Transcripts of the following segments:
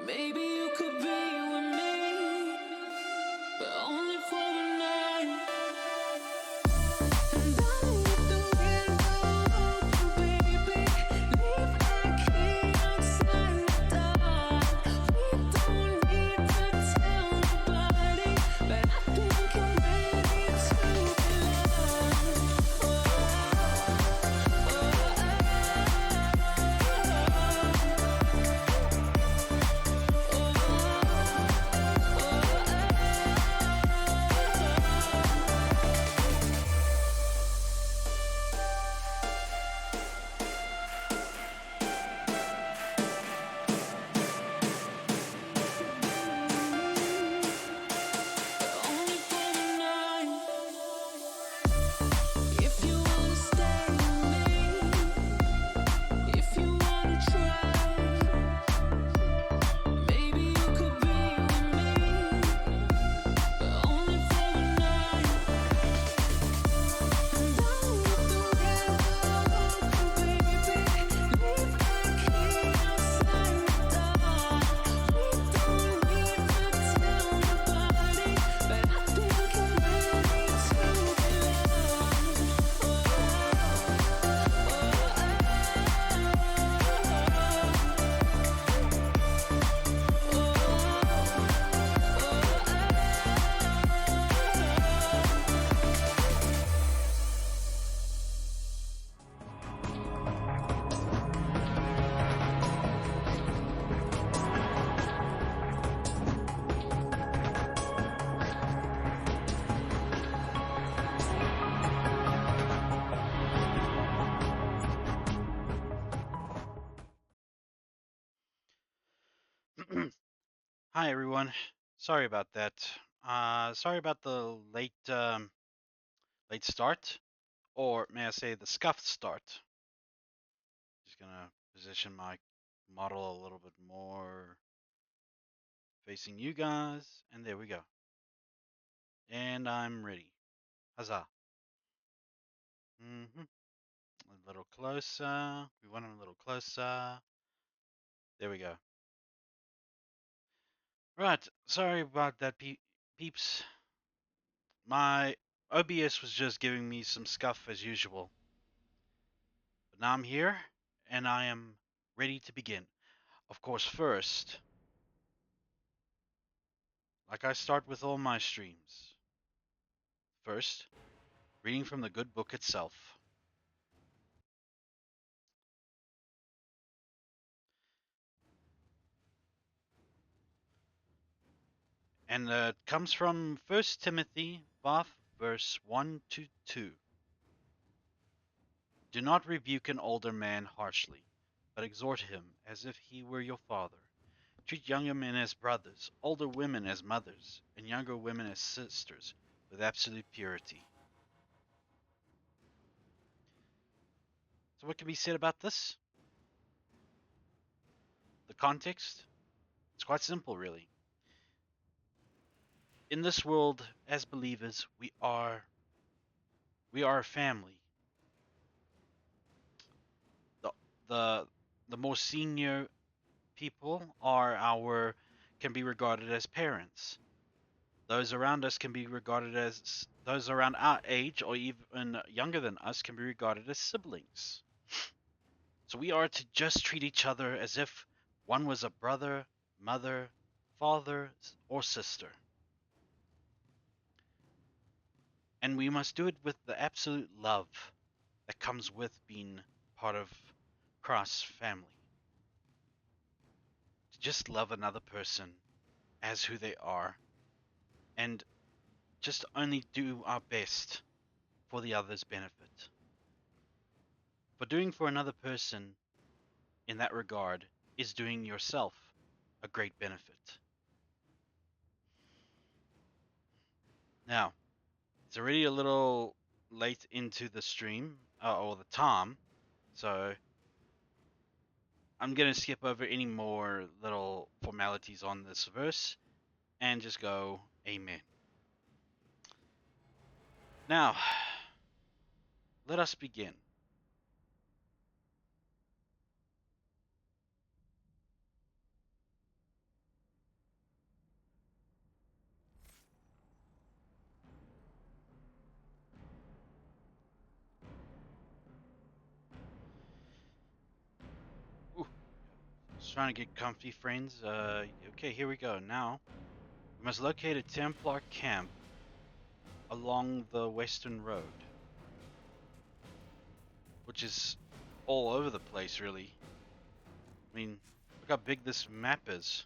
Maybe you could be with me, but only for the night. And down with the window, baby, leave my key outside the door. We don't need to tell nobody, but I think I'm ready to be loved. Oh, only for the night. If you wanna stay with me, if you wanna try, maybe you could be with me, but only for the night. And down with the window, baby, leave my key outside the door. We don't need to tell nobody, but I think I'm ready to be Hi everyone. Sorry about that. Sorry about the late start, or may I say the scuffed start. Just gonna position my model a little bit more facing you guys, and there we go. And I'm ready. Huzzah! A little closer. We want him a little closer. There we go. Right. Sorry about that, peeps. My OBS was just giving me some scuff as usual. But now I'm here, and I am ready to begin. Of course, first, like I start with all my streams, first, reading from the good book itself. And it comes from 1 Timothy 5, verse 1 to 2. Do not rebuke an older man harshly, but exhort him as if he were your father. Treat younger men as brothers, older women as mothers, and younger women as sisters, with absolute purity. So what can be said about this? The context? It's quite simple, really. In this world, as believers, we are a family. The the the more senior people can be regarded as parents. Those around us can be regarded as those around our age or even younger than us can be regarded as siblings. So we are to just treat each other as if one was a brother, mother, father, or sister. And we must do it with the absolute love that comes with being part of Christ's family. To just love another person as who they are, and just only do our best for the other's benefit. For doing for another person in that regard is doing yourself a great benefit. Now, it's already a little late into the stream, or the time, so I'm going to skip over any more little formalities on this verse and just go amen. Now, let us begin. Just trying to get comfy, friends. Okay, here we go. Now, we must locate a Templar camp along the Western Road, which is all over the place, really. I mean, look how big this map is.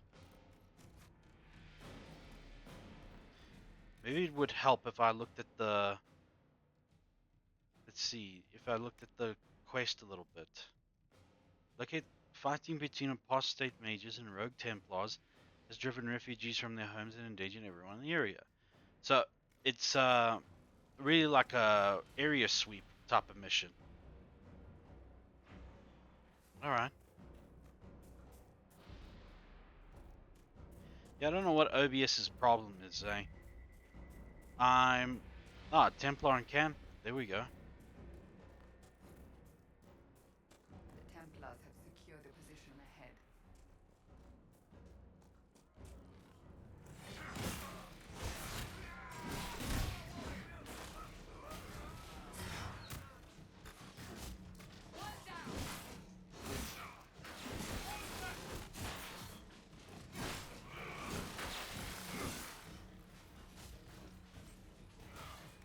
Maybe it would help if I looked at the. Let's see, if I looked at the quest a little bit. Locate fighting between apostate mages and rogue Templars has driven refugees from their homes and endangered everyone in the area. So it's really like a area sweep type of mission. All right. Yeah, I don't know what OBS's problem is, eh? Templar and camp. There we go. The Templars have secured a position ahead.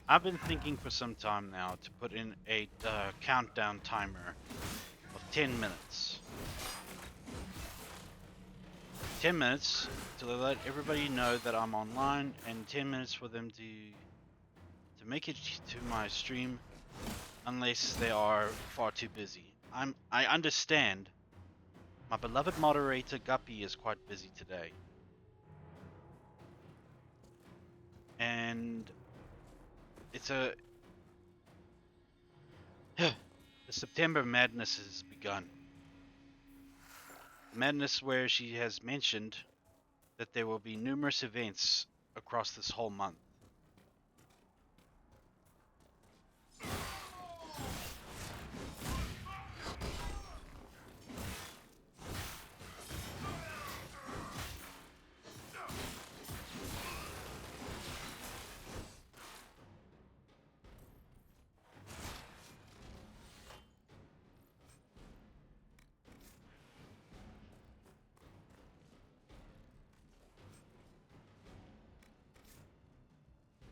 I've been thinking for some time now to put in a countdown timer of 10 minutes. 10 minutes to let everybody know that I'm online, and 10 minutes for them to make it to my stream unless they are far too busy. I understand. My beloved moderator Guppy is quite busy today. And it's a the September madness has begun. Madness where she has mentioned that there will be numerous events across this whole month.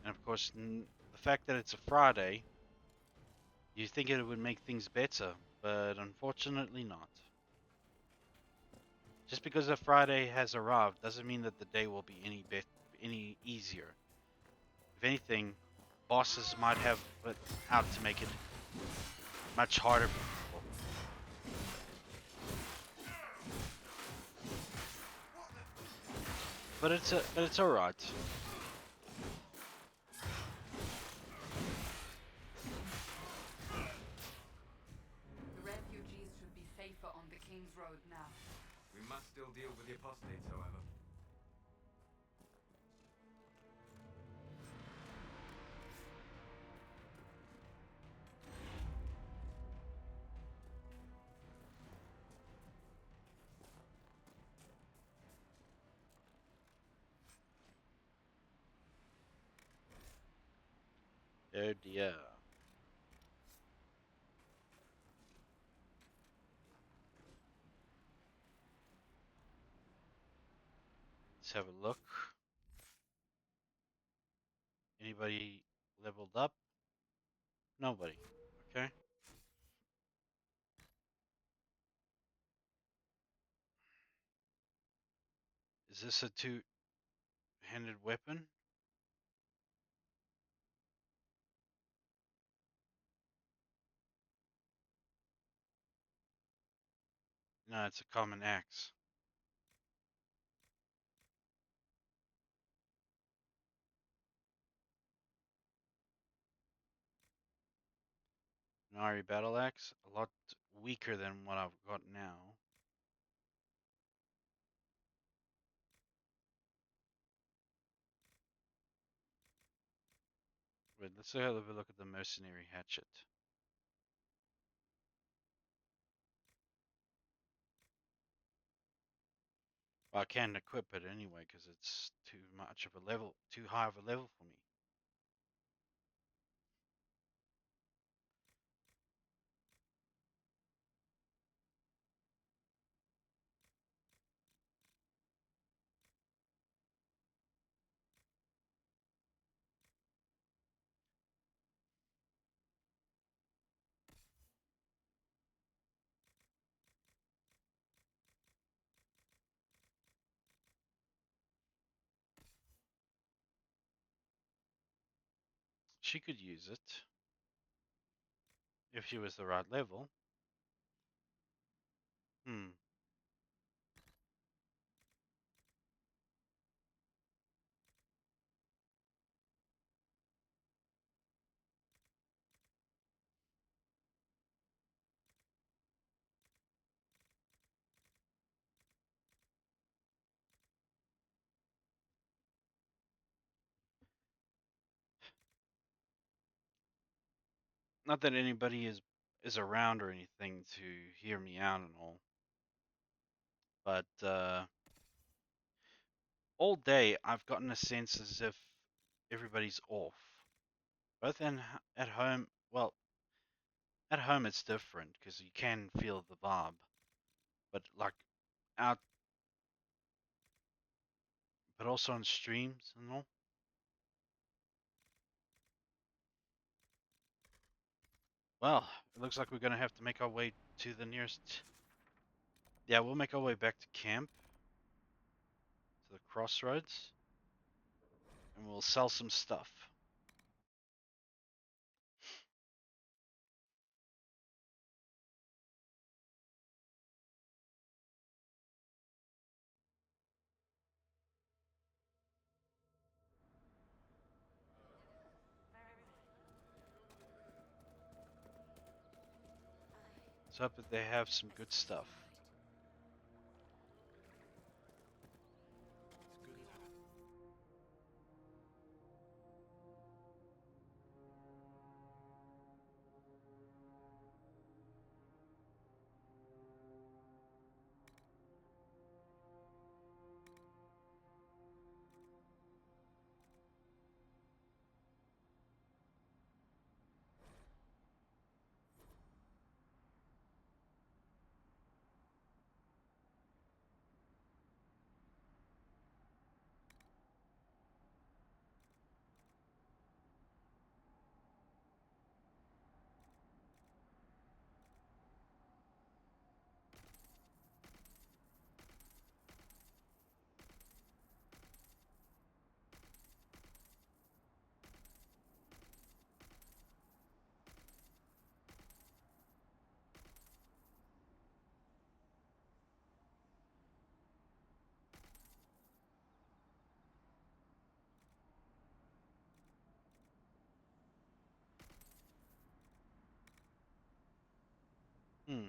And of course, the fact that it's a Friday, you think it would make things better, but unfortunately not. Just because a Friday has arrived doesn't mean that the day will be any easier. If anything, bosses might have put out to make it much harder for people. But it's alright. The refugees should be safer on the King's Road now. We must still deal with the apostates, however. Oh dear. Let's have a look. Anybody leveled up? Nobody. Okay. Is this a two-handed weapon? No, it's a common axe. An Ari battle axe, a lot weaker than what I've got now. Wait, let's have a look at the mercenary hatchet. Well, I can't equip it anyway because it's too much of a level, too high of a level for me. She could use it if she was the right level. Hmm. Not that anybody is around or anything to hear me out and all, but all day I've gotten a sense as if everybody's off. Both at home, well, at home it's different because you can feel the vibe, but like out, but also on streams and all. Well, it looks like we're gonna have to make our way to the nearest. Yeah, we'll make our way back to camp, to the crossroads, and we'll sell some stuff. Let's hope that they have some good stuff. Hmm.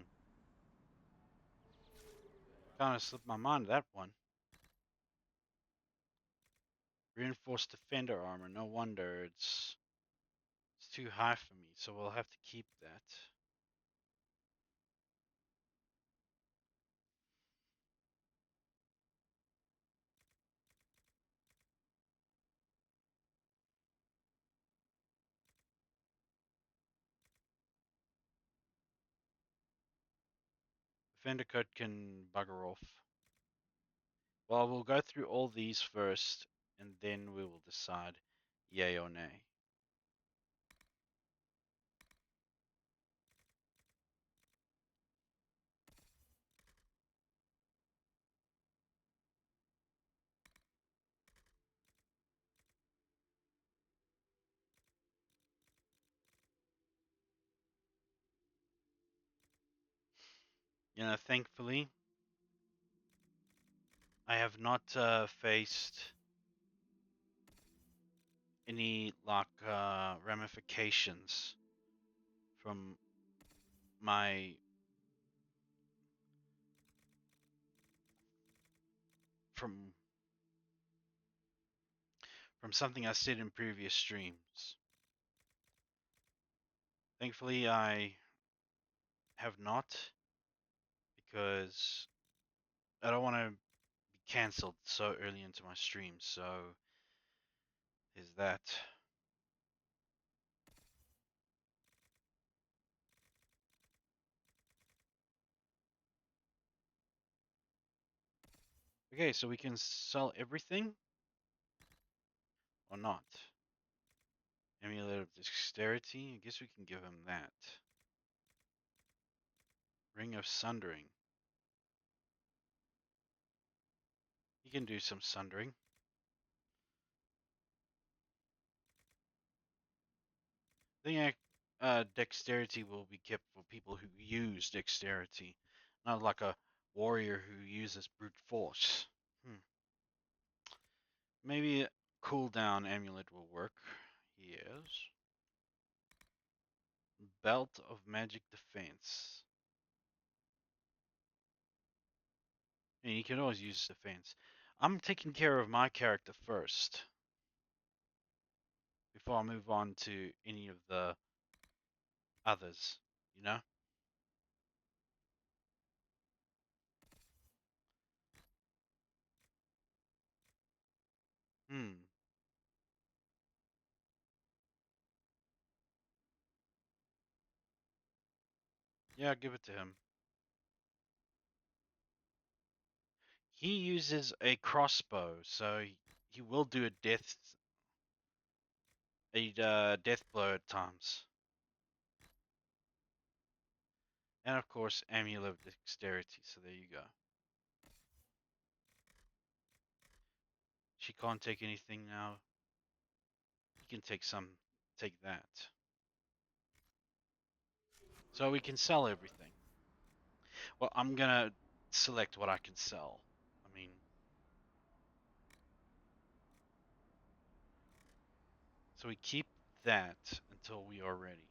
Kind of slipped my mind that one. Reinforced defender armor. No wonder it's too high for me, so we'll have to keep that. Defender code can bugger off. Well, we'll go through all these first, and then we will decide yay or nay. Thankfully, I have not faced any like ramifications from my from from something I said in previous streams. Thankfully, I have not because I don't want to be cancelled so early into my stream. So is that. Okay, so we can sell everything or not. Amulet of Dexterity, I guess we can give him that. Ring of Sundering. He can do some sundering. think dexterity will be kept for people who use dexterity, not like a warrior who uses brute force. Hmm. Maybe a cooldown amulet will work. Yes. Belt of magic defense. And you can always use defense. I'm taking care of my character first before I move on to any of the others, you know? Hmm. Yeah, give it to him. He uses a crossbow, so he will do a death blow at times. And of course, amulet of dexterity, so there you go. She can't take anything now. He can take that. So we can sell everything. Well, I'm gonna select what I can sell. I mean, so we keep that until we are ready.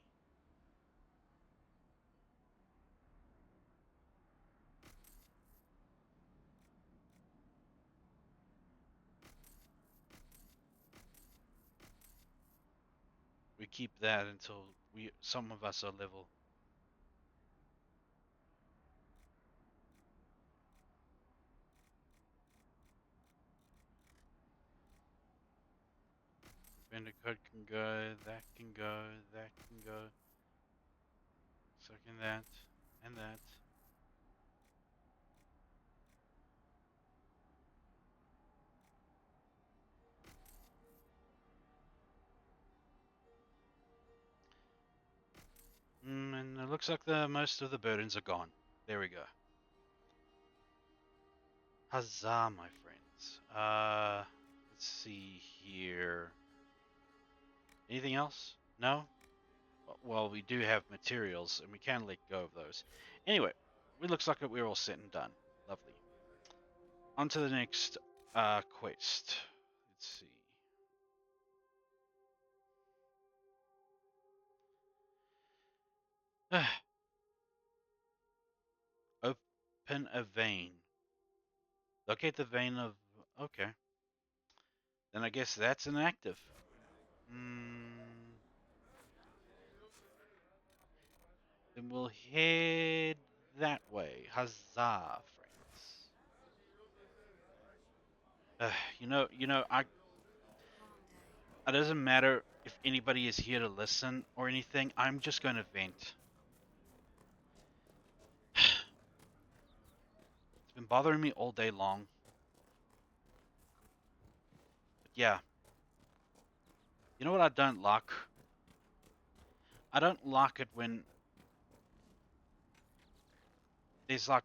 We keep that until some of us are level. Vendor code can go, that can go, that can go. So can that, and that. And it looks like most of the burdens are gone. There we go. Huzzah, my friends. Let's see here. Anything else? No? Well, we do have materials, and we can let go of those. Anyway, it looks like we're all set and done. Lovely. On to the next quest. Let's see. Open a vein. Locate the vein of... Okay. Then I guess that's inactive. Then we'll head that way. Huzzah, friends. It doesn't matter if anybody is here to listen or anything. I'm just going to vent. It's been bothering me all day long. But yeah. You know what I don't like? I don't like it when there's like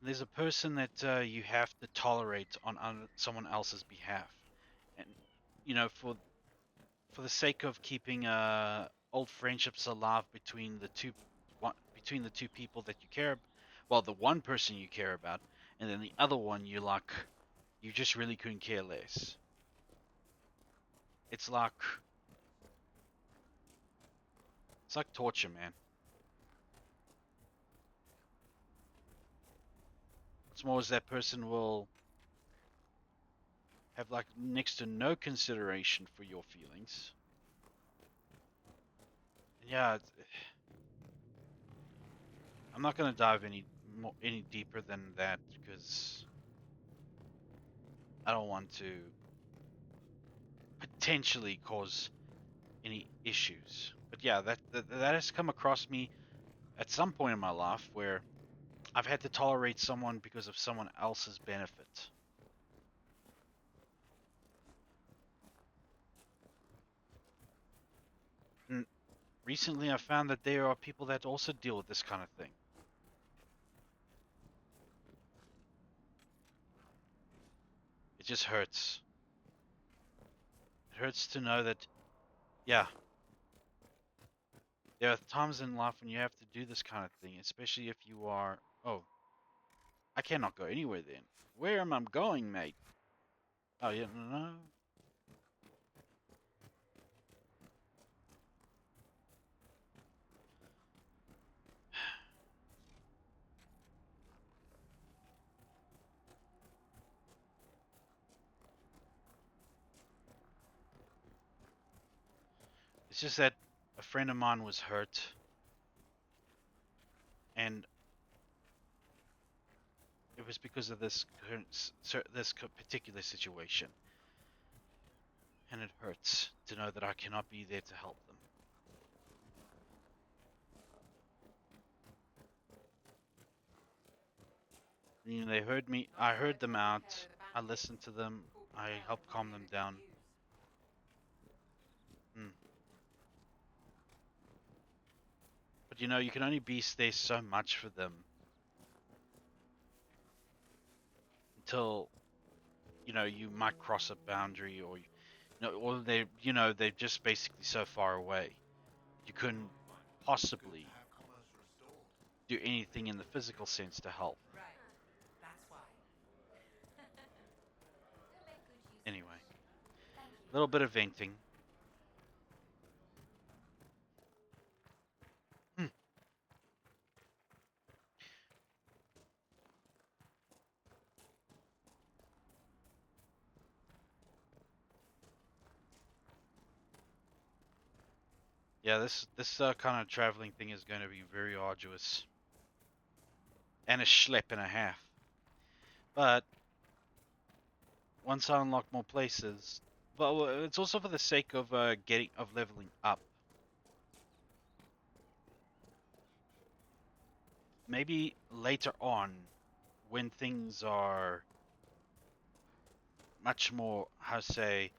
there's a person that you have to tolerate on someone else's behalf, and for the sake of keeping old friendships alive between the two people that you care, well, the one person you care about, and then the other one you just really couldn't care less. It's like torture, man. What's more is that person will have like next to no consideration for your feelings. And yeah, I'm not gonna dive any deeper than that because I don't want to potentially cause any issues. But yeah, that has come across me at some point in my life where I've had to tolerate someone because of someone else's benefit. And recently I found that there are people that also deal with this kind of thing. It just hurts. It hurts to know that, yeah, there are times in life when you have to do this kind of thing, especially if you are. Oh, I cannot go anywhere then. Where am I going, mate? Oh, yeah, no. It's just that a friend of mine was hurt, and it was because of this particular situation, and it hurts to know that I cannot be there to help them. You know, they heard me. I heard them out. I listened to them. I helped calm them down. Hmm. But you know, you can only be there so much for them until you might cross a boundary, or or they're just basically so far away. You couldn't possibly do anything in the physical sense to help. Right. That's why. Anyway, a little bit of venting. Hmm. Yeah, this kind of traveling thing is going to be very arduous and a schlep and a half. But once I unlock more places, well, it's also for the sake of leveling up. Maybe later on, when things are much more, how to say,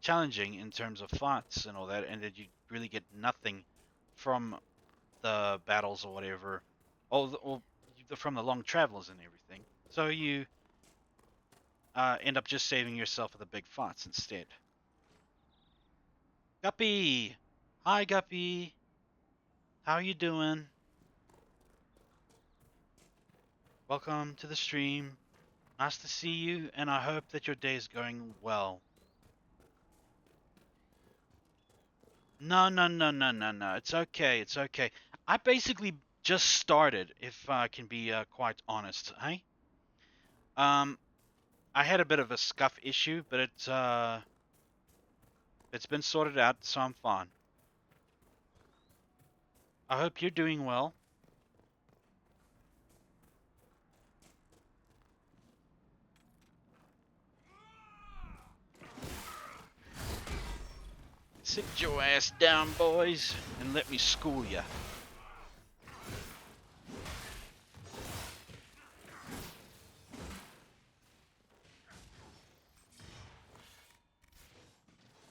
challenging in terms of fights and all that, and that you really get nothing from the battles or whatever, or from the long travels and everything. So you end up just saving yourself for the big fights instead. Guppy! Hi, Guppy! How are you doing? Welcome to the stream. Nice to see you, and I hope that your day is going well. No, no, no, no, no, no. It's okay. It's okay. I basically just started, if I can be quite honest. Hey, I had a bit of a scuff issue, but it's been sorted out, so I'm fine. I hope you're doing well. Sit your ass down, boys, and let me school ya.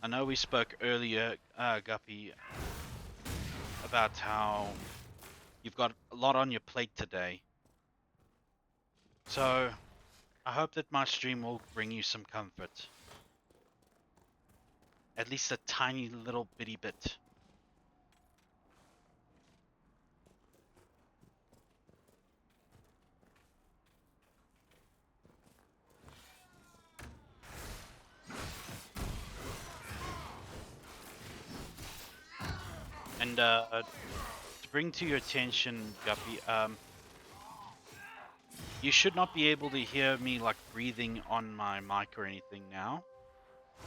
I know we spoke earlier, Guppy, about how you've got a lot on your plate today. So, I hope that my stream will bring you some comfort. At least a tiny little bitty bit. And to bring to your attention, Guppy, you should not be able to hear me like breathing on my mic or anything now,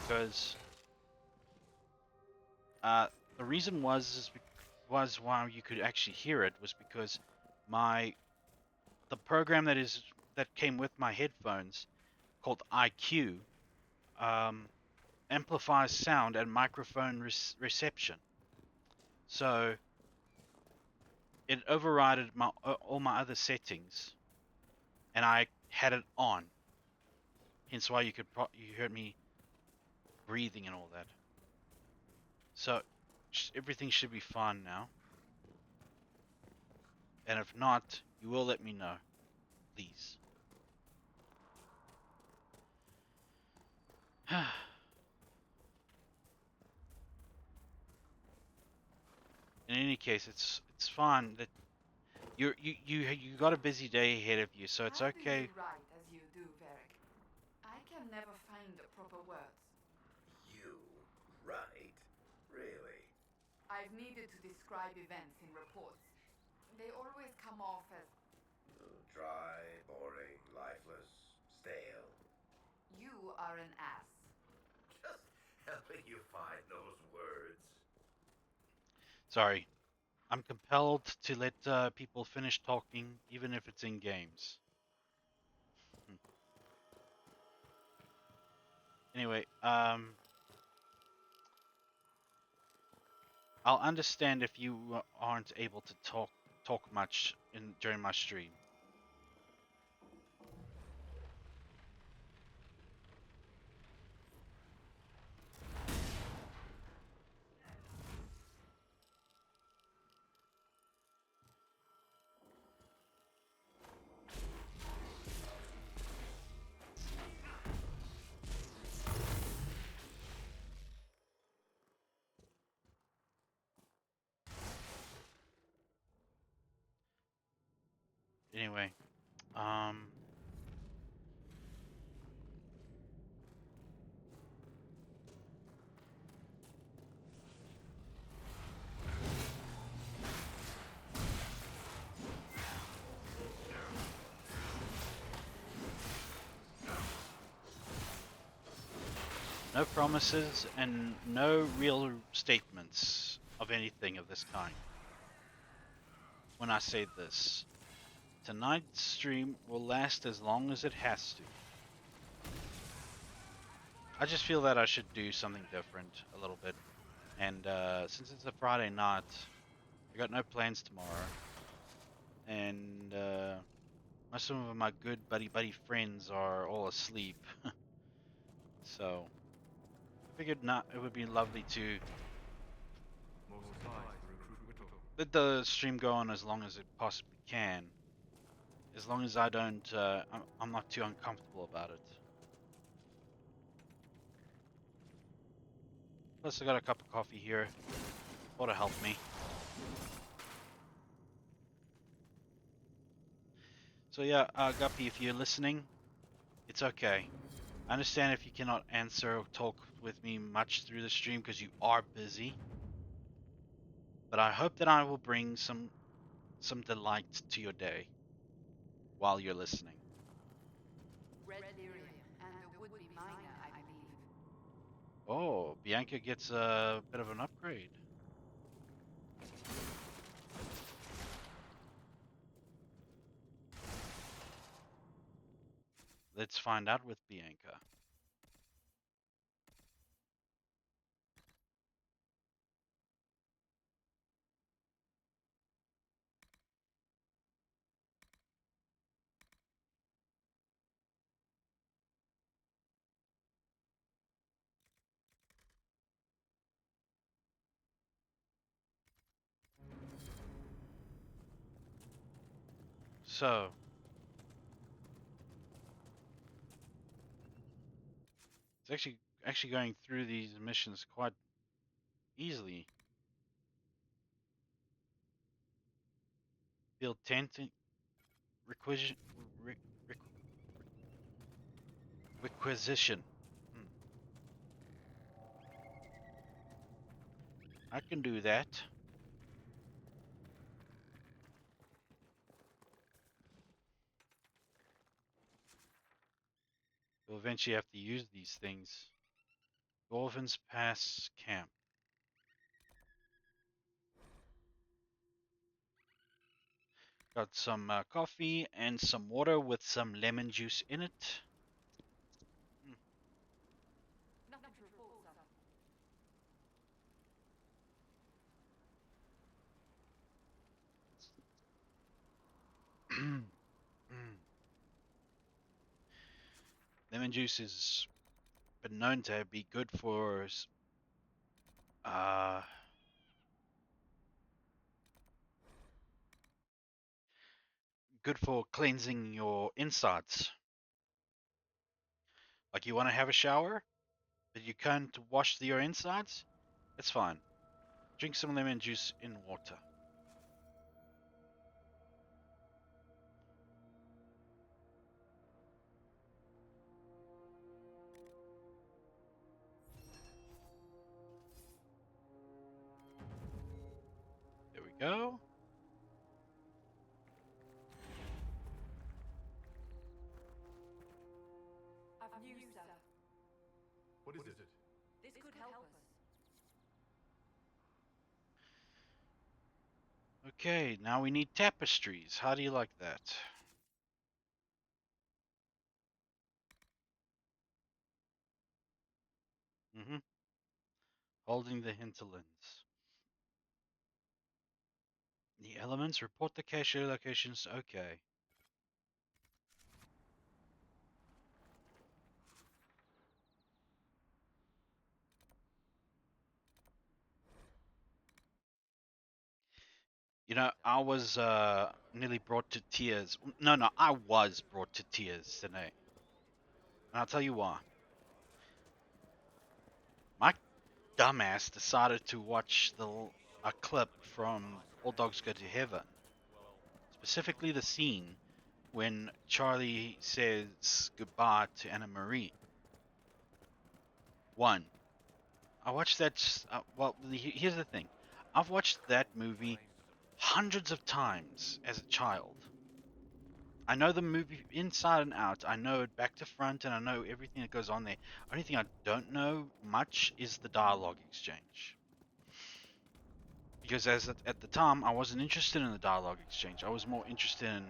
because the reason was why you could actually hear it was because the program that came with my headphones, called IQ, amplifies sound and microphone reception. So it overrided all my other settings, and I had it on. Hence why you heard me breathing and all that. So everything should be fine now. And if not, you will let me know, please. In any case, it's fine that you got a busy day ahead of you, so it's How do okay. you write as you do, Varric? I can never find the proper words. You right? Really? I've needed to describe events in reports. They always come off as Dry, boring, lifeless, stale. you are an ass. Just helping you find those words. Sorry, I'm compelled to let people finish talking, even if it's in games. Hmm. Anyway, I'll understand if you aren't able to talk much in during my stream. Anyway, um, no promises and no real statements of anything of this kind. When I say this, tonight's stream will last as long as it has to. I just feel that I should do something different a little bit. And since it's a Friday night, I got no plans tomorrow. And most of my good buddy friends are all asleep. So I figured not it would be lovely to Most spies recruit Whittle. let the stream go on as long as it possibly can. As long as I don't I'm not too uncomfortable about it. Plus I got a cup of coffee here. Ought to help me. So yeah, Guppy, if you're listening, it's okay. I understand if you cannot answer or talk with me much through the stream because you are busy. But I hope that I will bring some delight to your day while you're listening. Red Lyrium and the would-be miner, I believe. Oh, Bianca gets a bit of an upgrade. Let's find out with Bianca. So, it's actually going through these missions quite easily. Build tent requisition re, requisition. Hmm, I can do that. You'll eventually have to use these things. Dwarven's Pass Camp. Got some coffee and some water with some lemon juice in it. Nothing to report, sir. Mm. Lemon juice has been known to be good for uh, good for cleansing your insides. Like you want to have a shower, but you can't wash your insides? It's fine. Drink some lemon juice in water. There we go. I've news, sir. What is it? This could help us. Okay, now we need tapestries. How do you like that? Mm-hmm. Holding the hinterlands. The elements, report the cache locations. Okay. You know, I was nearly brought to tears. No, I was brought to tears today. And I'll tell you why. My dumbass decided to watch a clip from All Dogs Go to Heaven. Specifically the scene when Charlie says goodbye to Anna Marie. One, I watched that. Well, here's the thing. I've watched that movie hundreds of times as a child. I know the movie inside and out. I know it back to front, and I know everything that goes on there. Only thing I don't know much is the dialogue exchange. Because at the time, I wasn't interested in the dialogue exchange. I was more interested in,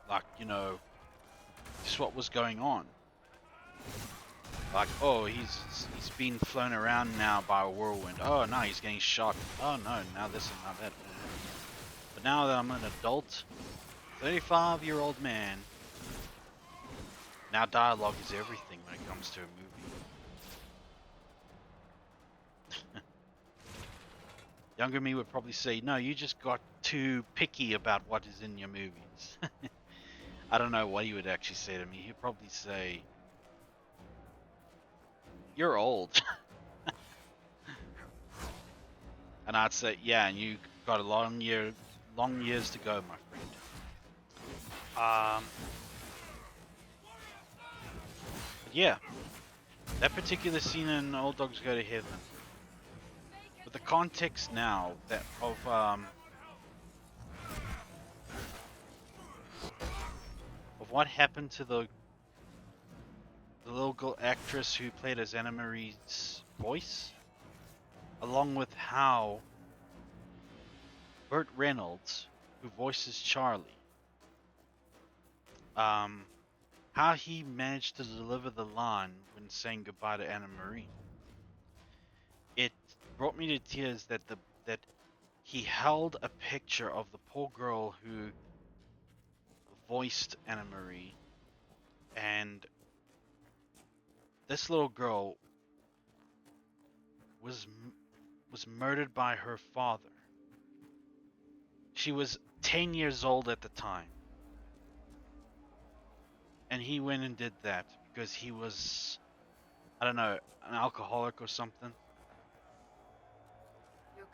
like, just what was going on. Like, oh, he's been flown around now by a whirlwind. Oh no, he's getting shot. Oh no, now this and now that. But now that I'm an adult, 35-year-old man, now dialogue is everything when it comes to a movie. Younger me would probably say, no, you just got too picky about what is in your movies. I don't know what he would actually say to me. He'd probably say, you're old. And I'd say, yeah, and you got a long years to go, my friend. But yeah, that particular scene in Old Dogs Go to Heaven, with the context now that of what happened to the little girl actress who played as Anna Marie's voice, along with how Burt Reynolds, who voices Charlie, how he managed to deliver the line when saying goodbye to Anna Marie. It brought me to tears that he held a picture of the poor girl who voiced Anna Marie, and this little girl was murdered by her father. She was 10 years old at the time. And he went and did that because he was, I don't know, an alcoholic or something. Look,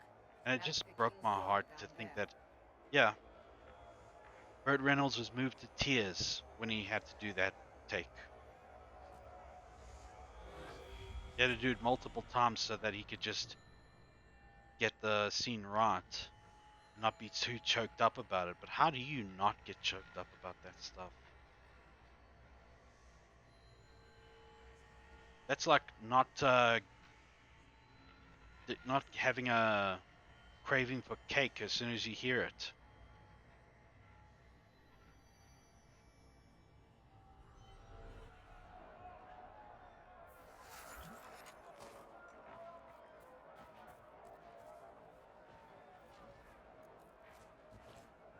And it that's just the broke king's my daughter heart down to think there. that, yeah, Burt Reynolds was moved to tears when he had to do that take. He had to do it multiple times so that he could just get the scene right, not be too choked up about it. But how do you not get choked up about that stuff? That's like not having a craving for cake as soon as you hear it.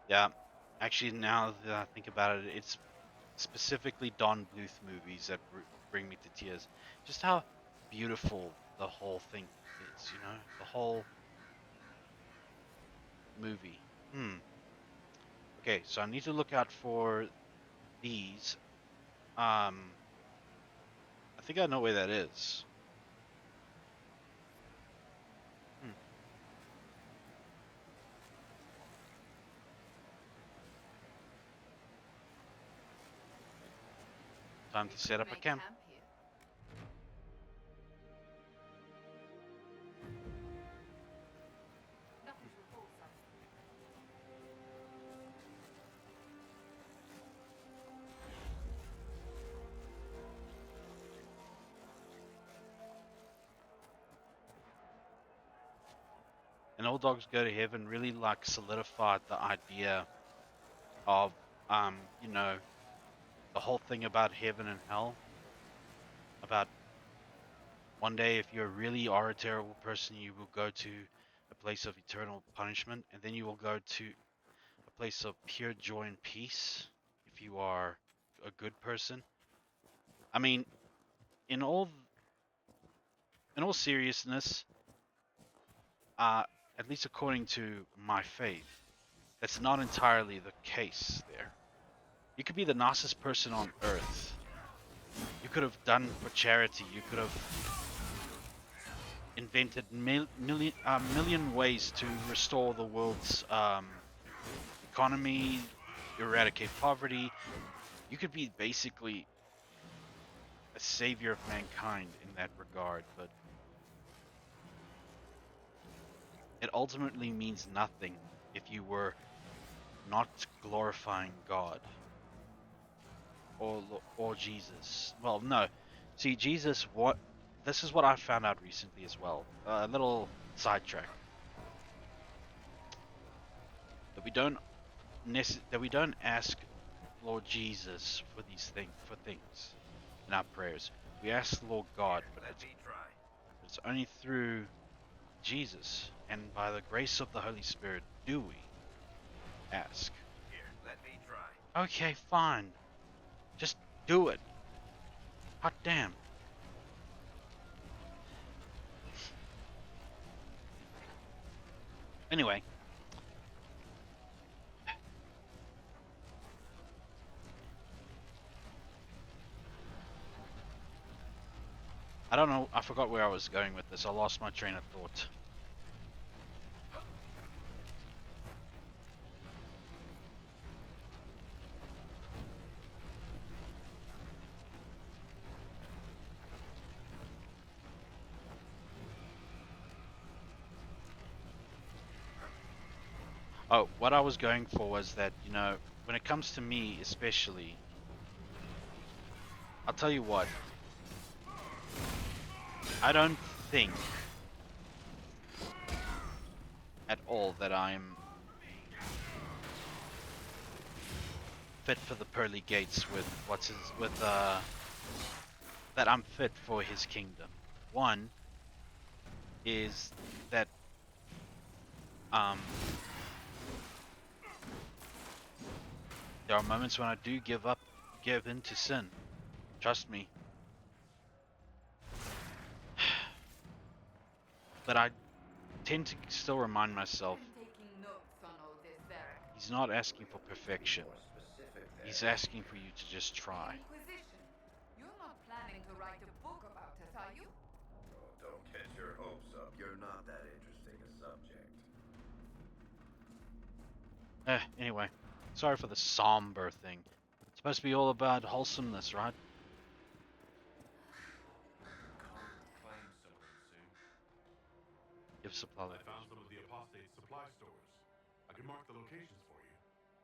Yeah, actually, now that I think about it, it's specifically Don Bluth movies that bring me to tears. Just how beautiful the whole thing is, the whole movie. Okay, so I need to look out for these. I think I know where that is. Time to set up a Make camp. here. Nothing to report, sir. And All Dogs Go to Heaven really like solidified the idea of you know, the whole thing about heaven and hell, about one day if you really are a terrible person, you will go to a place of eternal punishment, and then you will go to a place of pure joy and peace if you are a good person. I mean, in all seriousness, at least according to my faith, that's not entirely the case there. You could be the nicest person on earth. You could have done for charity. You could have invented million ways to restore the world's economy, eradicate poverty. You could be basically a savior of mankind in that regard, but it ultimately means nothing if you were not glorifying God or Jesus. Well, no. See, Jesus, this is what I found out recently as well. A little sidetrack. That we don't ask Lord Jesus for things in our prayers. We ask the Lord God, but Let me try. it's only through Jesus and by the grace of the Holy Spirit do we ask. Here, let me try. Okay, fine. Just do it. Hot damn. Anyway. I don't know, I forgot where I was going with this. I lost my train of thought. Oh, what I was going for was that, you know, when it comes to me especially, I'll tell you what, I don't think at all that I'm fit for the pearly gates that I'm fit for his kingdom. One is that there are moments when I do give in to sin. Trust me. But I tend to still remind myself, Been taking notes on all this, Derek. he's not asking for perfection. More specific there. He's asking for you to just try. Inquisition. You're not planning to write a book about us, are you? Oh, don't get your hopes up. You're not that interesting a subject. Anyway, sorry for the somber thing. It's supposed to be all about wholesomeness, right? Claim someone soon. Give supply. I found some of the apostate supply stores. I can mark the locations for you.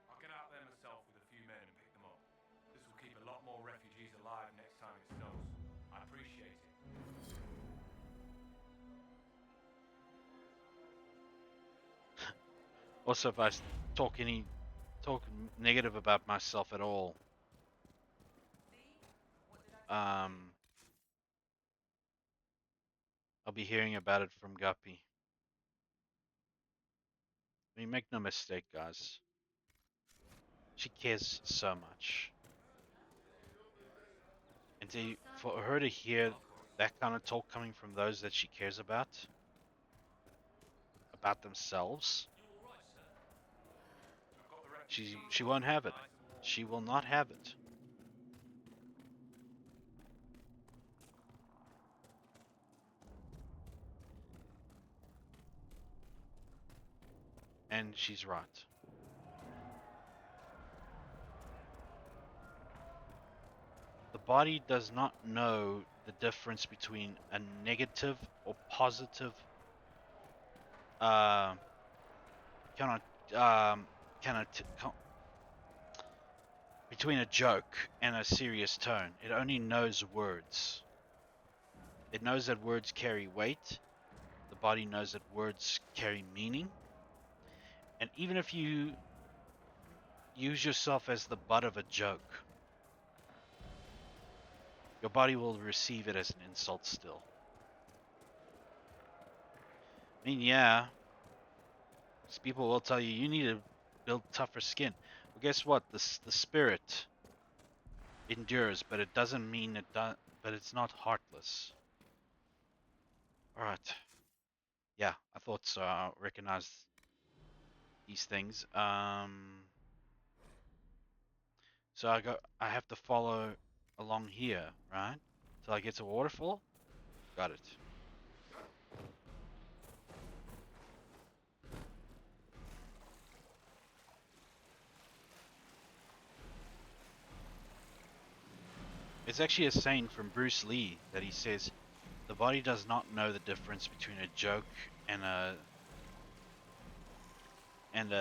I'll get out there myself with a few men and pick them up. This will keep a lot more refugees alive next time it snows. I appreciate it. Also, if I talk negative about myself at all, I'll be hearing about it from Guppy. I mean, make no mistake, guys. She cares so much. And for her to hear that kind of talk coming from those that she cares about themselves, she won't have it. She will not have it. And she's right. The body does not know the difference between a negative or positive uh, cannot cannot between a joke and a serious tone. It only knows words. It knows that words carry weight. The body knows that words carry meaning. And even if you use yourself as the butt of a joke, your body will receive it as an insult still. I mean, yeah, people will tell you you need to build tougher skin. Well, guess what? The spirit endures, but it doesn't mean it does. But it's not heartless. All right. Yeah, I thought so. I recognized these things. So I have to follow along here, right? Till I get to a waterfall. Got it. It's actually a saying from Bruce Lee that he says, "The body does not know the difference between a joke and a and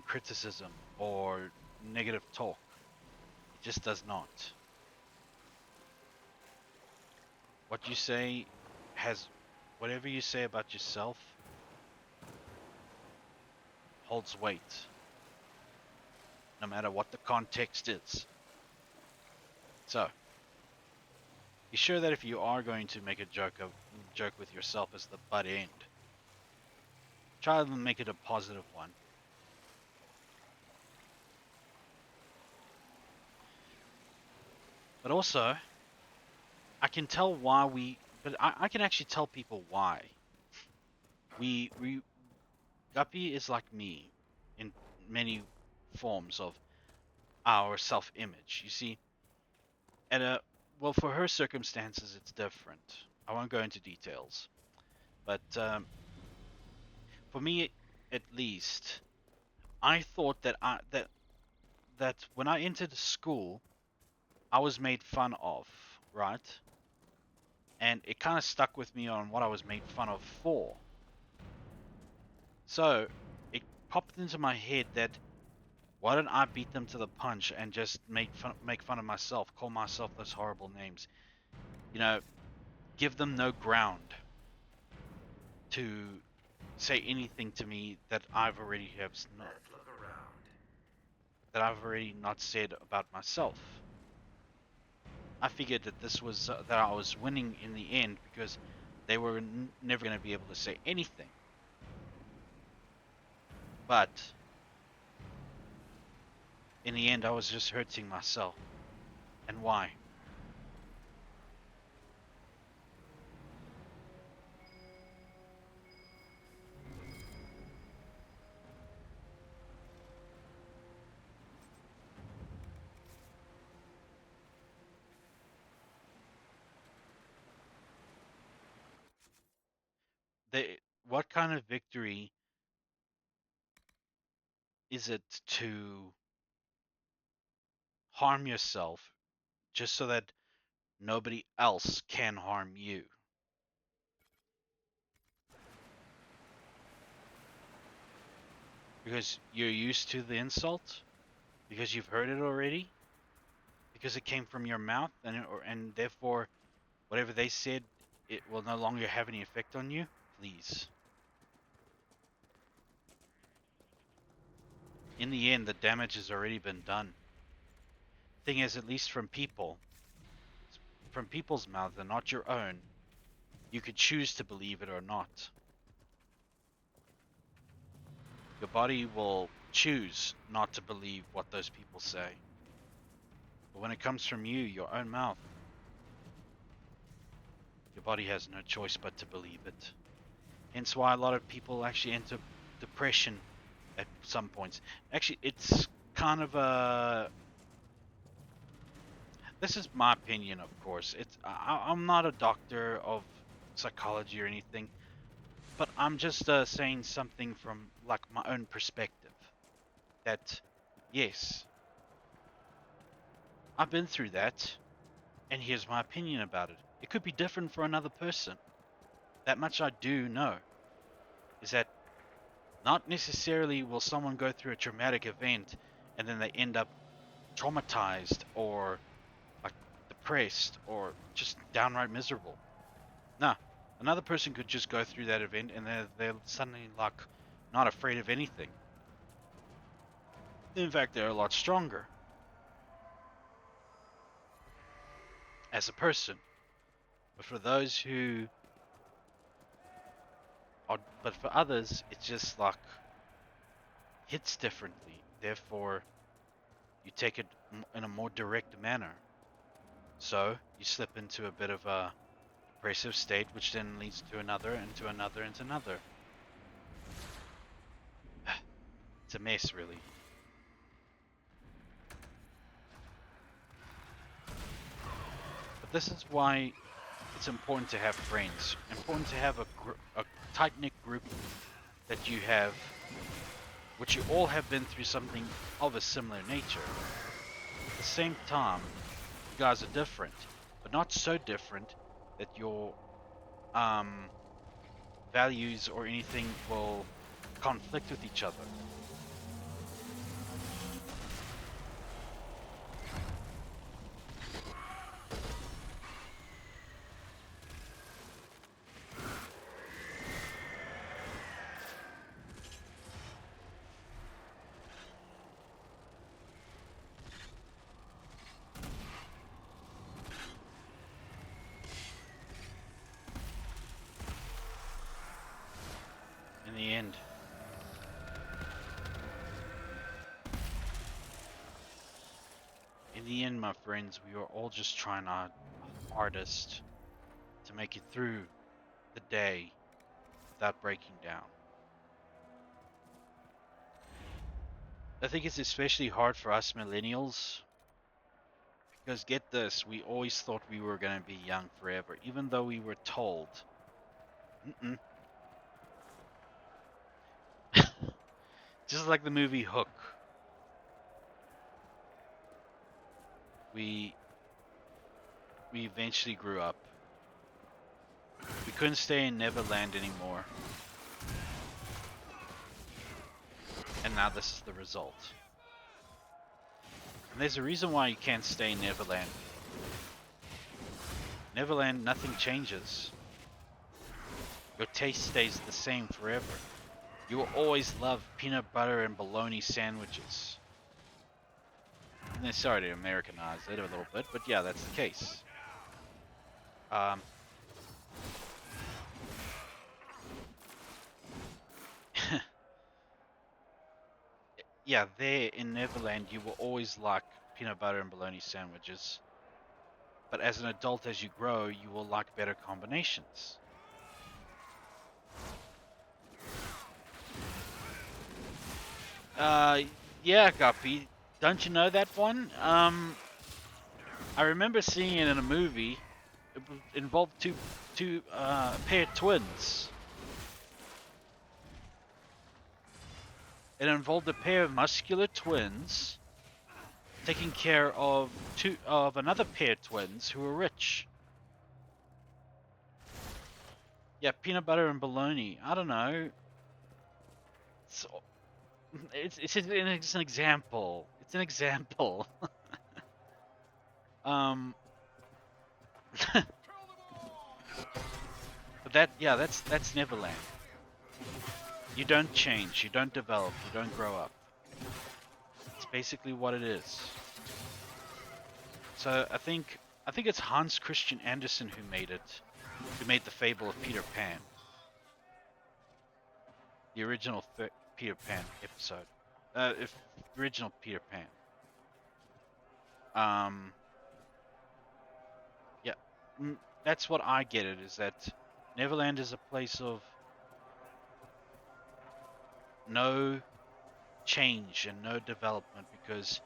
criticism or negative talk. It just does not. What you say has, whatever you say about yourself holds weight, no matter what the context is. So, be sure that if you are going to make a joke with yourself as the butt end, try to make it a positive one. But also, I can tell why I can actually tell people why. Guppy is like me in many forms of our self-image. You see, well, for her circumstances, it's different. I won't go into details, but for me, at least, I thought that when I entered school, I was made fun of, right? And it kind of stuck with me on what I was made fun of for. So it popped into my head that why don't I beat them to the punch and just make fun of myself, call myself those horrible names, you know, give them no ground to say anything to me that I've already Let's look around. not said about myself. I figured that this was that I was winning in the end because they were never going to be able to say anything. But in the end, I was just hurting myself. And why? What kind of victory is it to harm yourself just so that nobody else can harm you? Because you're used to the insult? Because you've heard it already? Because it came from your mouth and therefore whatever they said, it will no longer have any effect on you? Please. In the end, the damage has already been done. Thing is, at least from people's mouths and not your own, you could choose to believe it or not. Your body will choose not to believe what those people say. But when it comes from you, your own mouth, your body has no choice but to believe it. Hence why a lot of people actually enter depression at some points. Actually, it's kind of a... This is my opinion, of course. I'm not a doctor of psychology or anything, but I'm just saying something from like my own perspective. That, yes, I've been through that, and here's my opinion about it. It could be different for another person. That much I do know, is that not necessarily will someone go through a traumatic event and then they end up traumatized or like depressed or just downright miserable. Nah, another person could just go through that event and they're suddenly like not afraid of anything. In fact, they're a lot stronger as a person. But for those who are, but for others, it just like hits differently. Therefore, you take it in a more direct manner. So you slip into a bit of a depressive state, which then leads to another, and to another, and to another. It's a mess, really. But this is why it's important to have friends. Important to have a tight-knit group that you have, which you all have been through something of a similar nature. At the same time, you guys are different, but not so different that your values or anything will conflict with each other. In the end, my friends, we are all just trying our hardest to make it through the day without breaking down. I think it's especially hard for us millennials because get this, we always thought we were going to be young forever, even though we were told. Just like the movie Hook. We eventually grew up. We couldn't stay in Neverland anymore. And now this is the result. And there's a reason why you can't stay in Neverland. Neverland, nothing changes. Your taste stays the same forever. You will always love peanut butter and bologna sandwiches. And they're sorry to Americanize it a little bit, but yeah, that's the case. Yeah, there in Neverland, you will always like peanut butter and bologna sandwiches. But as an adult, as you grow, you will like better combinations. Yeah, Guppy. Don't you know that one? I remember seeing it in a movie. It involved two pair of twins. It involved a pair of muscular twins taking care of another pair of twins who were rich. Yeah, peanut butter and bologna. I don't know. It's an example. It's an example. But that's Neverland. You don't change, you don't develop, you don't grow up. It's basically what it is. So I think it's Hans Christian Andersen who made the fable of Peter Pan. The original Peter Pan episode. Original Peter Pan. Yeah, that's what I get it, is that Neverland is a place of no change and no development, because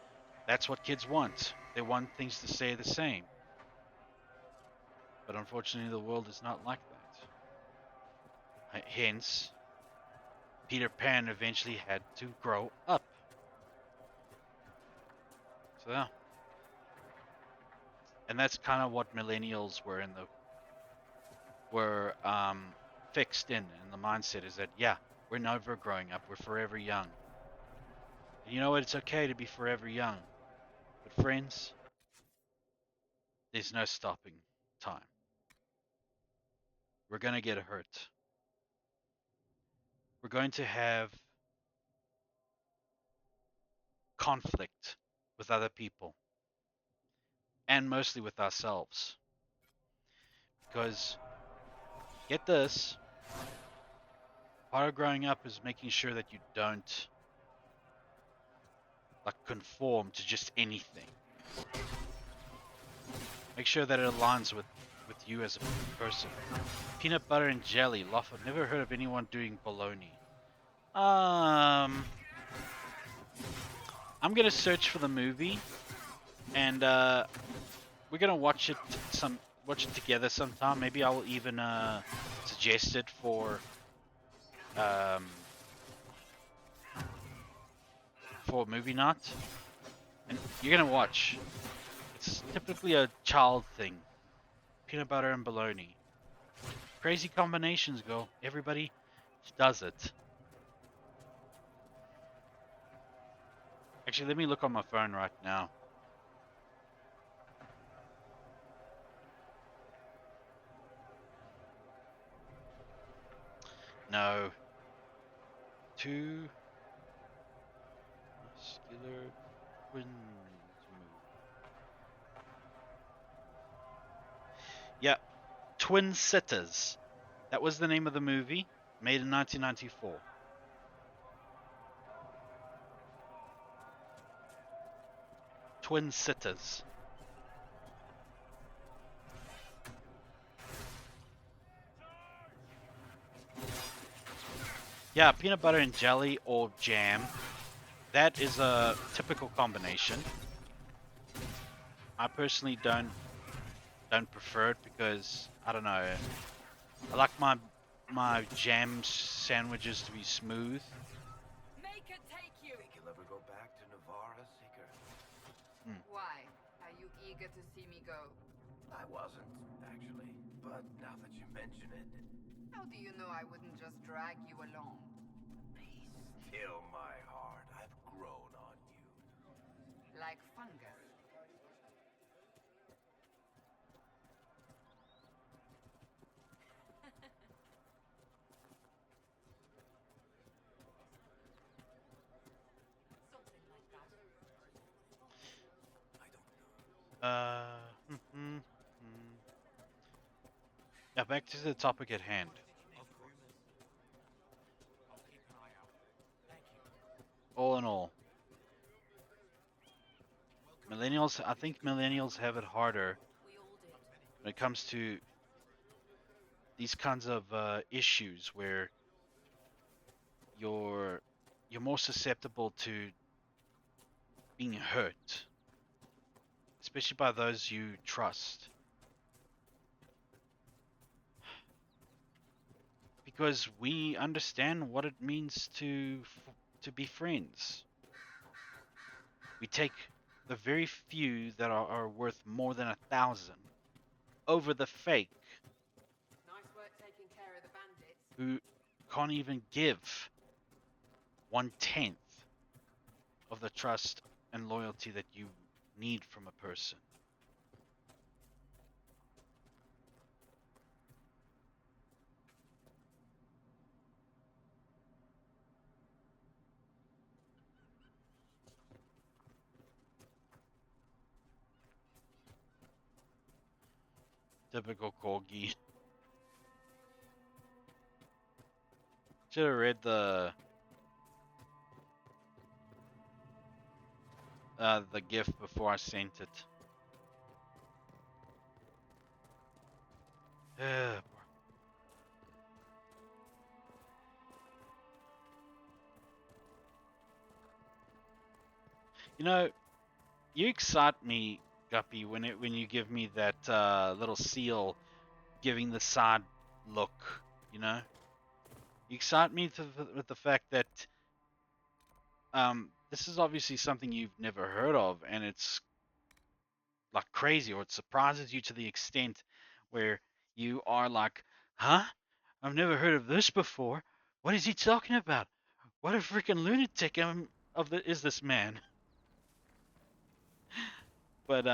that's what kids want. They want things to stay the same. But unfortunately, the world is not like that. Hence, Peter Pan eventually had to grow up. So, And that's kind of what millennials were fixed in the mindset is that yeah, we're never growing up, we're forever young. And you know what? It's okay to be forever young. But friends, there's no stopping time. We're going to get hurt. We're going to have conflict with other people and mostly with ourselves. Because, get this, part of growing up is making sure that you don't like conform to just anything. Make sure that it aligns with you as a person. Peanut butter and jelly. Lof, I've never heard of anyone doing bologna. I'm gonna search for the movie, and we're gonna watch it together sometime. Maybe I will even suggest it for movie night, and you're gonna watch. It's typically a child thing. Peanut butter and bologna. Crazy combinations, girl. Everybody does it. Actually, let me look on my phone right now. No. Two muscular twins movie. Yeah, Twin Sitters. That was the name of the movie, made in 1994. Twin Sitters. Yeah, peanut butter and jelly or jam. That is a typical combination. I personally don't prefer it because I don't know. I like my jam sandwiches to be smooth. Make it take you! Think you'll ever go back to Navarra, Seeker? Why? Are you eager to see me go? I wasn't, actually. But now that you mention it, How do you know I wouldn't just drag you along? please kill my heart. I've grown on you. Like fungus. Yeah, back to the topic at hand. All in all, I think millennials have it harder when it comes to these kinds of issues where you're more susceptible to being hurt, especially by those you trust. Because we understand what it means to be friends. We take the very few that are worth more than 1,000 over the fake Nice work taking care of the bandits. who can't even give 1/10 of the trust and loyalty that you need from a person. Typical corgi. Should have read the gift before I sent it. You know, you excite me, Guppy, when you give me that little seal, giving the side look. You know, you excite me with the fact that this is obviously something you've never heard of, and it's like crazy, or it surprises you to the extent where you are like, huh? I've never heard of this before. What is he talking about? What a freaking lunatic is this man? But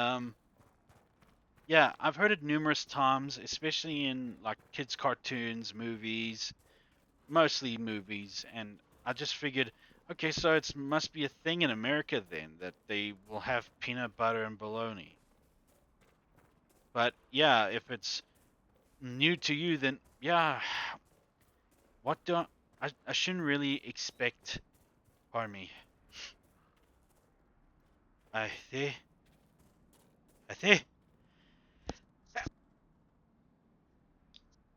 yeah, I've heard it numerous times, especially in like kids' cartoons, movies, mostly movies, and I just figured, okay, so it must be a thing in America then that they will have peanut butter and bologna. But yeah, if it's new to you, then yeah, what do I shouldn't really expect. Pardon me. I think. I think.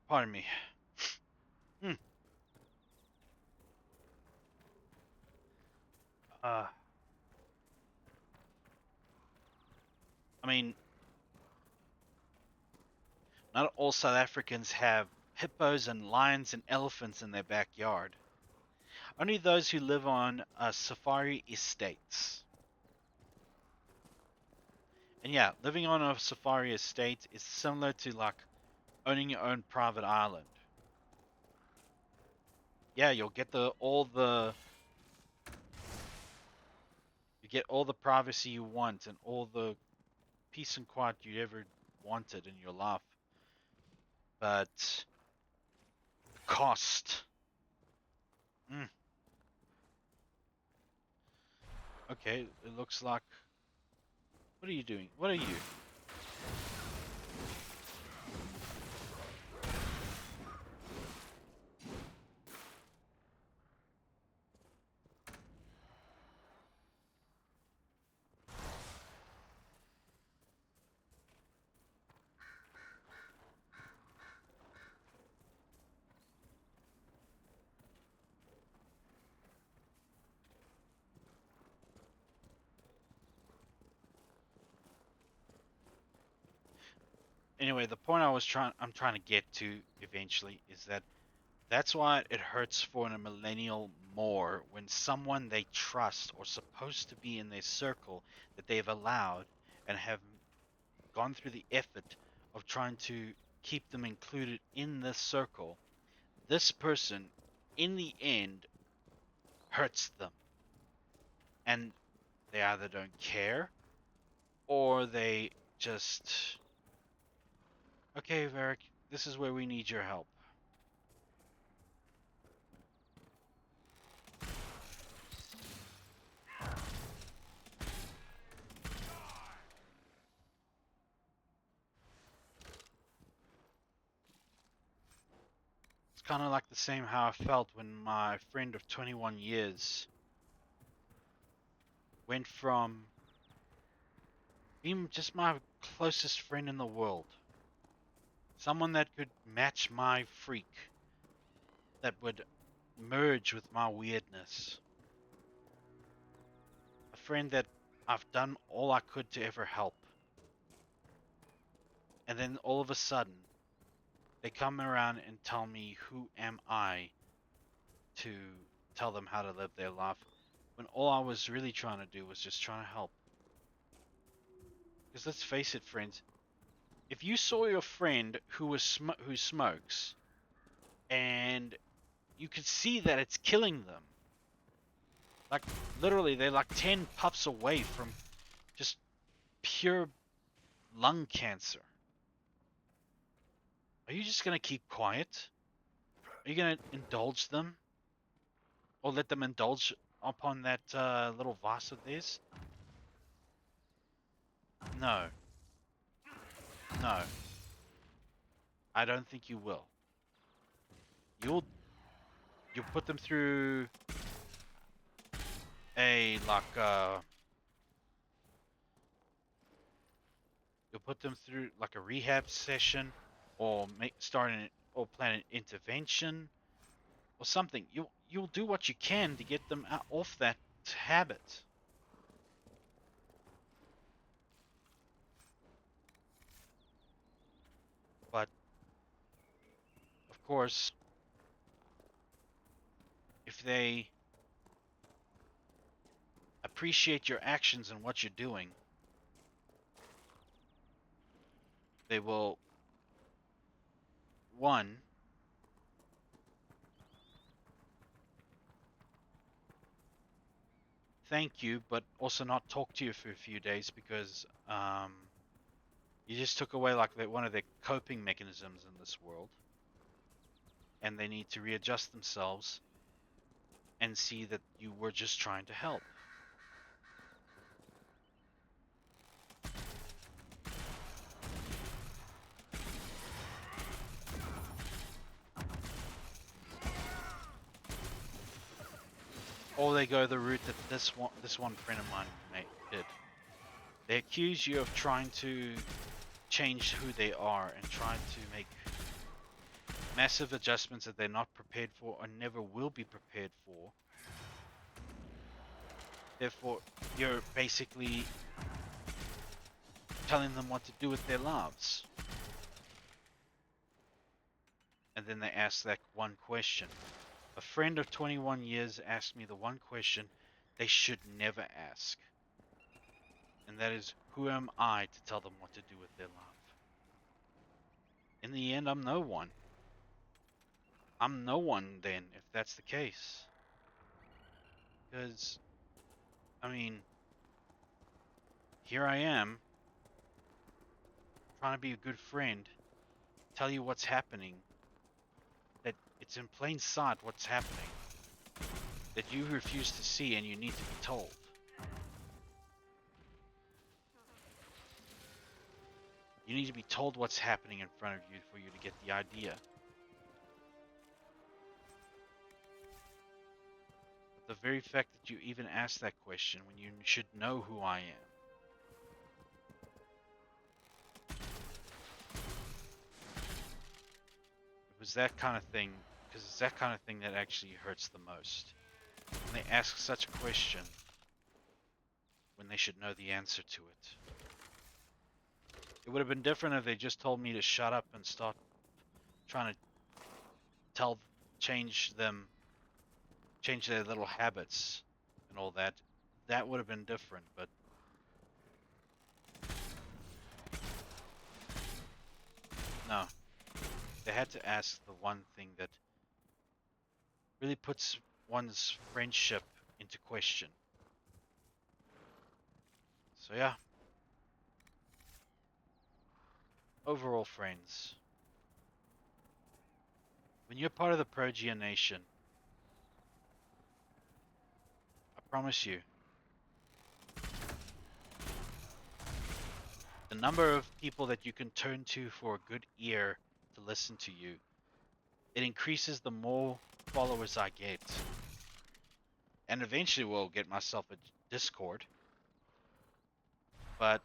Pardon me. Hmm. Uh, I mean, not all South Africans have hippos and lions and elephants in their backyard. Only those who live on safari estates. And yeah, living on a safari estate is similar to like owning your own private island. Yeah, you'll get all the privacy you want and all the peace and quiet you ever wanted in your life. But the cost. Mm. Okay, it looks like. What are you doing? What are you? Anyway, the point I'm trying to get to eventually is that that's why it hurts for a millennial more when someone they trust or supposed to be in their circle that they've allowed and have gone through the effort of trying to keep them included in this circle, this person in the end hurts them. And they either don't care or they just, okay, Varric, this is where we need your help. It's kind of like the same how I felt when my friend of 21 years went from being just my closest friend in the world, someone that could match my freak, that would merge with my weirdness, a friend that I've done all I could to ever help. And then all of a sudden, they come around and tell me who am I to tell them how to live their life, when all I was really trying to do was just trying to help. Because let's face it, friends, if you saw your friend who smokes and you could see that it's killing them, like literally they're like 10 puffs away from just pure lung cancer, are you just going to keep quiet? Are you going to indulge them? Or let them indulge upon that little vice of theirs? No. No. I don't think you will. You'll put them through a you'll put them through like a rehab session, or plan an intervention or something. You'll do what you can to get them off that habit. But of course, if they appreciate your actions and what you're doing, they will, one, thank you, but also not talk to you for a few days because you just took away like one of their coping mechanisms in this world, and they need to readjust themselves and see that you were just trying to help. Or they go the route that this one friend of mine did. They accuse you of trying to change who they are and trying to make massive adjustments that they're not prepared for or never will be prepared for. Therefore, you're basically telling them what to do with their lives. And then they ask that one question. A friend of 21 years asked me the one question they should never ask. And that is, who am I to tell them what to do with their life? In the end, I'm no one. I'm no one then, if that's the case. Because, I mean, here I am, trying to be a good friend, tell you what's happening, that it's in plain sight what's happening, that you refuse to see and you need to be told. You need to be told what's happening in front of you for you to get the idea. But the very fact that you even asked that question when you should know who I am. It was that kind of thing, because it's that kind of thing that actually hurts the most. When they ask such a question when they should know the answer to it. It would have been different if they just told me to shut up and start trying to change their little habits and all that. That would have been different, but no. They had to ask the one thing that really puts one's friendship into question. So yeah. Overall, friends, when you're part of the Progia Nation, I promise you, the number of people that you can turn to for a good ear to listen to you, it increases the more followers I get. And eventually we'll get myself a Discord. But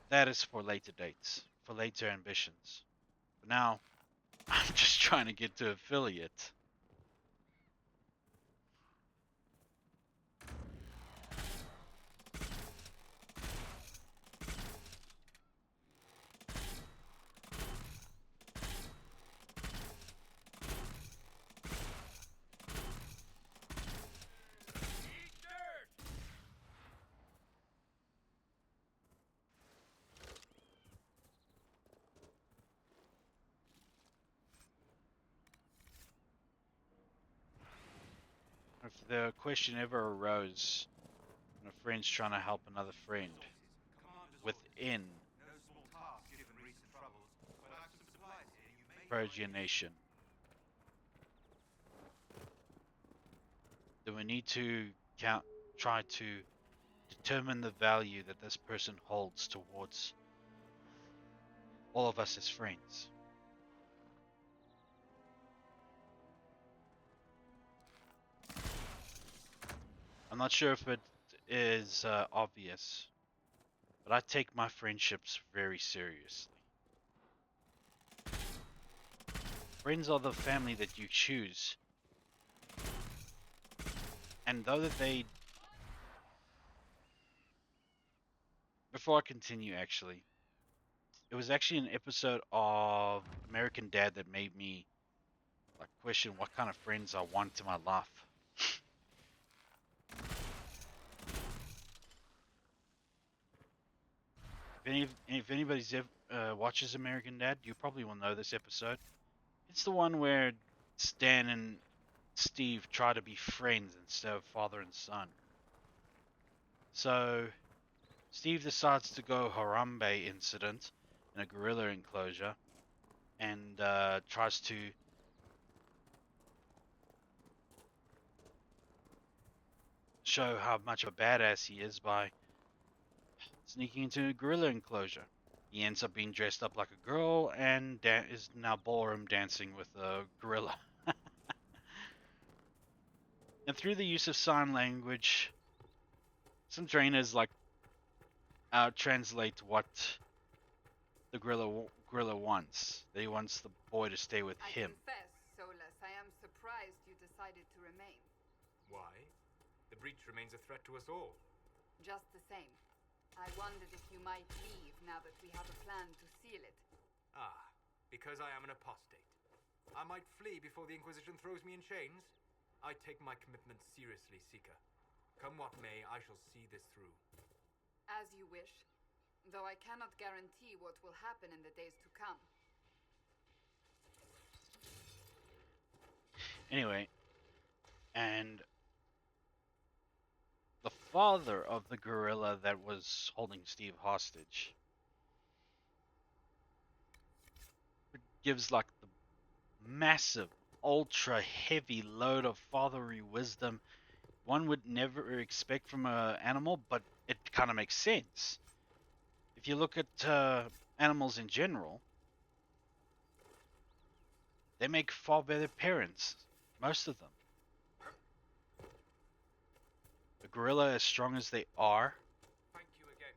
that is for later dates, for later ambitions. For now, I'm just trying to get to affiliate. If the question ever arose when a friend's trying to help another friend within Progia Nation, then we need to try to determine the value that this person holds towards all of us as friends. I'm not sure if it is obvious, but I take my friendships very seriously. Friends are the family that you choose. And though that they... Before I continue, actually, it was actually an episode of American Dad that made me question what kind of friends I want in my life. if anybody's ever watches American Dad, you probably will know this episode. It's the one where Stan and Steve try to be friends instead of father and son. So Steve decides to go Harambe incident in a gorilla enclosure and tries to show how much of a badass he is by sneaking into a gorilla enclosure. He ends up being dressed up like a girl and is now ballroom dancing with a gorilla. And through the use of sign language, some trainers translate what the gorilla wants. That he wants the boy to stay with him. I confess, Solus, I am surprised you decided to remain. Why? The breach remains a threat to us all. Just the same. I wondered if you might leave now that we have a plan to seal it. Ah, because I am an apostate. I might flee before the Inquisition throws me in chains? I take my commitment seriously, Seeker. Come what may, I shall see this through. As you wish, though I cannot guarantee what will happen in the days to come. Anyway, and the father of the gorilla that was holding Steve hostage gives like the massive, ultra heavy load of fatherly wisdom one would never expect from an animal, but it kind of makes sense. If you look at animals in general, they make far better parents, most of them. A gorilla, as strong as they are, Thank you again.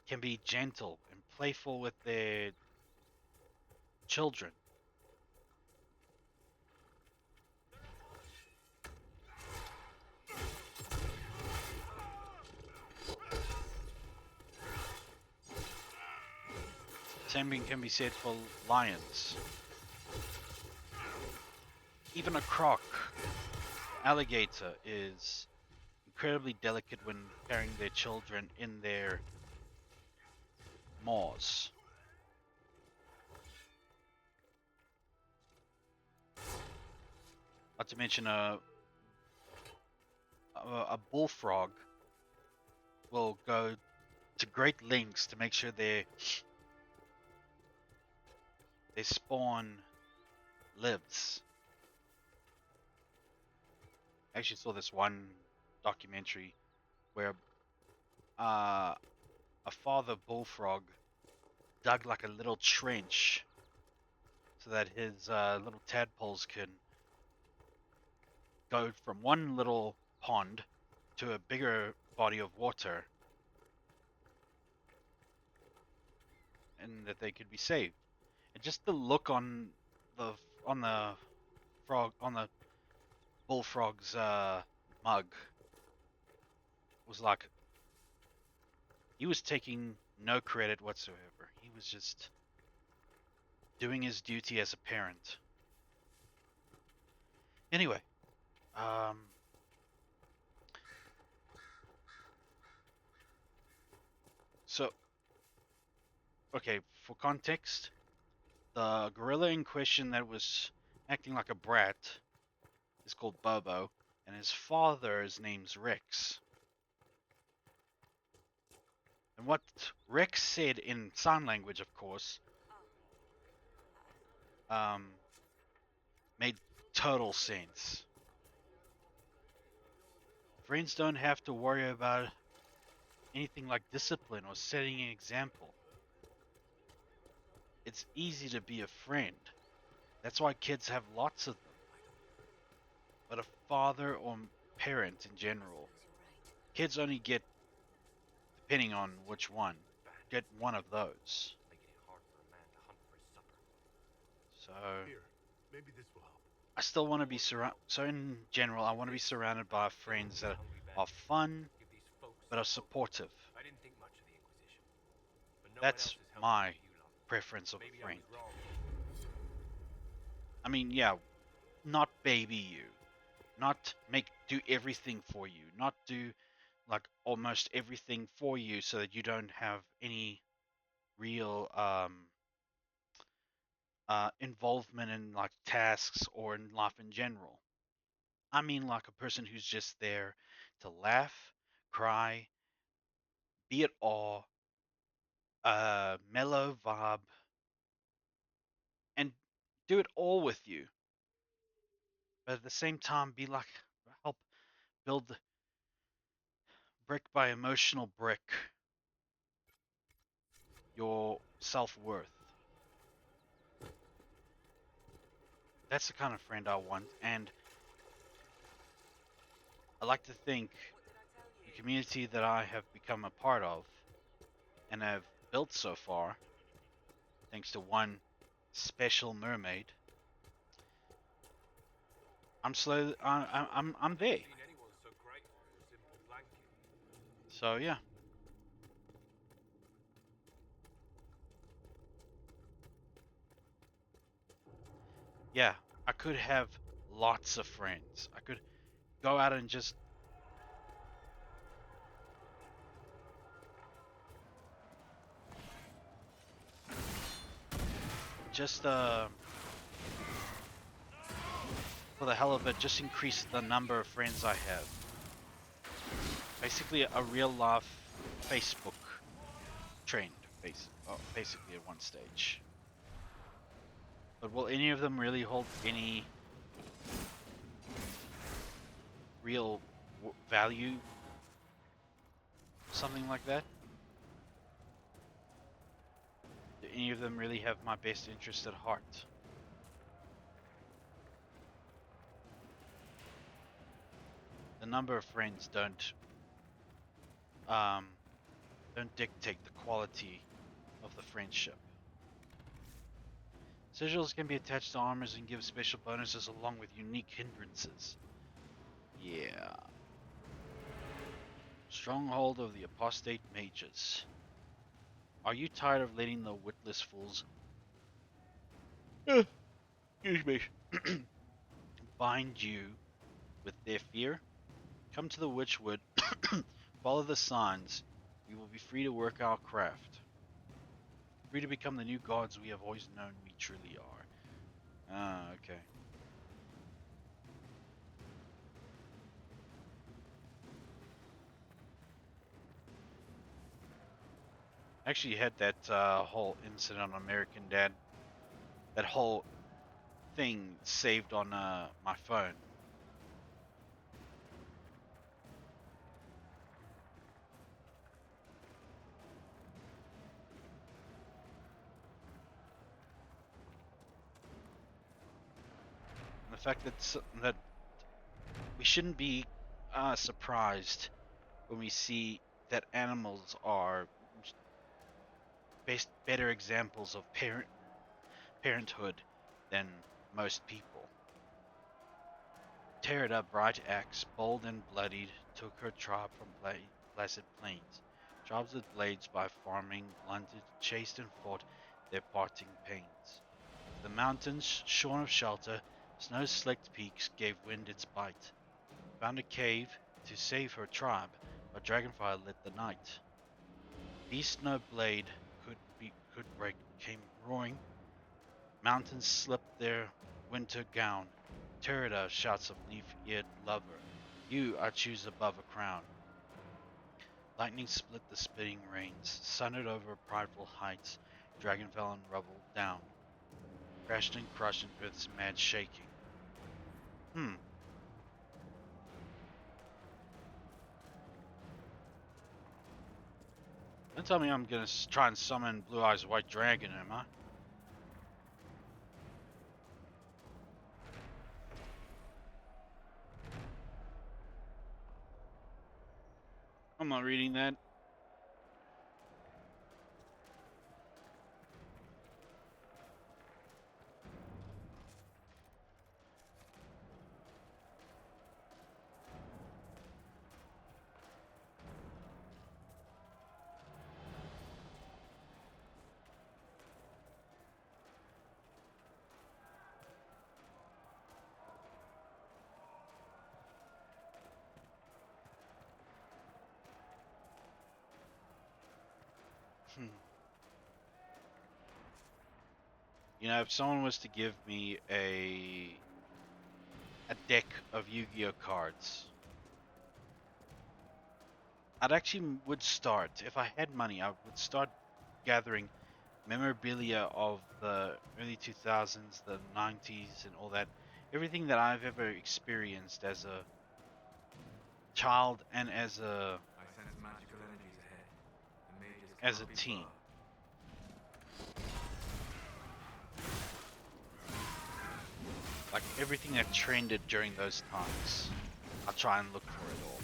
can be gentle and playful with their children. Same thing can be said for lions. Even a croc, alligator, is incredibly delicate when carrying their children in their maws. Not to mention a bullfrog will go to great lengths to make sure their spawn lives. I actually saw this one documentary where a father bullfrog dug like a little trench so that his little tadpoles can go from one little pond to a bigger body of water, and that they could be saved. And just the look on the bullfrog's mug was like he was taking no credit whatsoever. He was just doing his duty as a parent. Anyway, so okay, for context, the gorilla in question that was acting like a brat is called Bobo, and his father's name's Rex. And what Rex said in sign language, of course, made total sense. Friends don't have to worry about anything like discipline or setting an example. It's easy to be a friend. That's why kids have lots of them. But a father or parent in general, kids only get, depending on which one, get one of those. Making it hard for a man to hunt for his supper. So Here, maybe this will help. I still want to be surrounded. So in general, I want to be surrounded by friends that are fun Give these folks but are some hope. supportive. I didn't think much of the Inquisition. But no one That's else has helped my me for you long. preference of Maybe a friend. I was wrong. I mean, yeah, not baby you, not do everything for you, not do like almost everything for you so that you don't have any real involvement in like tasks or in life in general. I mean like a person who's just there to laugh, cry, be at awe, mellow vibe, and do it all with you. But at the same time, be like help build brick by emotional brick your self worth. That's the kind of friend I want, and I like to think the community that I have become a part of and have built so far, thanks to one special mermaid, I'm slow. I'm there. Seen anyone so great. Simple thank you. So yeah. Yeah, I could have lots of friends. I could go out and just for the hell of it, just increase the number of friends I have. Basically, a real life Facebook trend, basically at one stage. But will any of them really hold any real value? Something like that? Do any of them really have my best interest at heart? The number of friends don't dictate the quality of the friendship. Sigils can be attached to armors and give special bonuses along with unique hindrances. Yeah. Stronghold of the Apostate Mages. Are you tired of letting the witless fools excuse me bind you with their fear? Come to the Witchwood, follow the signs, we will be free to work our craft. Free to become the new gods we have always known we truly are. Ah, okay. Actually had that whole incident on American Dad. That whole thing saved on my phone. The fact that we shouldn't be surprised when we see that animals are better examples of parenthood than most people. Terida, Bright Axe, bold and bloodied, took her tribe from placid plains. Tribes with blades by farming, blunted, chased and fought their parting pains. The mountains, shorn of shelter, snow-slicked peaks gave wind its bite. Found a cave to save her tribe, but Dragonfire lit the night. Beast no blade could break, came roaring. Mountains slipped their winter gown. Terida shouts of leaf-eared lover. You I choose above a crown. Lightning split the spitting rains, sundered over prideful heights. Dragon fell and rubble down. Crashed and crushed in earth's mad shaking. Don't tell me I'm gonna try and summon Blue Eyes White Dragon, am I? I'm not reading that. Hmm. You know, if someone was to give me a deck of Yu-Gi-Oh cards, I'd actually would start, if I had money, I would start gathering memorabilia of the early 2000s, the 90s, and all that. Everything that I've ever experienced as a child and I sense magical energies ahead. The mages as a cannot be teen. far. Like everything that trended during those times. I'll try and look for it all.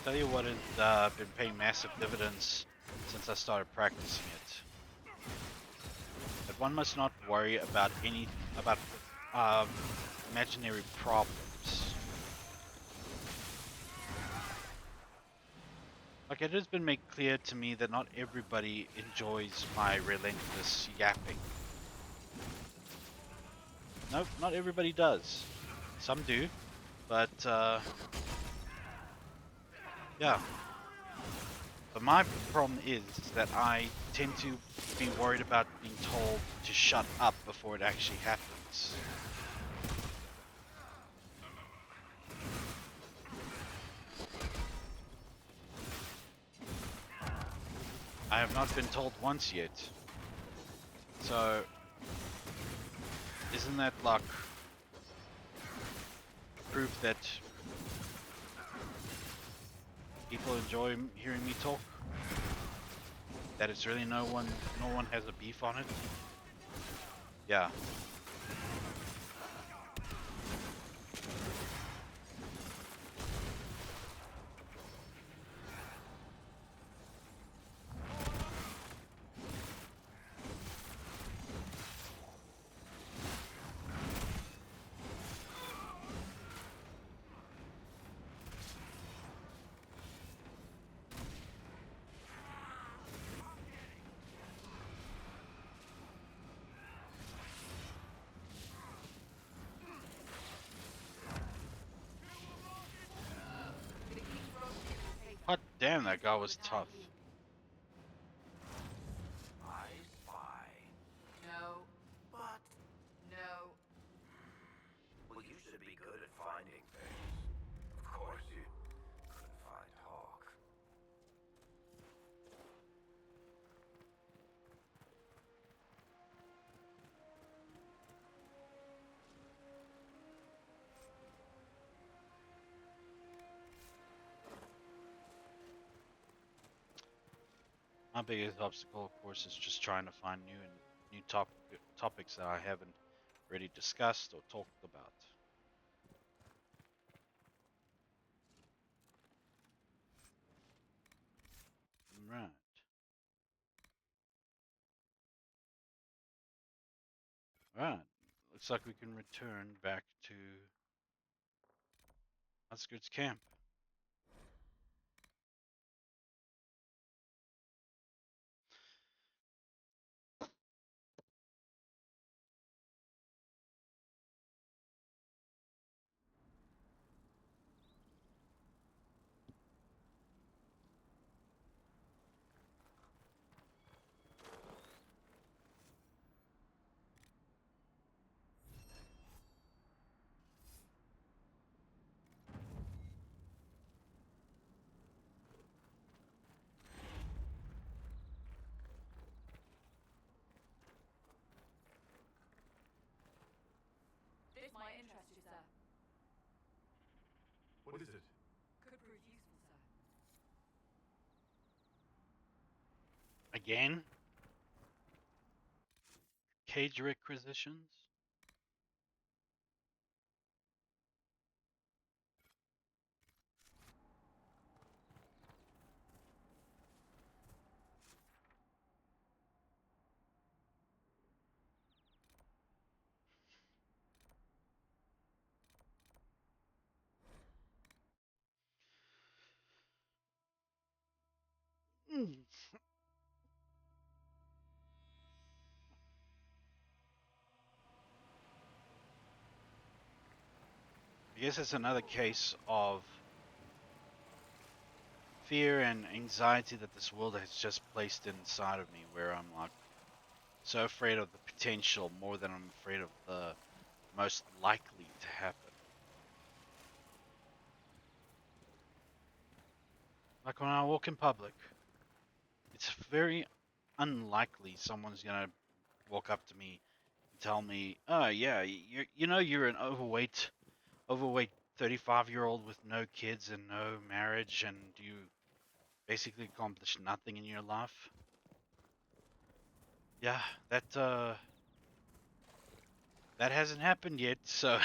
Tell you what has been paying massive dividends since I started practicing it. But one must not worry about um, imaginary problems. Like it has been made clear to me that not everybody enjoys my relentless yapping. Nope, not everybody does. Some do, but yeah. But my problem is that I tend to be worried about being told to shut up before it actually happens. I have not been told once yet. So, isn't that like proof that people enjoy hearing me talk? That it's really no one has a beef on it? Yeah. God damn, that guy was tough. I spy. No, But, no. well, you should be good at finding things. Of course, you couldn't find Hawk. My biggest obstacle, of course, is just trying to find new topics that I haven't already discussed or talked about. Right. Right. Looks like we can return back to Outskirts Camp. What is it? Could prove useful, sir. Again? Cage requisitions? Mm. I guess it's another case of fear and anxiety that this world has just placed inside of me, where I'm like so afraid of the potential more than I'm afraid of the most likely to happen. Like when I walk in public, it's very unlikely someone's gonna walk up to me and tell me, "Oh yeah, you're an overweight 35-year-old with no kids and no marriage, and you basically accomplished nothing in your life." Yeah, that hasn't happened yet, so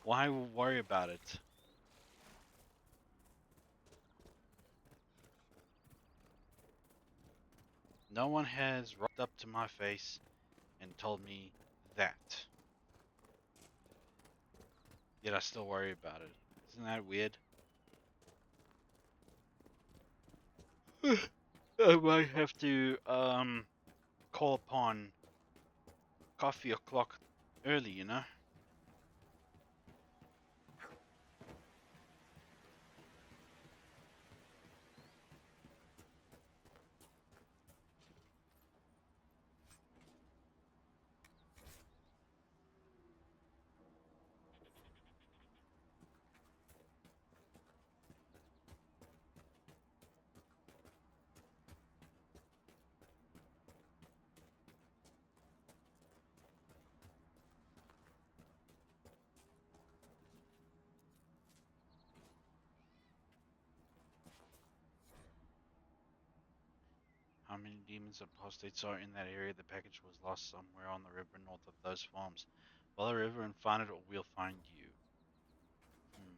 why worry about it? No one has rocked up to my face and told me that. Yet I still worry about it. Isn't that weird? I might have to call upon coffee o'clock early, you know? How many demons apostates are in that area? The package was lost somewhere on the river north of those farms. Follow the river and find it, or we'll find you. Hmm.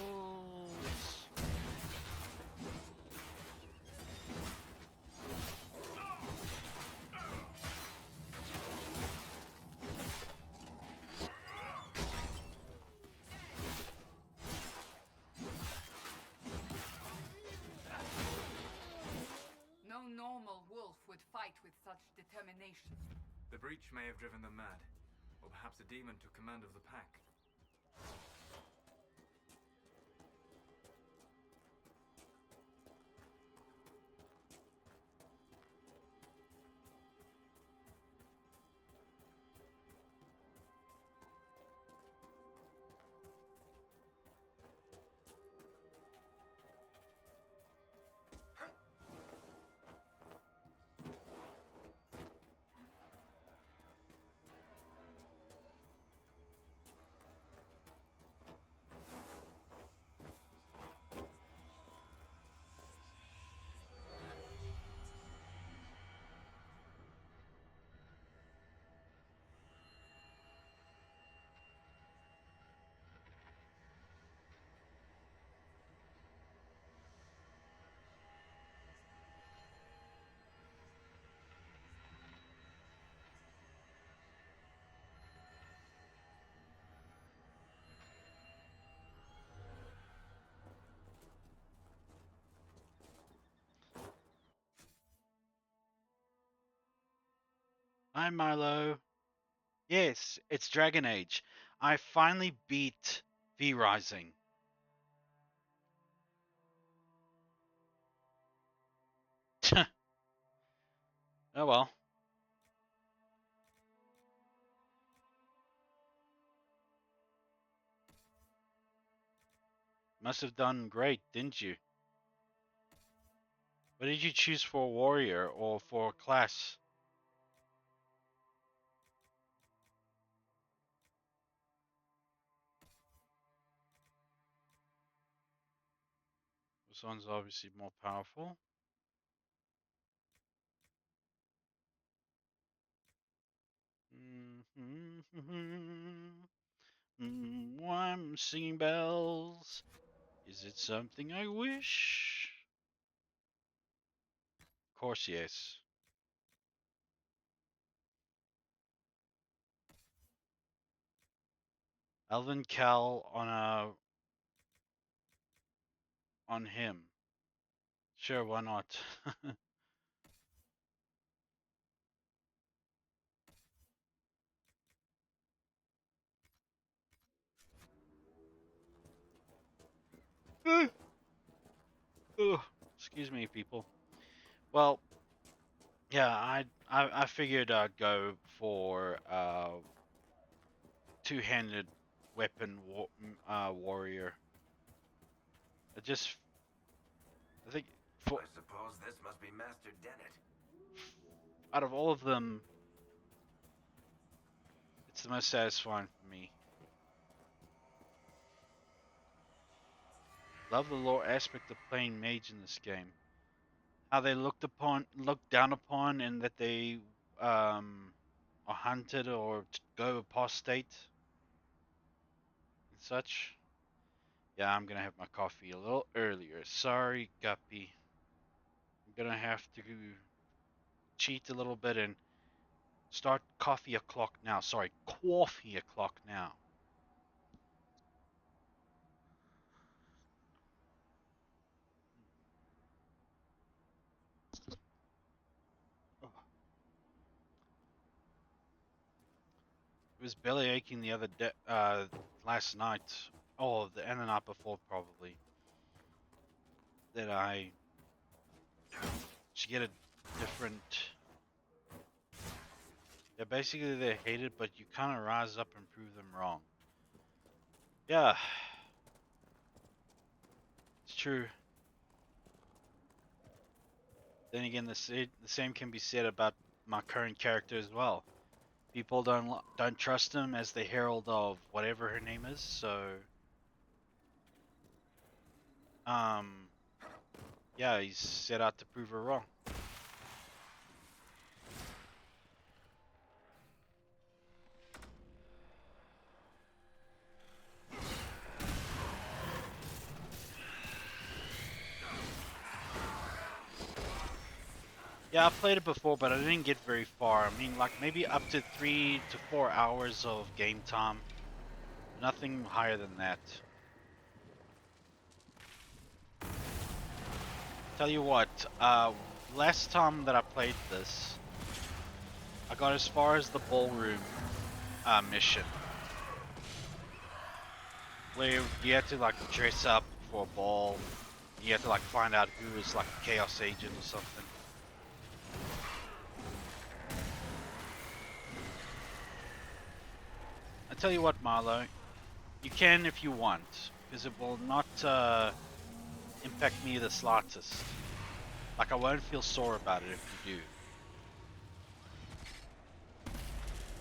Wolves. No normal wolf would fight with such determination. The breach may have driven them mad, or perhaps a demon took command of the pack. Hi, Milo. Yes, it's Dragon Age. I finally beat V Rising. Oh well. Must have done great, didn't you? What did you choose for warrior or for class? This one's obviously more powerful. I'm singing bells. Is it something I wish? Of course, yes. Alvin Cal on him. Sure, why not? Ugh, excuse me, people. Well, yeah, I figured I'd go for two-handed weapon warrior. I think for I suppose this must be Master Dennett. out of all of them, it's the most satisfying for me. Love the lore aspect of playing mage in this game. How they looked down upon, and that they are hunted or go apostate and such. Yeah, I'm gonna have my coffee a little earlier. Sorry, Guppy. I'm gonna have to cheat a little bit and start coffee o'clock now. Sorry, coffee o'clock now. It was belly aching the other day, last night. Oh, and the night before probably. That I should get a different. Yeah, basically they're hated, but you kind of rise up and prove them wrong. Yeah, it's true. Then again, the same can be said about my current character as well. People don't trust him as the herald of whatever her name is. So, um, yeah, he's set out to prove her wrong. Yeah, I played it before, but I didn't get very far. I mean, like maybe up to 3 to 4 hours of game time. Nothing higher than that. Tell you what, last time that I played this, I got as far as the ballroom mission, where you had to like dress up for a ball. You had to like find out who was like a chaos agent or something. I tell you what, Marlo, you can if you want, because it will not impact me the slightest. Like I won't feel sore about it if you do.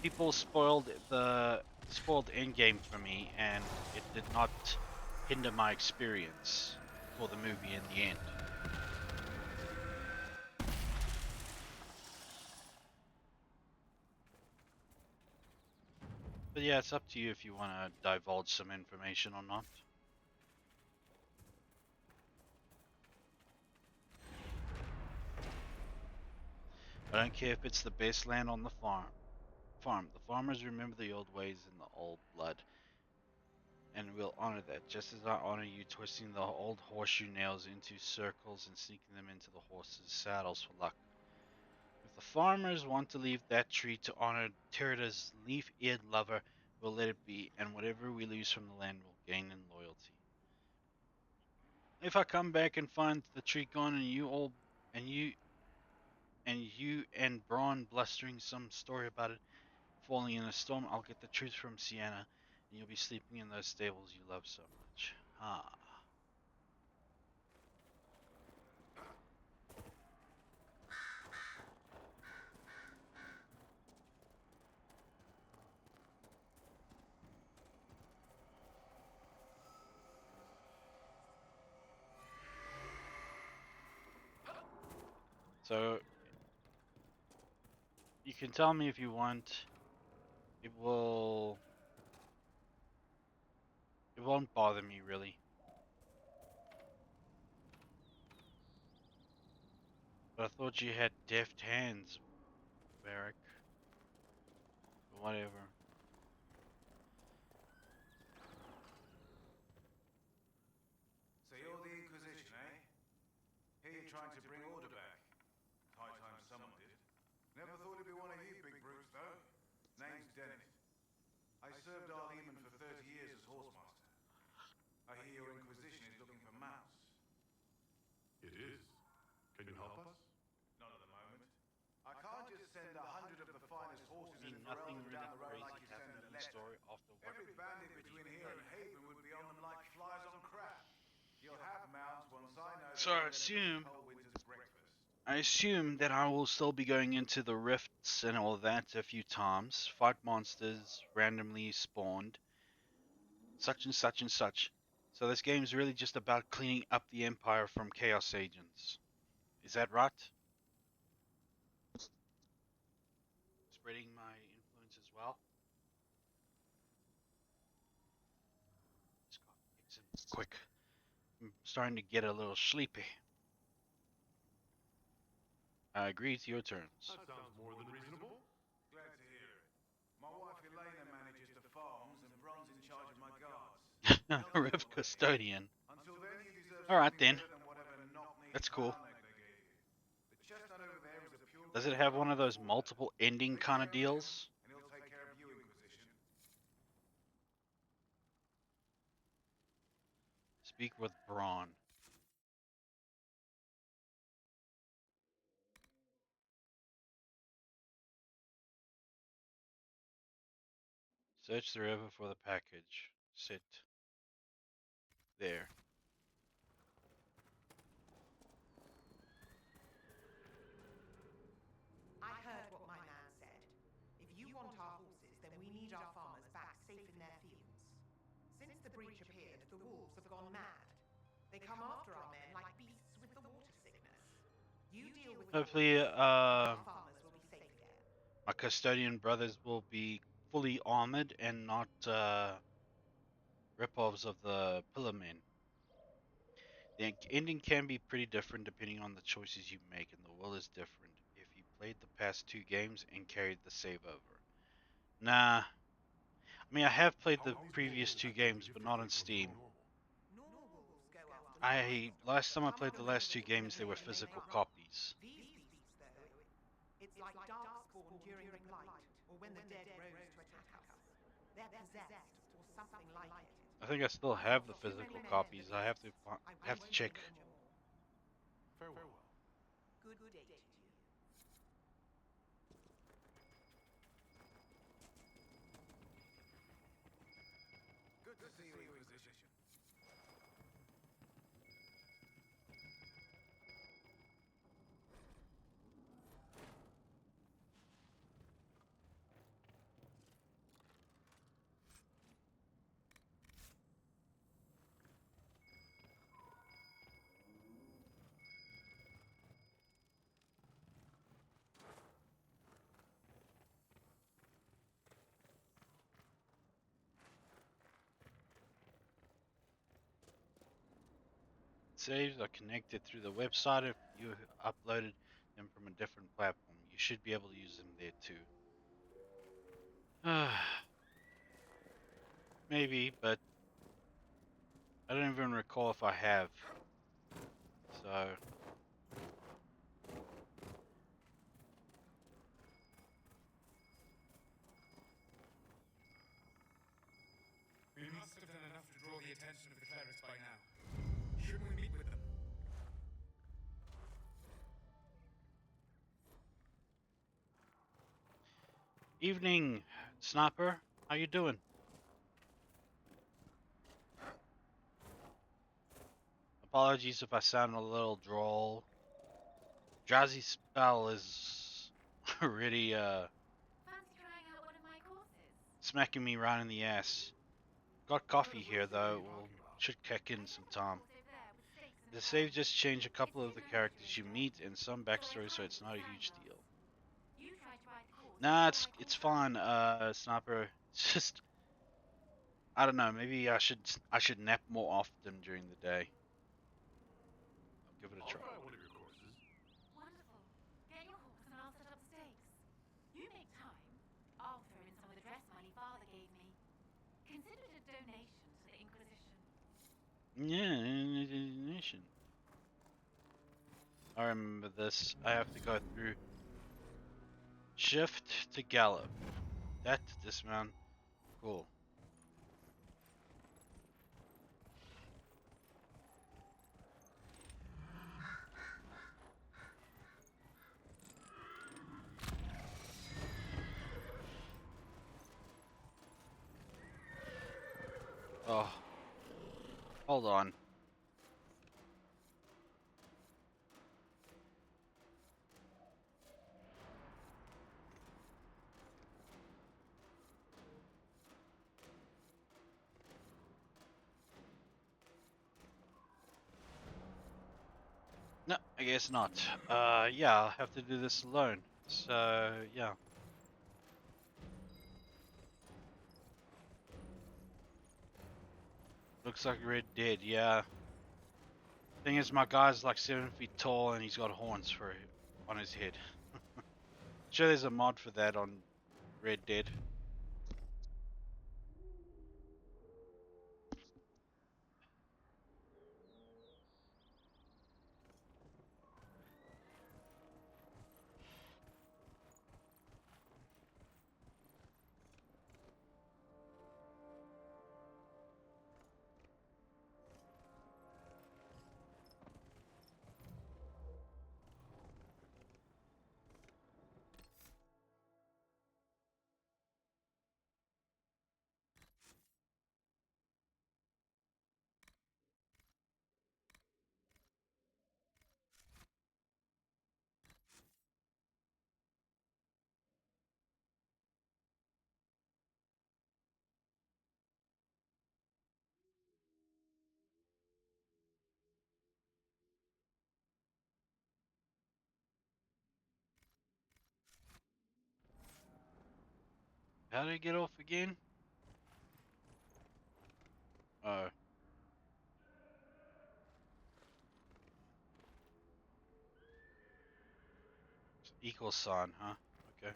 People spoiled Endgame for me, and it did not hinder my experience for the movie in the end. But yeah, it's up to you if you want to divulge some information or not. I don't care if it's the best land on the farm. The farmers remember the old ways and the old blood, and will honor that, just as I honor you twisting the old horseshoe nails into circles and sneaking them into the horses' saddles for luck. If the farmers want to leave that tree to honor Terida's leaf-eared lover, we'll let it be, and whatever we lose from the land will gain in loyalty. If I come back and find the tree gone and you and Braun blustering some story about it falling in a storm, I'll get the truth from Sienna, and you'll be sleeping in those stables you love so much. Ah. So you can tell me if you want. It will. It won't bother me really. But I thought you had deft hands, Varric. Whatever. So you're the Inquisition, eh? Here you're trying to bring order back. High time someone did. Never thought it'd be one of you big brutes, though. Name's Dennis. I served our Lehman for 30 years as Horsemaster. I hear your Inquisition is looking for Mouse. It is. Can you help us? Not at the moment. I can't just send 100 of the finest horses See, in nothing Ferelden really down the road crazy like you send happened a in the letter. story after what Every bandit between here and Haven would be on them like flies on crap. You'll have mounts once I know So that I you're assume- Cold Winter's breakfast. I assume that I will still be going into the rifts and all that a few times, fight monsters randomly spawned, such and such and such. So this game is really just about cleaning up the Empire from Chaos Agents. Is that right? Spreading my influence as well. Just got fix it quick. I'm starting to get a little sleepy. I agree, it's your turns. That sounds more than reasonable. Glad to hear it. My wife Elena manages the farms and Bron's in charge of my guards. Rift Custodian. Until then, you deserve Alright something then. better than whatever knock-kneed That's cool. barnacle they gave you. The chestnut over there is a pure Does it have one of those multiple ending kind of deals? and he'll take care of you, Inquisition. Speak with Braun. Search the river for the package. Sit. There. I heard what my man said. If you want our horses, then we need our farmers back safe in their fields. Since the breach appeared, the wolves have gone mad. They come after our men like beasts with the water sickness. You deal with Hopefully, our farmers will be safe again. my custodian brothers will be fully armored and not rip-offs of the Pillar Men. The ending can be pretty different depending on the choices you make, and the will is different if you played the past 2 games and carried the save over. Nah. I mean, I have played the previous 2 games, but not on Steam. Normal wolves go after Last time I played the last 2 games, they were physical copies. these beasts, though. It's like darkspawn during the blight, or when the dead rose to attack us. They're possessed, or something like it. I think I still have the physical copies. I have to check. Farewell. Good day to you. Good to see you, Inquisition. Saves are connected through the website. If you uploaded them from a different platform, you should be able to use them there too. Maybe, but I don't even recall if I have. So We must have done enough to draw the attention of the clerics by now. Shouldn't we meet with them? evening, Sniper. How you doing? Apologies if I sound a little droll. Drowsy spell is really Fancy trying out one of my courses? smacking me right in the ass. Got coffee here though. Should kick in some time. the save just changed a couple of the characters you meet and some backstory, so it's not a huge deal. You tried to write calls. Nah, it's fine. Sniper. It's just I don't know. Maybe I should nap more often during the day. I'll give it a I'll try. try one of your courses. Wonderful. Get your horse and I'll set up stakes. You make time. I'll throw in some of the dress money Father gave me. Consider it a donation to the Inquisition. Yeah, nation. I remember this. I have to go through shift to gallop. That to dismount. Cool. Oh, hold on. No, I guess not. Yeah, I'll have to do this alone. So, yeah. Looks like Red Dead, yeah. Thing is, my guy's like 7 feet tall and he's got horns on his head. Sure, there's a mod for that on Red Dead. How did I get off again? Oh. Equal sign, huh? Okay.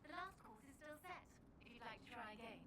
The last course is still set, if you'd like to try again.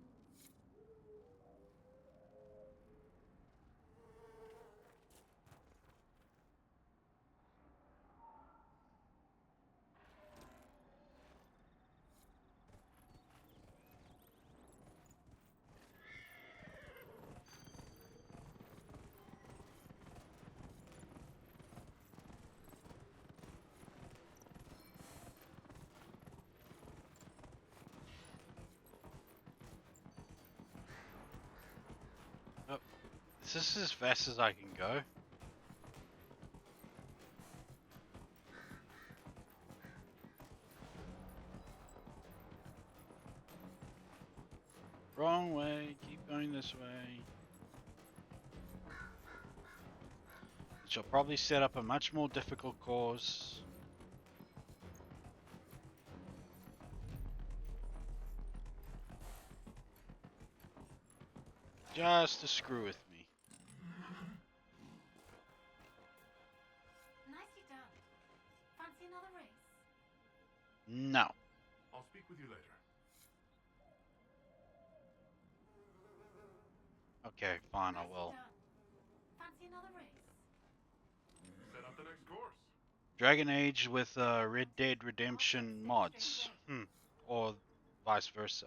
Oh. Is this as fast as I can go? Wrong way, keep going this way. Which will probably set up a much more difficult course. Just to screw with me. Nicely done. Fancy another race? No. I'll speak with you later. Okay, fine, I Nicely will. done. Fancy another race? Set up the next course. Dragon Age with Red Dead Redemption mods. Or vice versa.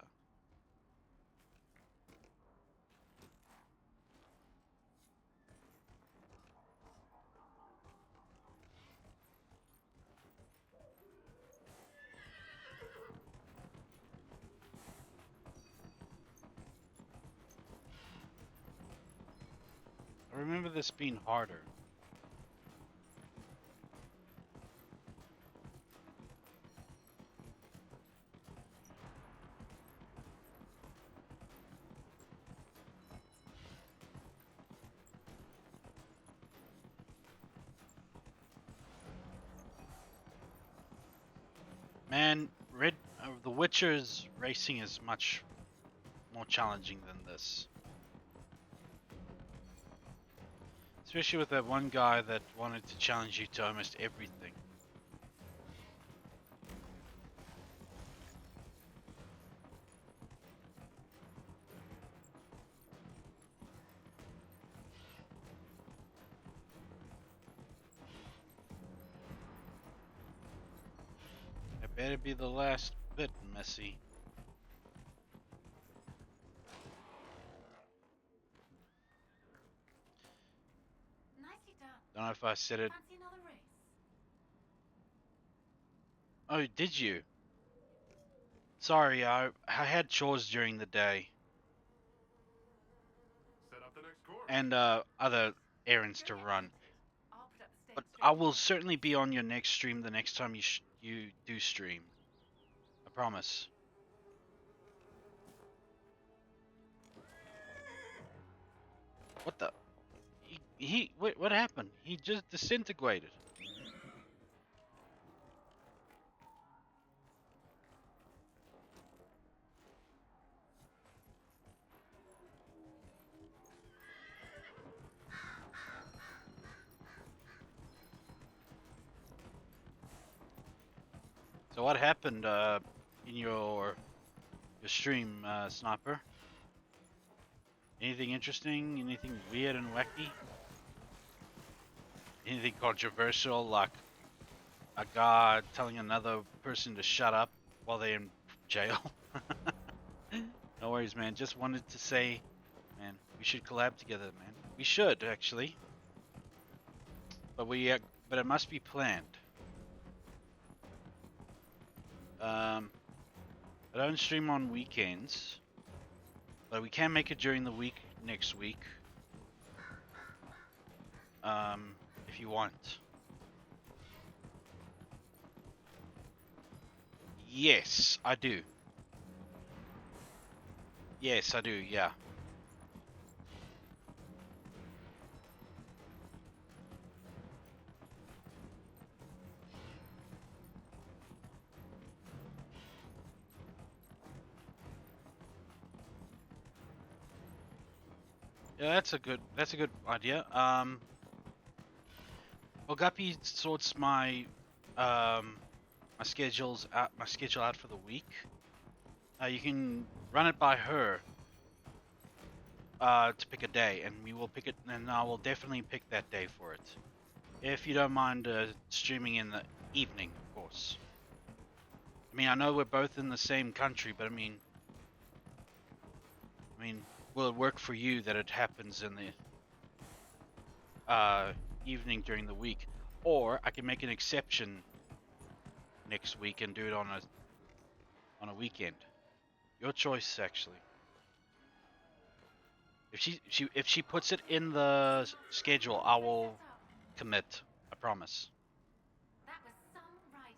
I remember this being harder. Man, The Witcher's racing is much more challenging than this. Especially with that one guy that wanted to challenge you to almost everything. It better be the last bit, Messy. Nicely done. Don't know if I said it. Fancy another race? Oh, did you? Sorry, I had chores during the day Set up the next course. and other errands to Go get run. tempted. I'll put up the But stakes I straight will away. certainly be on your next stream the next time you do stream. I promise. What the? Wait, what happened? He just disintegrated. So what happened in your stream, Sniper? Anything interesting? Anything weird and wacky? Anything controversial, like a guy telling another person to shut up while they're in jail? No worries, man. Just wanted to say, man, we should collab together, man. We should actually, but it must be planned. I don't stream on weekends, but we can make it during the week next week. If you want. Yes, I do. Yes, I do. Yeah. Yeah, that's a good idea. Well, Guppy sorts my schedule out for the week. You can run it by her to pick a day, and we will pick it, and I will definitely pick that day for it. If you don't mind streaming in the evening, of course. I mean, I know we're both in the same country, but I mean, will it work for you that it happens in the evening during the week, or I can make an exception next week and do it on a weekend. Your choice, actually. If she puts it in the schedule, I will commit. I promise. That was some riding.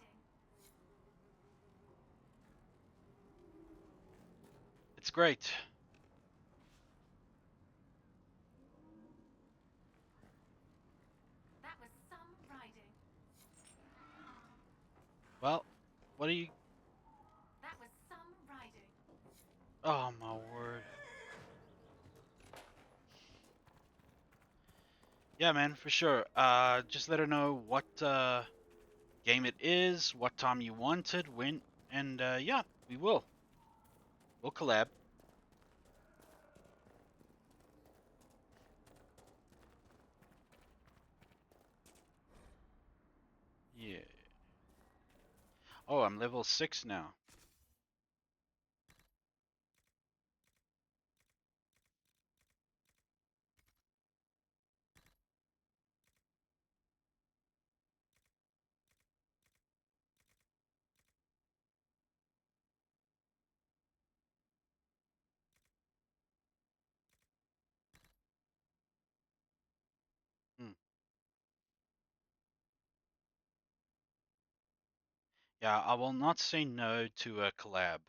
It's great. That was some riding. Well, what do you? That was some riding. Oh my word. Yeah, man, for sure. Just let her know what game it is, what time you want it, when, and yeah, we will. We'll collab. Yeah. Oh, I'm level 6 now. Hmm. Yeah, I will not say no to a collab.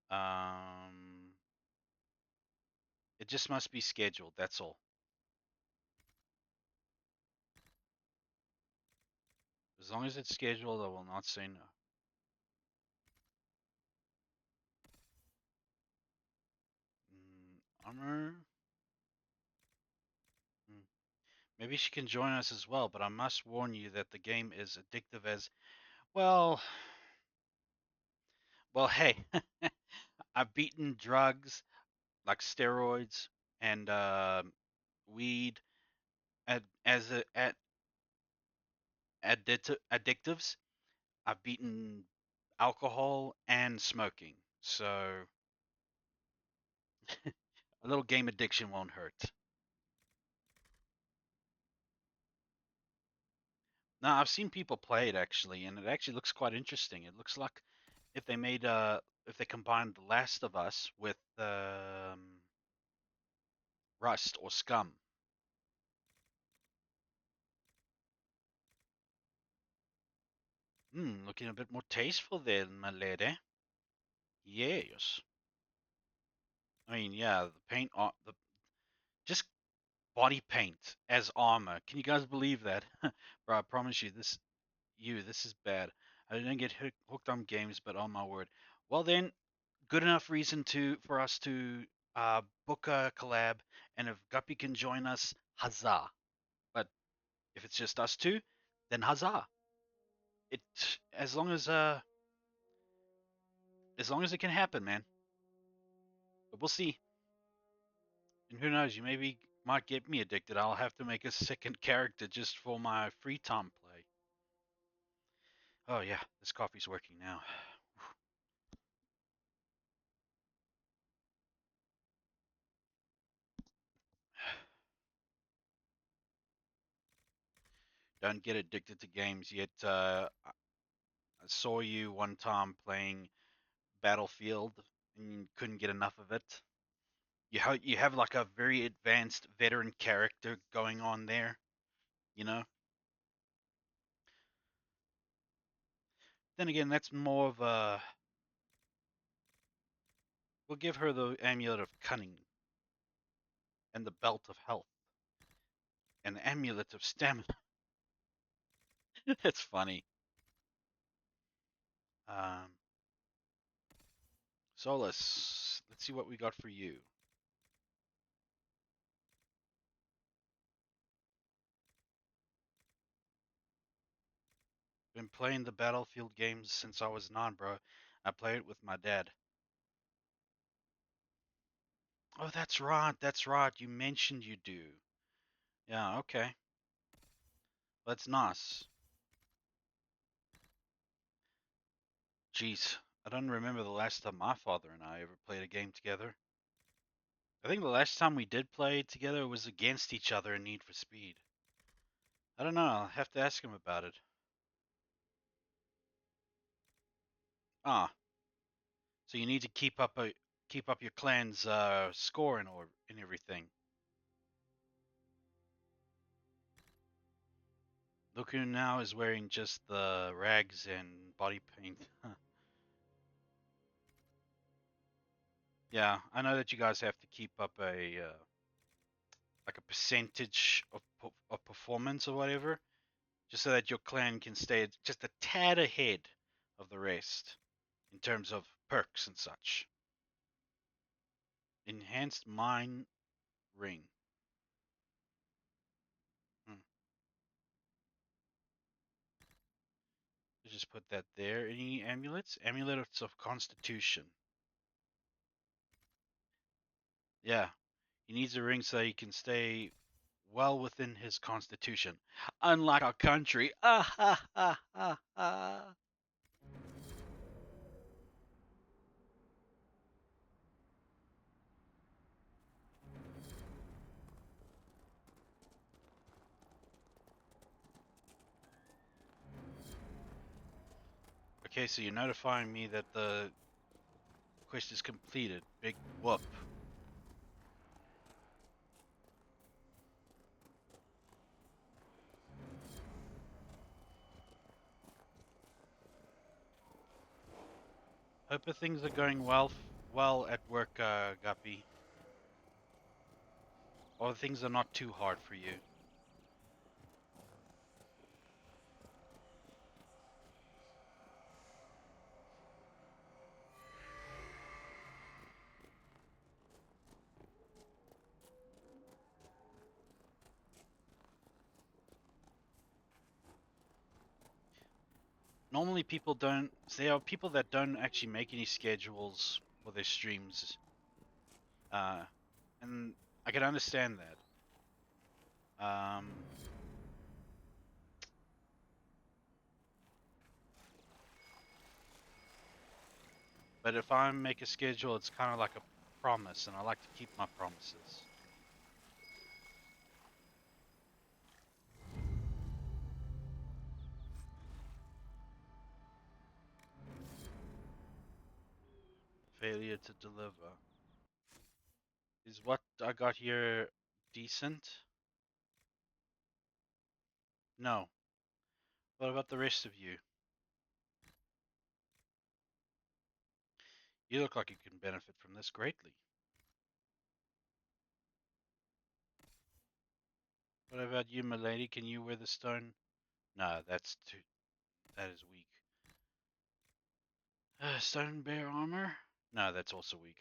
Um, it just must be scheduled, that's all. As long as it's scheduled, I will not say no. armor. Hmm. Maybe she can join us as well, but I must warn you that the game is addictive as well. Well, hey, I've beaten drugs like steroids and weed at addictives. I've beaten alcohol and smoking, so a little game addiction won't hurt. Now, I've seen people play it actually, and it actually looks quite interesting. It looks like if they made if they combined The Last of Us with Rust or Scum. Looking a bit more tasteful there, my lady. Yes. I mean, yeah, the paint, the just body paint as armor. Can you guys believe that? Bro, I promise you, this is bad. I didn't get hooked on games, but on my word. Well then, good enough reason for us to book a collab, and if Guppy can join us, huzzah! But if it's just us two, then huzzah! It as long as it can happen, man. But we'll see. And who knows? You maybe might get me addicted. I'll have to make a second character just for my free time play. Oh yeah, this coffee's working now. Don't get addicted to games yet. I saw you one time playing Battlefield and you couldn't get enough of it. You have like a very advanced veteran character going on there, you know. Then again, that's more of a. We'll give her the amulet of cunning and the belt of health and the amulet of stamina. That's funny. Um, Solus, let's see what we got for you. Been playing the Battlefield games since I was 9, bro. I play it with my dad. Oh, that's right. That's right. You mentioned you do. Yeah, okay. That's nice. Jeez, I don't remember the last time my father and I ever played a game together. I think the last time we did play together was against each other in Need for Speed. I don't know. I'll have to ask him about it. Ah, so you need to keep up your clan's score and everything. Look who now is wearing just the rags and body paint. Yeah, I know that you guys have to keep up a like a percentage of performance or whatever, just so that your clan can stay just a tad ahead of the rest in terms of perks and such. Enhanced mine ring. Hmm. Just put that there. Any amulets? Amulets of Constitution. Yeah, he needs a ring so he can stay well within his constitution. Unlike our country. Ah ha ha ha ha. Okay, so you're notifying me that the quest is completed. Big whoop. Hope that things are going well at work, Guppy. Or things are not too hard for you. normally people don't. There are people that don't actually make any schedules for their streams, and I can understand that. But if I make a schedule, it's kind of like a promise, and I like to keep my promises. Failure to deliver. Is what I got here decent? No. What about the rest of you? You look like you can benefit from this greatly. What about you, milady? Can you wear the stone? No, that's too. That is weak. Stone bear armor? No, that's also weak.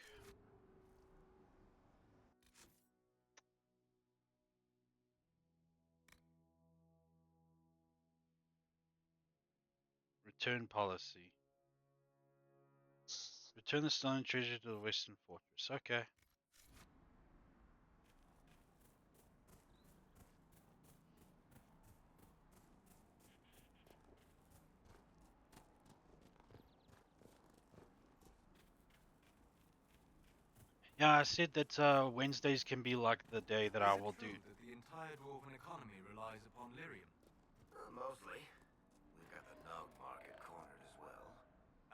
Return policy. Return the stolen treasure to the Western Fortress. Okay. Yeah, I said that Wednesdays can be like the day that I Is it will true do. that the entire dwarven economy relies upon lyrium? Mostly. We've got the Nog market cornered as well.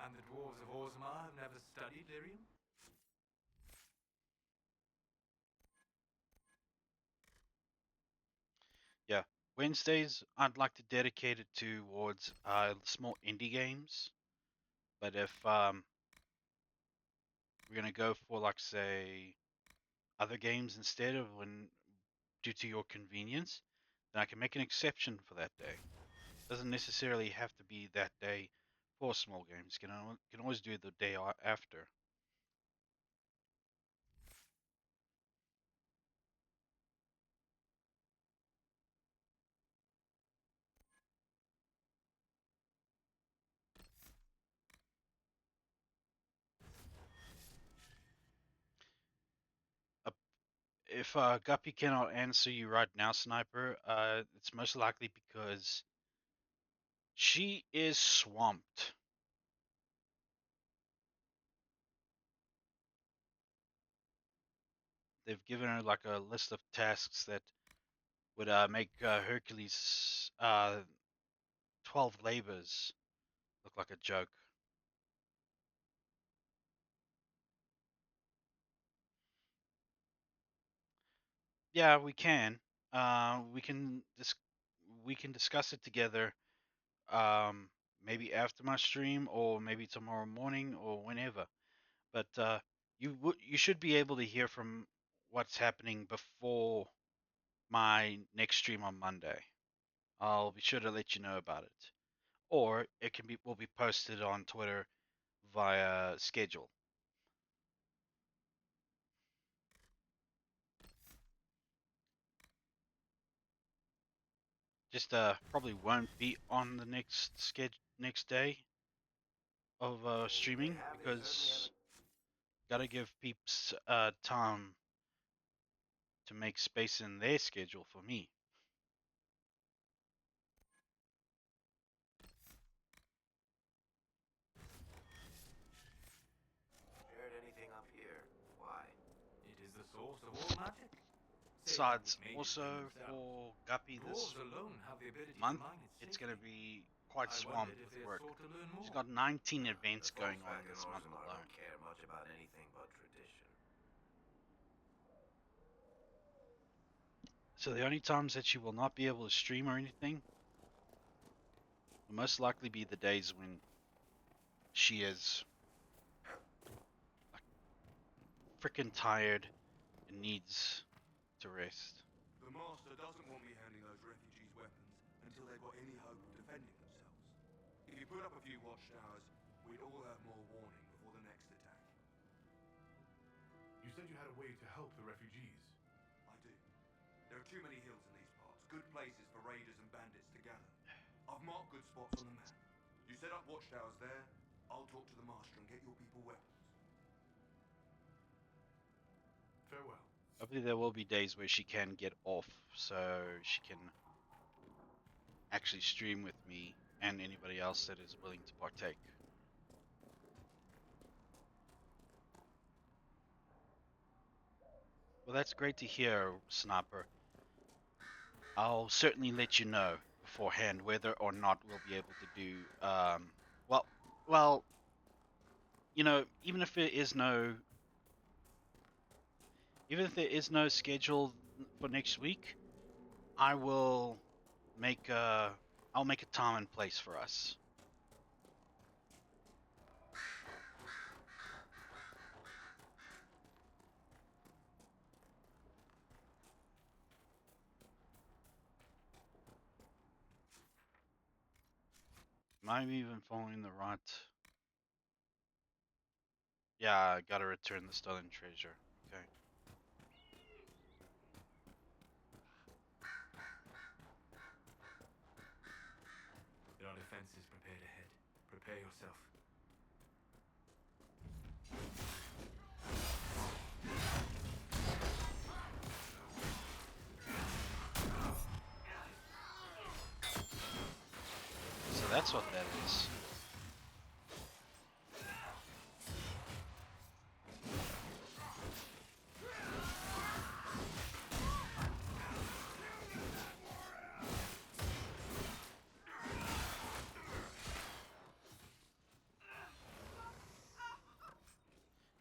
And the dwarves of Orzammar have never studied lyrium? Yeah, Wednesdays I'd like to dedicate it towards small indie games. But if we're gonna go for like say other games instead of when due to your convenience, then I can make an exception for that day. Doesn't necessarily have to be that day for small games. Can always do the day after. Uh, if Guppy cannot answer you right now, Sniper, it's most likely because she is swamped. They've given her like a list of tasks that would make Hercules' 12 labors look like a joke. Yeah, we can. We can we can discuss it together. Um, maybe after my stream, or maybe tomorrow morning, or whenever. But you should be able to hear from what's happening before my next stream on Monday. I'll be sure to let you know about it, or it will be posted on Twitter via schedule. Just probably won't be on the next day of streaming because gotta give peeps time to make space in their schedule for me. Heard anything up here? Why? It is the source of all magic. Besides, also for Guppy this Dwarves alone have the ability month, to mine it it's safely. gonna be quite I swamped wondered if with they had work. sought to learn She's more. got 19 events The folks going on back in this month Orzammar alone. don't care much about anything but tradition. So the only times that she will not be able to stream or anything will most likely be the days when she is like freaking tired and needs to rest. The Master doesn't want me handing those refugees weapons until they've got any hope of defending themselves. If you put up a few watchtowers, we'd all have more warning before the next attack. You said you had a way to help the refugees. I do. There are too many hills in these parts, good places for raiders and bandits to gather. I've marked good spots on the map. You set up watchtowers there. I'll talk to the Master and get your people weapons. Farewell. Hopefully there will be days where she can get off, so she can actually stream with me and anybody else that is willing to partake. Well, that's great to hear, Sniper. I'll certainly let you know beforehand whether or not we'll be able to do, well, you know, even if there is no schedule for next week, I'll make a time and place for us. Am I even following the right? Yeah, I gotta return the stolen treasure. Okay. There are defenses prepared ahead. Prepare yourself. So that's what that is.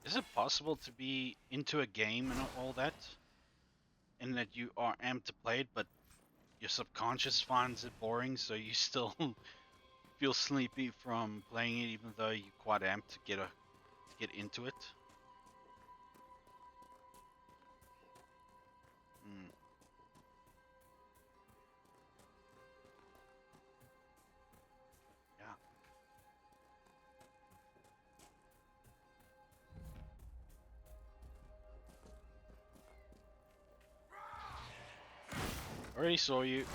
Is it possible to be into a game and all that, and that you are amped to play it, but your subconscious finds it boring, so you still feel sleepy from playing it, even though you're quite amped to get into it? Hmm. Yeah. Already saw you.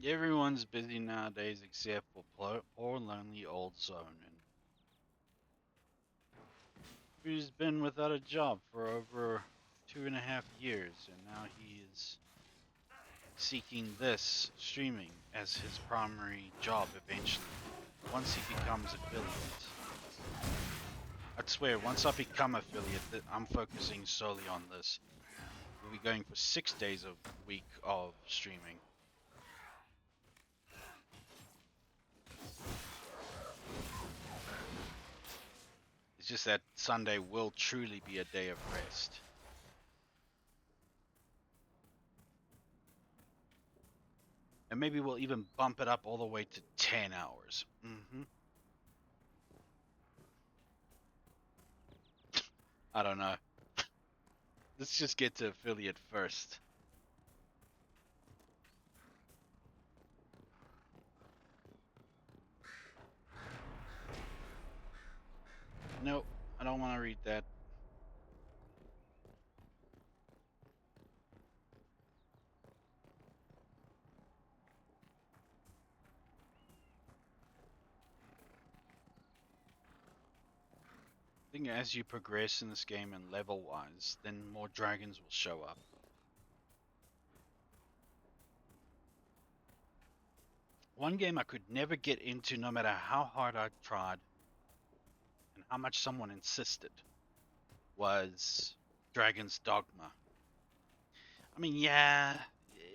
Everyone's busy nowadays except for poor lonely old Zonin, who's been without a job for over 2.5 years, and now he is seeking this streaming as his primary job eventually, once he becomes affiliate. I swear, once I become affiliate, I'm focusing solely on this. We'll be going for 6 days a week of streaming. It's just that Sunday will truly be a day of rest. And maybe we'll even bump it up all the way to 10 hours. I don't know. Let's just get to affiliate first. Nope, I don't want to read that. I think as you progress in this game and level wise, then more dragons will show up. One game I could never get into no matter how hard I tried and how much someone insisted was Dragon's Dogma. I mean, yeah,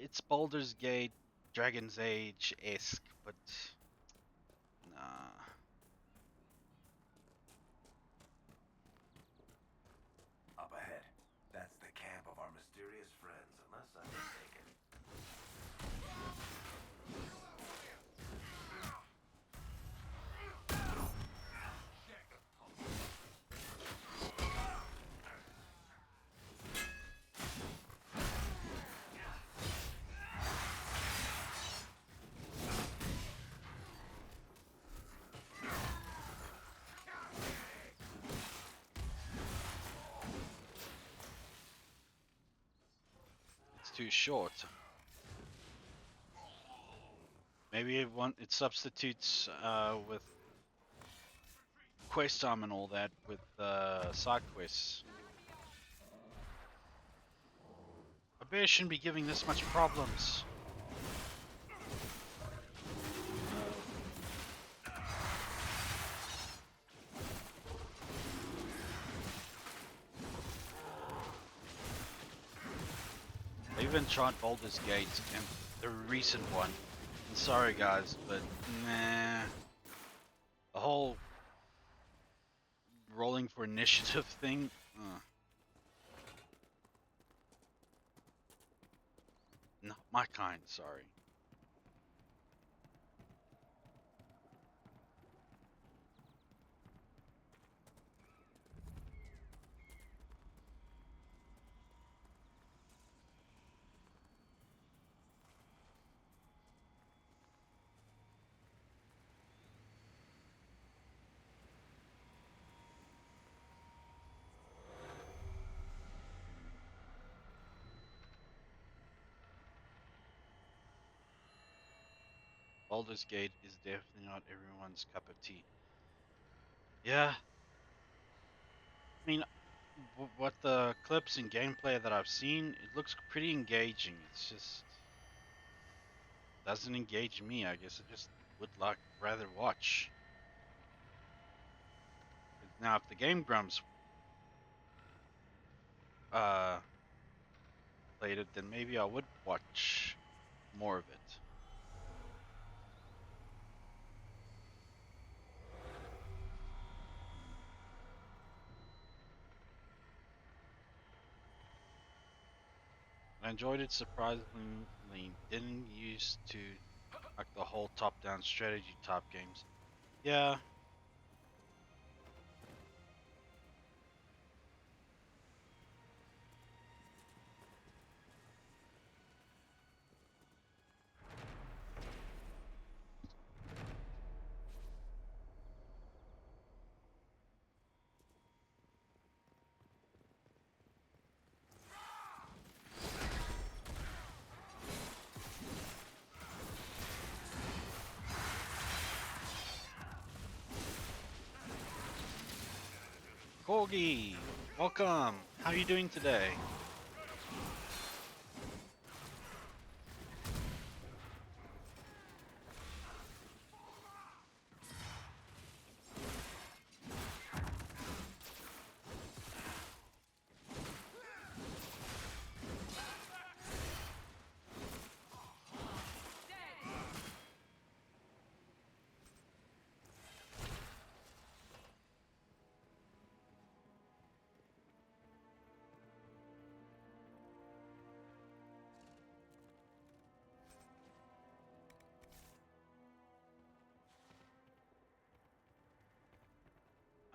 it's Baldur's Gate, Dragon's Age-esque, but nah. Up ahead. That's the camp of our mysterious friends, unless I'm mistaken. too short. Maybe it substitutes with quest time and all that with side quests. A bear shouldn't be giving this much problems. I even tried Baldur's Gate and the recent one. And sorry guys, but nah. The whole rolling for initiative thing. Not my kind, sorry. Baldur's Gate is definitely not everyone's cup of tea. Yeah, I mean, what the clips and gameplay that I've seen, it looks pretty engaging. It's just doesn't engage me. I guess I just would like rather watch. Now, if the Game Grumps uh played it, then maybe I would watch more of it. I enjoyed it surprisingly. Didn't used to like the whole top-down strategy type games. Yeah, Corgi, welcome. How are you doing today?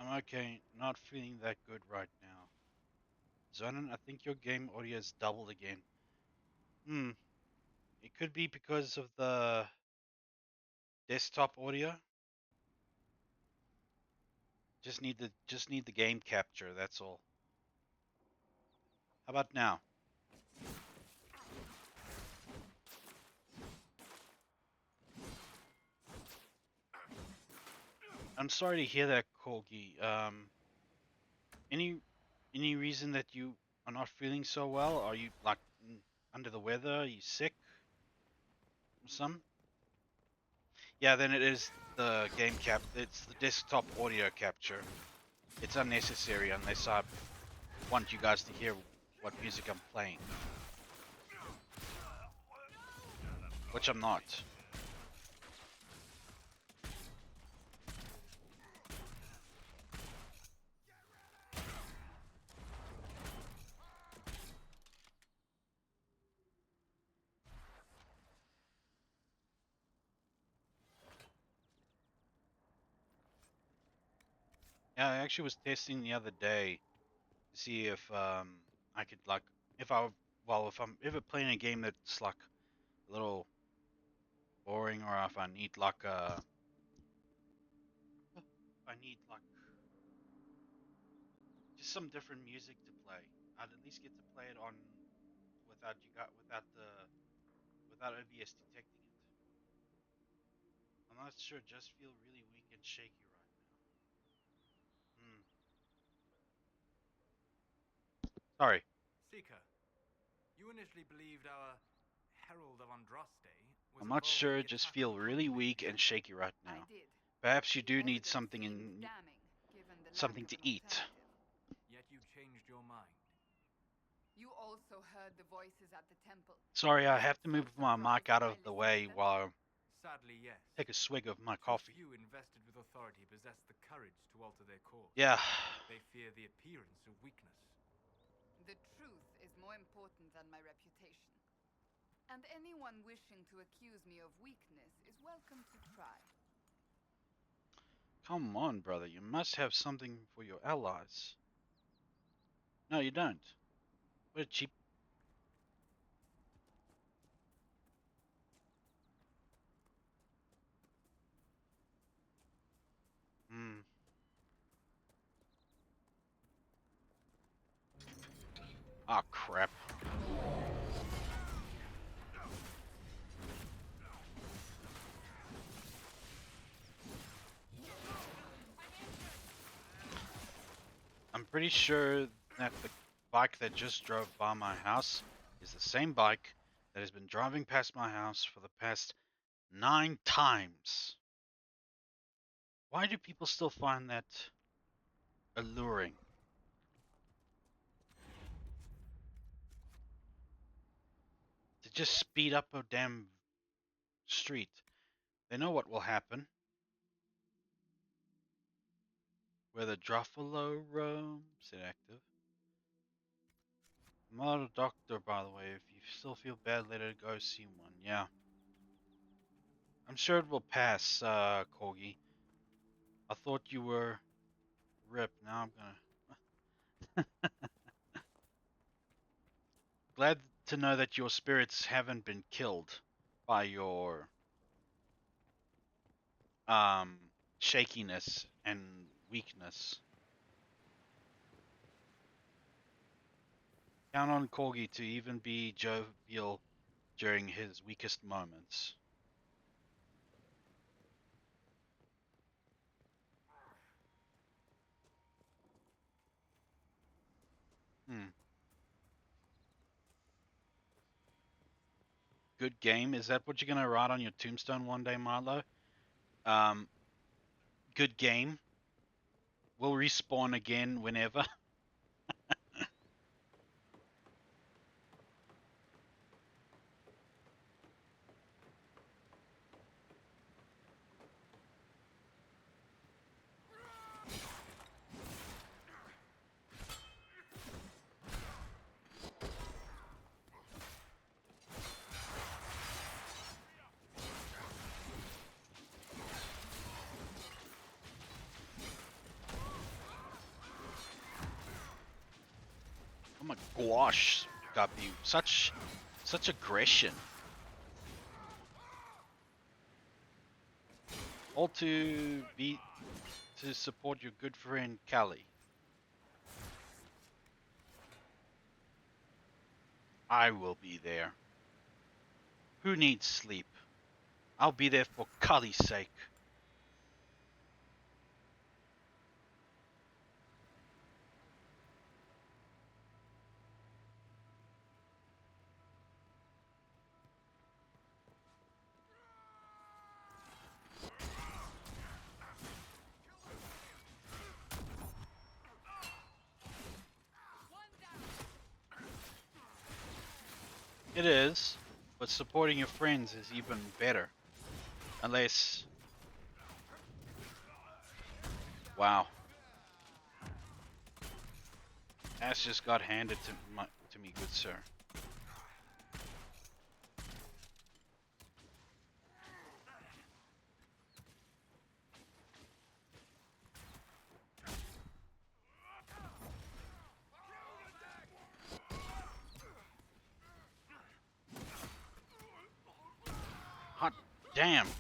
I'm okay, not feeling that good right now. Zonin, I think your game audio is doubled again. It could be because of the desktop audio. Just need the game capture, that's all. How about now? I'm sorry to hear that, Corgi. Any any reason that you are not feeling so well? Are you like under the weather? Are you sick? Some? Yeah, then it is the game cap. It's the desktop audio capture. It's unnecessary unless I want you guys to hear what music I'm playing, which I'm not. Yeah, I actually was testing the other day to see if I could like if I well if I'm ever playing a game that's like a little boring or if I need like just some different music to play. I'd at least get to play it on with without OBS detecting it. I'm not sure. Just feel really weak and shaky right now. Sorry. Seeker, you initially believed our Herald of Andraste was I'm not involved sure. in the Just attack feel on really Huntly, weak and yes? shaky right I now. did. Perhaps you The do need evidence something seemed in damning, given the something lack to of an eat. alternative. Yet you changed your mind. You also heard the voices at the temple. Sorry, I Is have it to so move my mic surprising out I of the listened way to them? while I Sadly, yes. take a swig of my Too coffee. few invested with authority possess the courage to alter their course. Yeah. They fear the appearance of weakness. The truth is more important than my reputation. And anyone wishing to accuse me of weakness is welcome to try. Come on, brother. You must have something for your allies. No, you don't. What a cheap. Hmm. Ah, crap. I'm pretty sure that the bike that just drove by my house is the same bike that has been driving past my house for the past 9 times. Why do people still find that alluring? To just speed up a damn street. They know what will happen. Where the Druffalo roams inactive. I'm not a doctor, by the way. If you still feel bad, let it go see one. Yeah. I'm sure it will pass, Corgi. I thought you were RIP. Now I'm gonna. Glad to know that your spirits haven't been killed by your um shakiness and weakness. Count on Corgi to even be jovial during his weakest moments. Hmm. Good game. Is that what you're gonna write on your tombstone one day, Marlo? Um, good game. We'll respawn again whenever. Oh my gosh, Guppy. Such aggression. All to support your good friend Callie. I will be there. Who needs sleep? I'll be there for Kali's sake. It is, but supporting your friends is even better. Unless... Wow. Ass just got handed to me, good sir. Hot damn.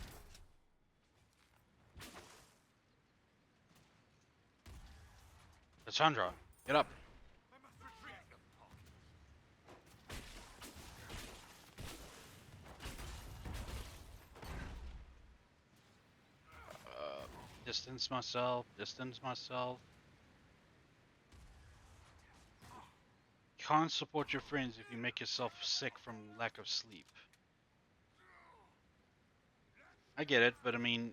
Cassandra, get up. Distance myself. Distance myself. Can't support your friends if you make yourself sick from lack of sleep. I get it, but I mean,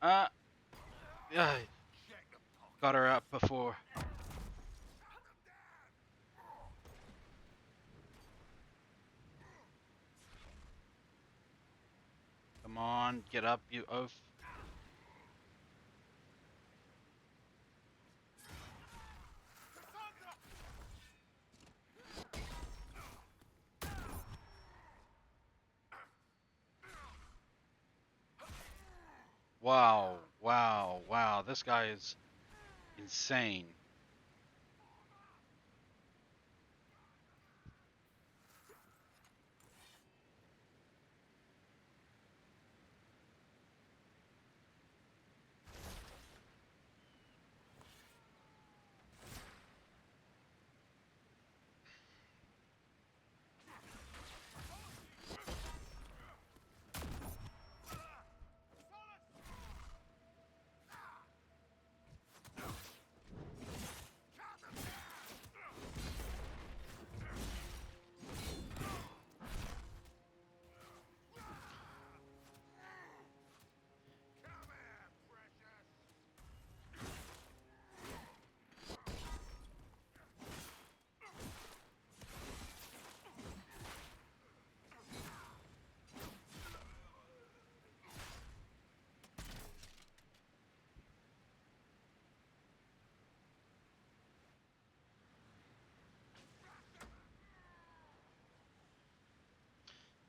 uh, uh got her up before. Come on, get up, you oaf. Wow, wow, wow. This guy is insane.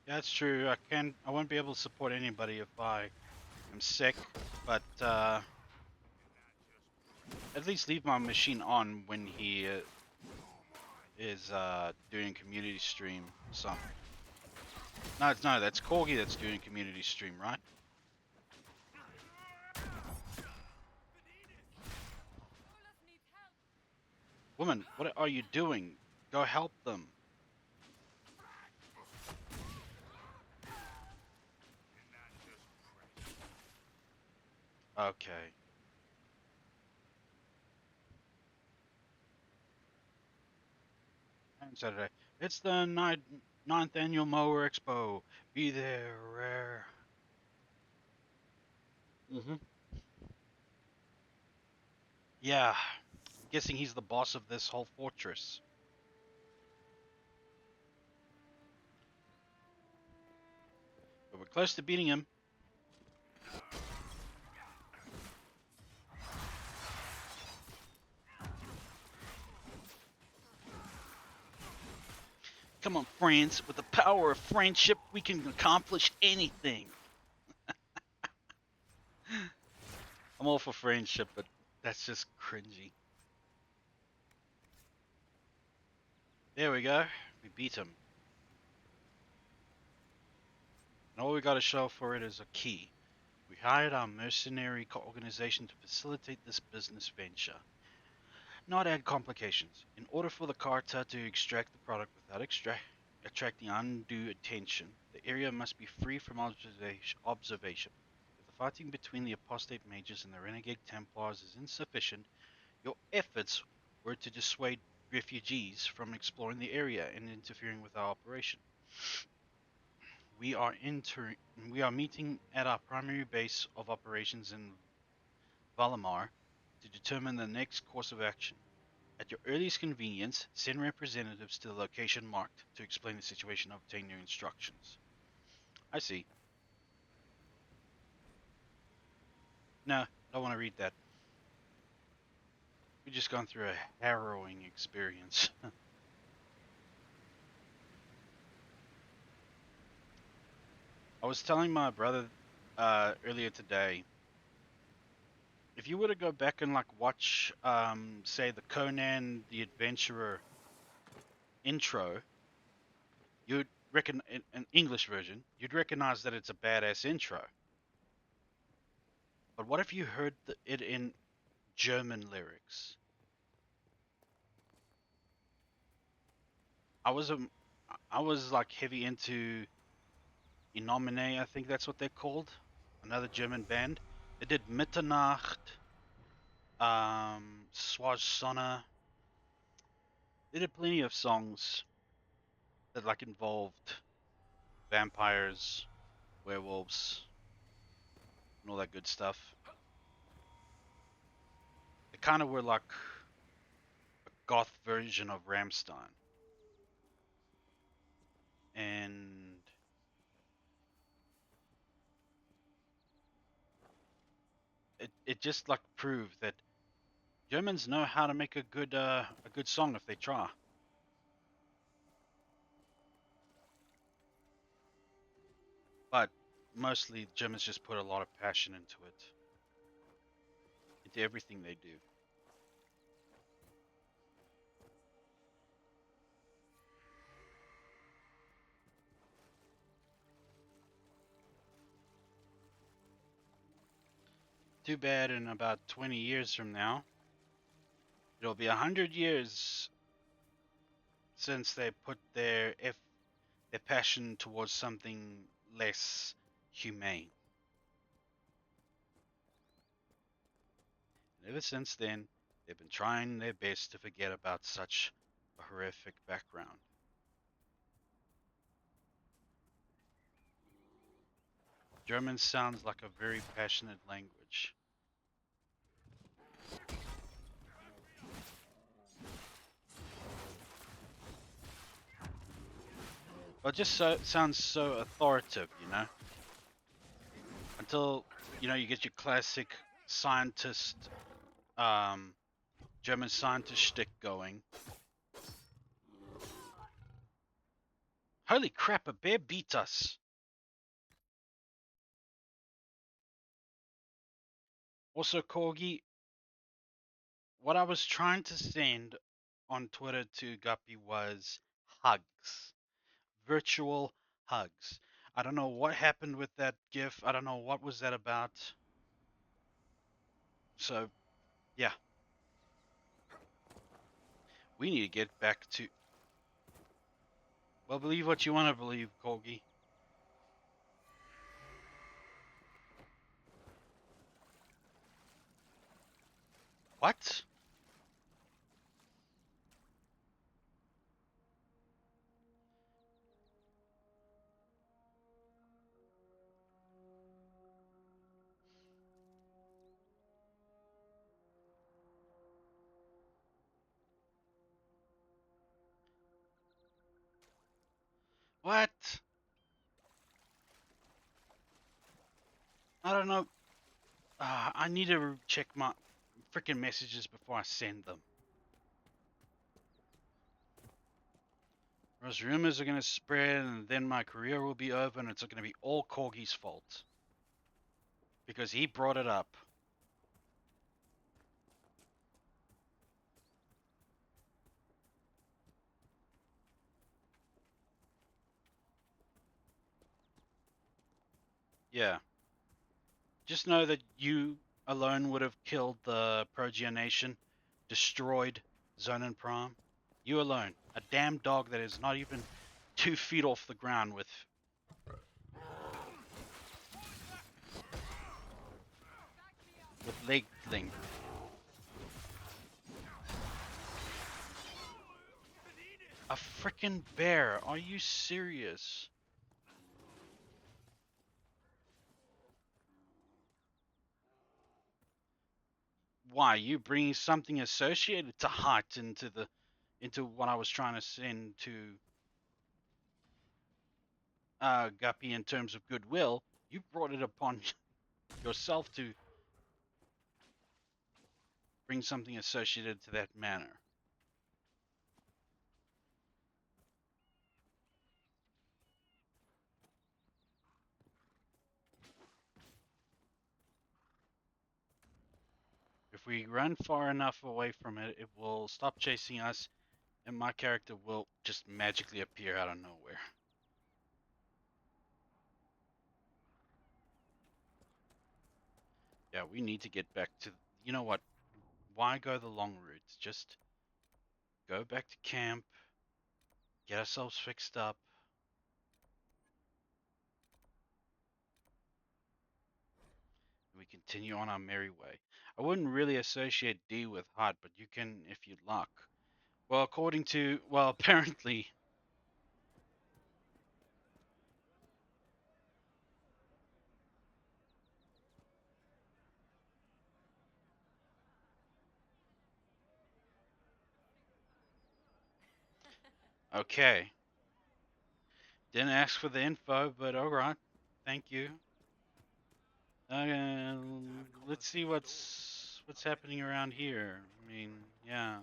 Yeah, that's true. I won't be able to support anybody if I am sick, but at least leave my machine on when he is doing community stream. So no, that's Corgi that's doing community stream, right? Woman, what are you doing? Go help them. Okay. And Saturday. It's the ninth annual Mower Expo. Be there, rare. Yeah, I'm guessing he's the boss of this whole fortress. But we're close to beating him. Come on, friends. With the power of friendship, we can accomplish anything. I'm all for friendship, but that's just cringy. There we go. We beat him. And all we got to show for it is a key. We hired our mercenary organization to facilitate this business venture, not add complications. In order for the Carter to extract the product without attracting undue attention, the area must be free from observation. If the fighting between the apostate mages and the renegade Templars is insufficient, your efforts were to dissuade refugees from exploring the area and interfering with our operation. We are meeting at our primary base of operations in Valamar to determine the next course of action. At your earliest convenience, send representatives to the location marked to explain the situation and obtain your instructions. I see. No, don't want to read that. We've just gone through a harrowing experience. I was telling my brother earlier today, if you were to go back and like watch, say, the Conan the Adventurer intro, you'd reckon an English version, you'd recognize that it's a badass intro. But what if you heard it in German lyrics? I was like heavy into, Inomine, I think that's what they're called. Another German band. They did Mitternacht, Swaz Sonna. They did plenty of songs that like involved vampires, werewolves, and all that good stuff. They kind of were like a goth version of Rammstein. And it just like proved that Germans know how to make a good song if they try. But mostly Germans just put a lot of passion into it, into everything they do. Too bad in about 20 years from now, it'll be 100 years since they put their passion towards something less humane. And ever since then, they've been trying their best to forget about such a horrific background. German sounds like a very passionate language. Well, it just sounds so authoritative, you know? Until, you get your classic scientist, German scientist shtick going. Holy crap, a bear beat us. Also, Corgi, what I was trying to send on Twitter to Guppy was hugs. Virtual hugs. I don't know what happened with that GIF. I don't know what was that about. So, yeah. We need to get back to... Well, believe what you want to believe, Corgi. What? What? I don't know. I need to check my freaking messages before I send them. Those rumors are going to spread, and then my career will be over, and it's going to be all Corgi's fault. Because he brought it up. Yeah. Just know that you alone would have killed the Progea Nation, destroyed Zonin Prime. You alone. A damn dog that is not even 2 feet off the ground with leg length. A freaking bear. Are you serious? Why, you bringing something associated to height into what I was trying to send to Guppy in terms of goodwill? You brought it upon yourself to bring something associated to that manner. If we run far enough away from it, it will stop chasing us, and my character will just magically appear out of nowhere. Yeah, we need to get back to... You know what? Why go the long route? Just go back to camp, get ourselves fixed up, continue on our merry way. I wouldn't really associate D with hot, but you can if you'd like. Well, according to, well, apparently. Okay. Didn't ask for the info, but alright. Thank you. Uh, let's see what's happening around here. I mean, yeah.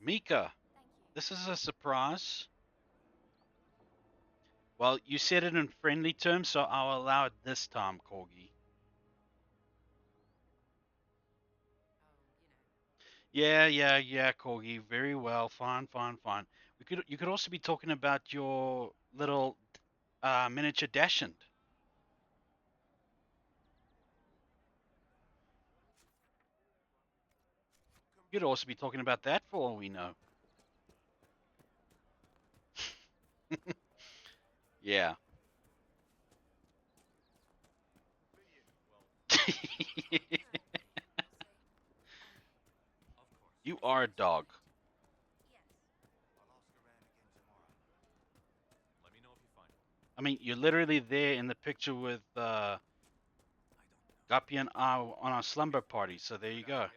Mika, this is a surprise. Well, you said it in friendly terms, so I'll allow it this time, Corgi. Yeah, Corgi. Very well. Fine, fine, fine. You could also be talking about your little miniature dachshund. You could also be talking about that for all we know. Yeah. You are a dog. I mean, you're literally there in the picture with Guppy and I on our slumber party, so there you go.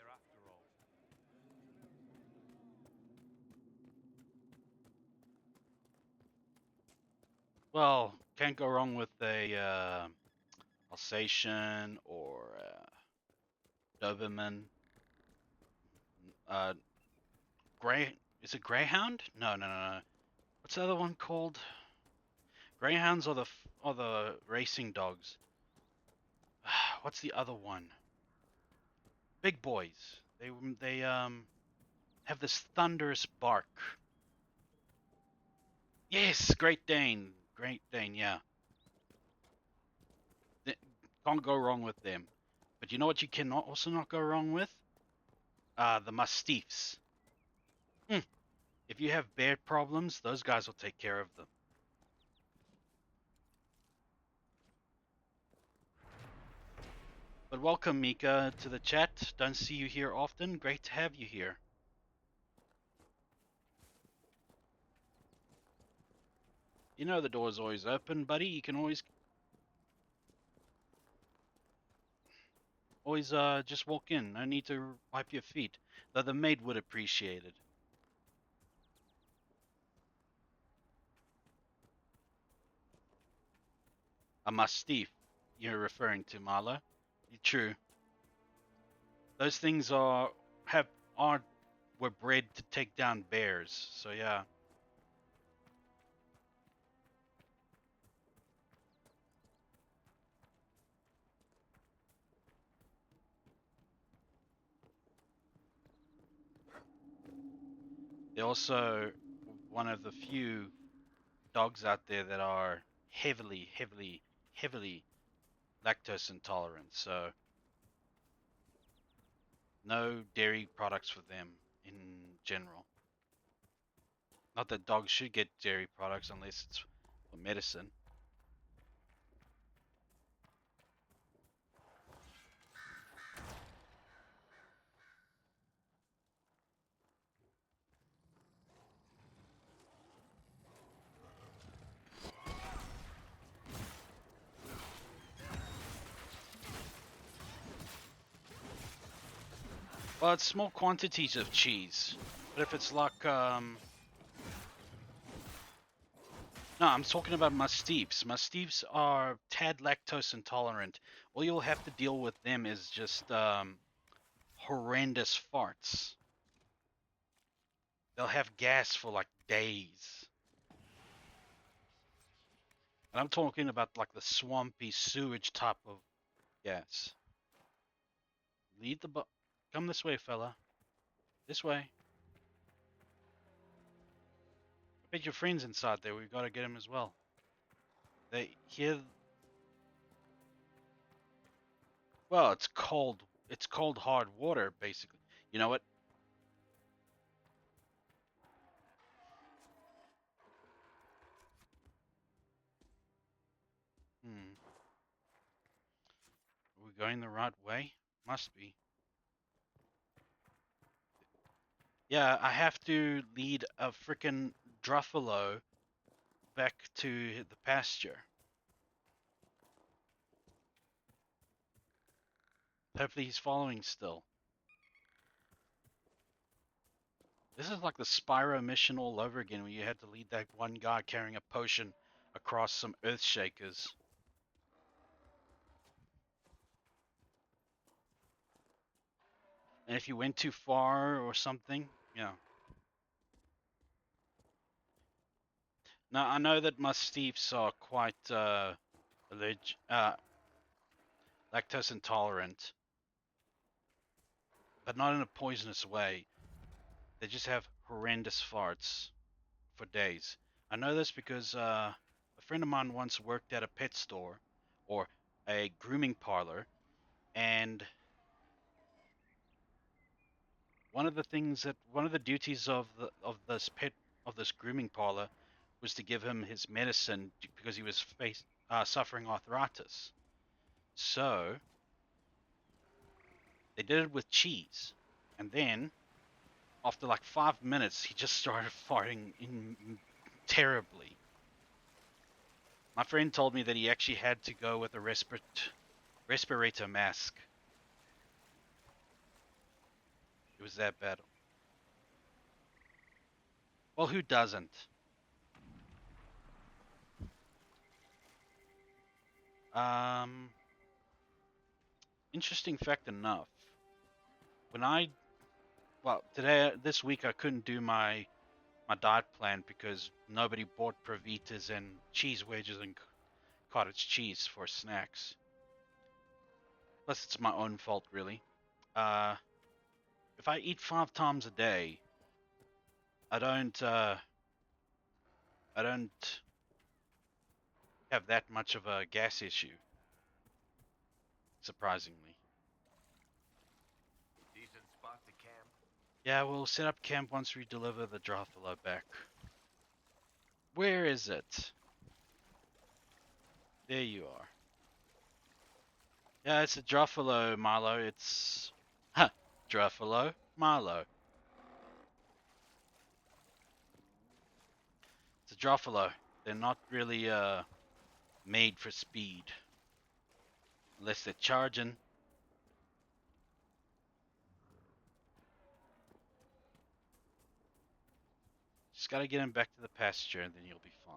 Well, can't go wrong with a Alsatian or Doberman. Uh, Grey. Is it Greyhound? No. What's the other one called? Greyhounds are the racing dogs. What's the other one? Big boys. They have this thunderous bark. Yes, Great Dane. Great Dane, yeah. Can't go wrong with them. But you know what you cannot also not go wrong with? The Mastiffs. If you have bear problems, those guys will take care of them. But welcome, Mika, to the chat. Don't see you here often. Great to have you here. You know the door's always open, buddy. You can always just walk in. No need to wipe your feet. Though the maid would appreciate it. A mastiff, you're referring to, Marla. True. Those things were bred to take down bears. So yeah. They're also one of the few dogs out there that are heavily lactose intolerant. So no dairy products for them in general. Not that dogs should get dairy products unless it's for medicine. Well, it's small quantities of cheese. But if it's like, no, I'm talking about mastiffs. Mastiffs are tad lactose intolerant. All you'll have to deal with them is just horrendous farts. They'll have gas for like days. And I'm talking about like the swampy sewage type of gas. Lead the Come this way, fella. This way. Bet your friend's inside there. We've got to get him as well. They hear. Well, it's cold. It's cold, hard water, basically. You know what? Hmm. Are we going the right way? Must be. Yeah, I have to lead a frickin' Druffalo back to the pasture. Hopefully he's following still. This is like the Spyro mission all over again, where you had to lead that one guy carrying a potion across some earth shakers. And if you went too far or something, yeah. Now, I know that mastiffs are quite lactose intolerant, but not in a poisonous way. They just have horrendous farts for days. I know this because a friend of mine once worked at a pet store or a grooming parlor, and one of the duties of this grooming parlor was to give him his medicine because he was suffering arthritis. So they did it with cheese, and then after like 5 minutes, he just started farting terribly. My friend told me that he actually had to go with a respirator mask. It was that bad. Well, who doesn't? Interesting fact enough. This week I couldn't do my diet plan because nobody bought Provitas and cheese wedges and cottage cheese for snacks. Plus, it's my own fault, really. If I eat 5 times a day, I don't have that much of a gas issue, surprisingly. Decent spot to camp. Yeah, we'll set up camp once we deliver the Drophilo back. Where is it? There you are. Yeah, it's a Drophilo, Milo. It's... Huh, Drophilo, Milo. It's a Drophilo. They're not really, made for speed. Unless they're charging. Just gotta get him back to the pasture and then you'll be fine.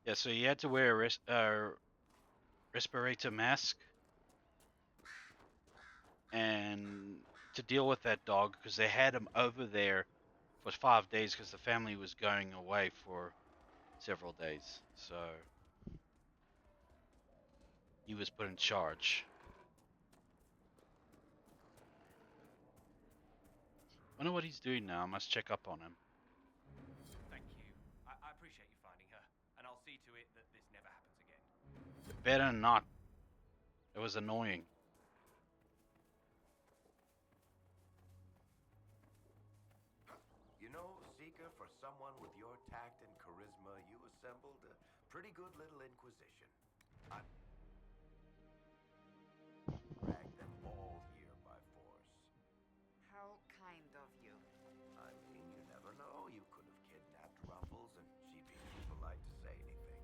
Yeah, so you had to wear a respirator mask and to deal with that dog because they had him over there for 5 days because the family was going away for several days. So he was put in charge. Wonder what he's doing now. I must check up on him. Thank you. I appreciate you finding her, and I'll see to it that this never happens again. Better not. It was annoying. You know, Seeker, for someone with your tact and charisma, you assembled a pretty good little Inquisition. I dragged them all here by force. How kind of you. I mean, you never know. You could have kidnapped Ruffles, and she'd be too polite to say anything.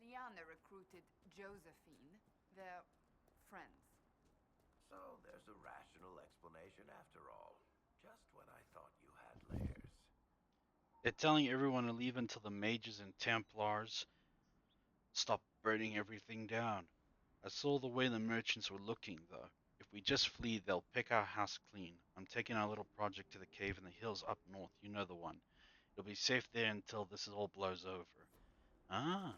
Liliana recruited Josephine. They're friends. So there's a rational explanation after all. Just when I thought you had layers. They're telling everyone to leave until the mages and Templars stop burning everything down. I saw the way the merchants were looking, though. If we just flee, they'll pick our house clean. I'm taking our little project to the cave in the hills up north. You know the one. It'll be safe there until this all blows over. Ah.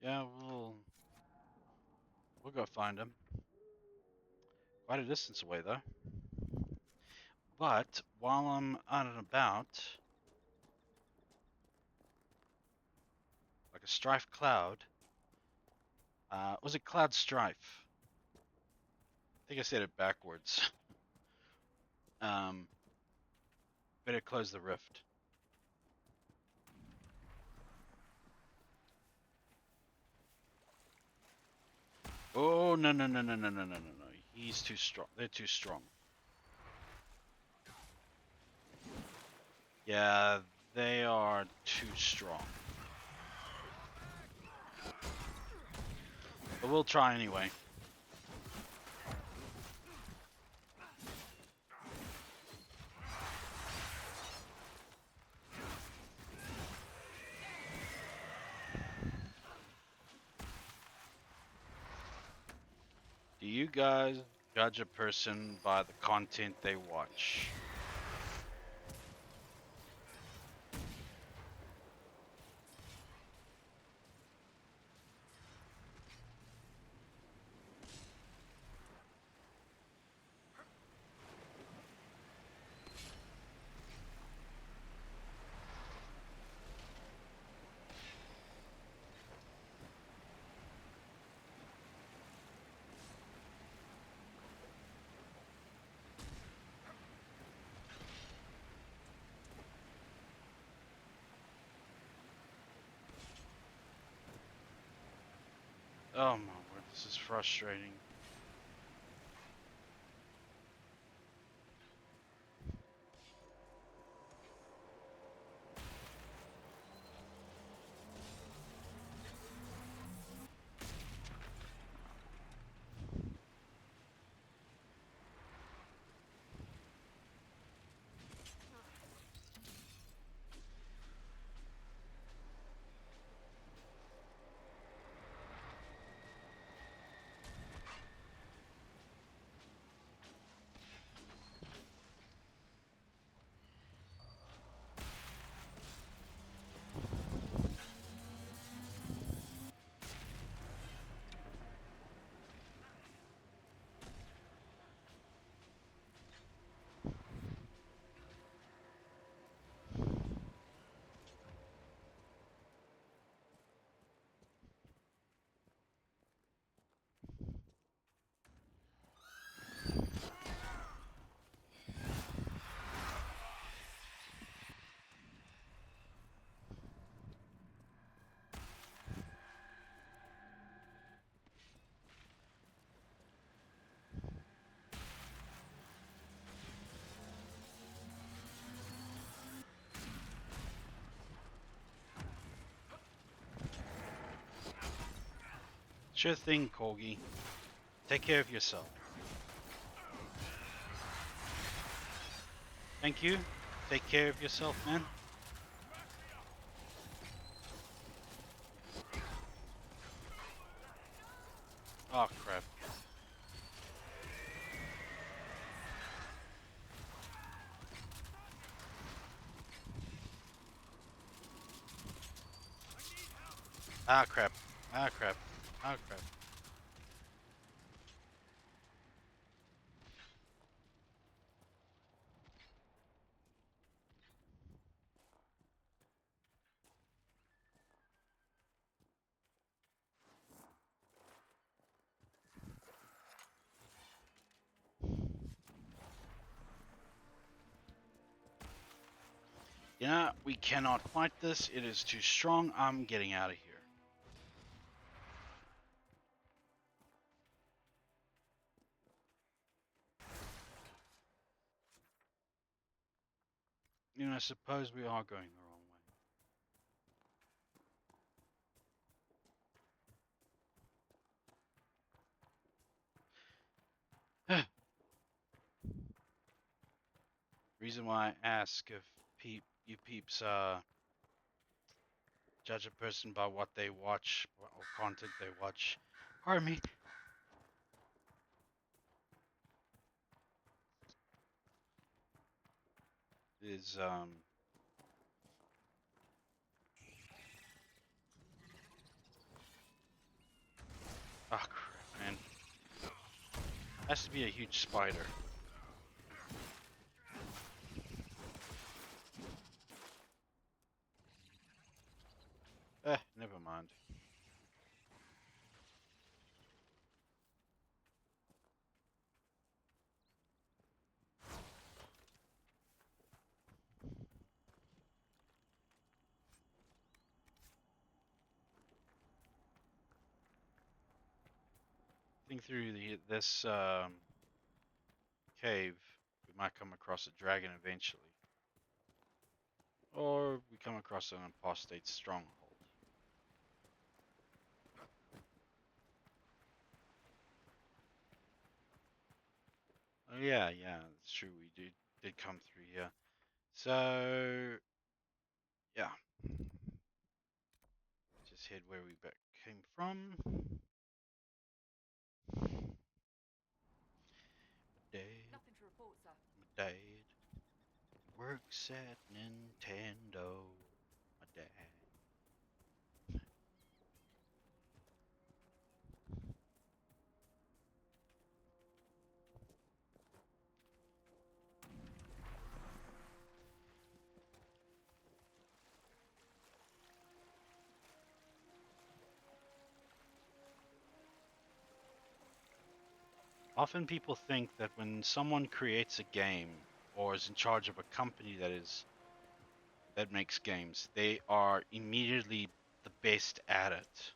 Yeah, we'll go find him. Quite a distance away, though. But while I'm out and about, like a strife cloud, was it cloud strife? I think I said it backwards. um, better close the rift. Oh no no no no no no no no no! He's too strong. They're too strong. Yeah, they are too strong. But we'll try anyway. Do you guys judge a person by the content they watch? Oh my word, this is frustrating. Sure thing, Corgi. Take care of yourself. Thank you. Take care of yourself, man. Oh crap. Ah crap. Ah crap. Ah crap. Yeah, we cannot fight this. It is too strong. I'm getting out of here. suppose we are going the wrong way. Reason why I ask if you peeps judge a person by what they watch or content they watch. Pardon me. Is oh crap, man. Has to be a huge spider. Never mind. Think through this cave, we might come across a dragon eventually. Or we come across an apostate stronghold. Oh yeah, that's true. We did come through here. So yeah, just head where we came from. Nothing to report, sir. My dad works at Nintendo. My dad. Often people think that when someone creates a game or is in charge of a company that makes games, they are immediately the best at it.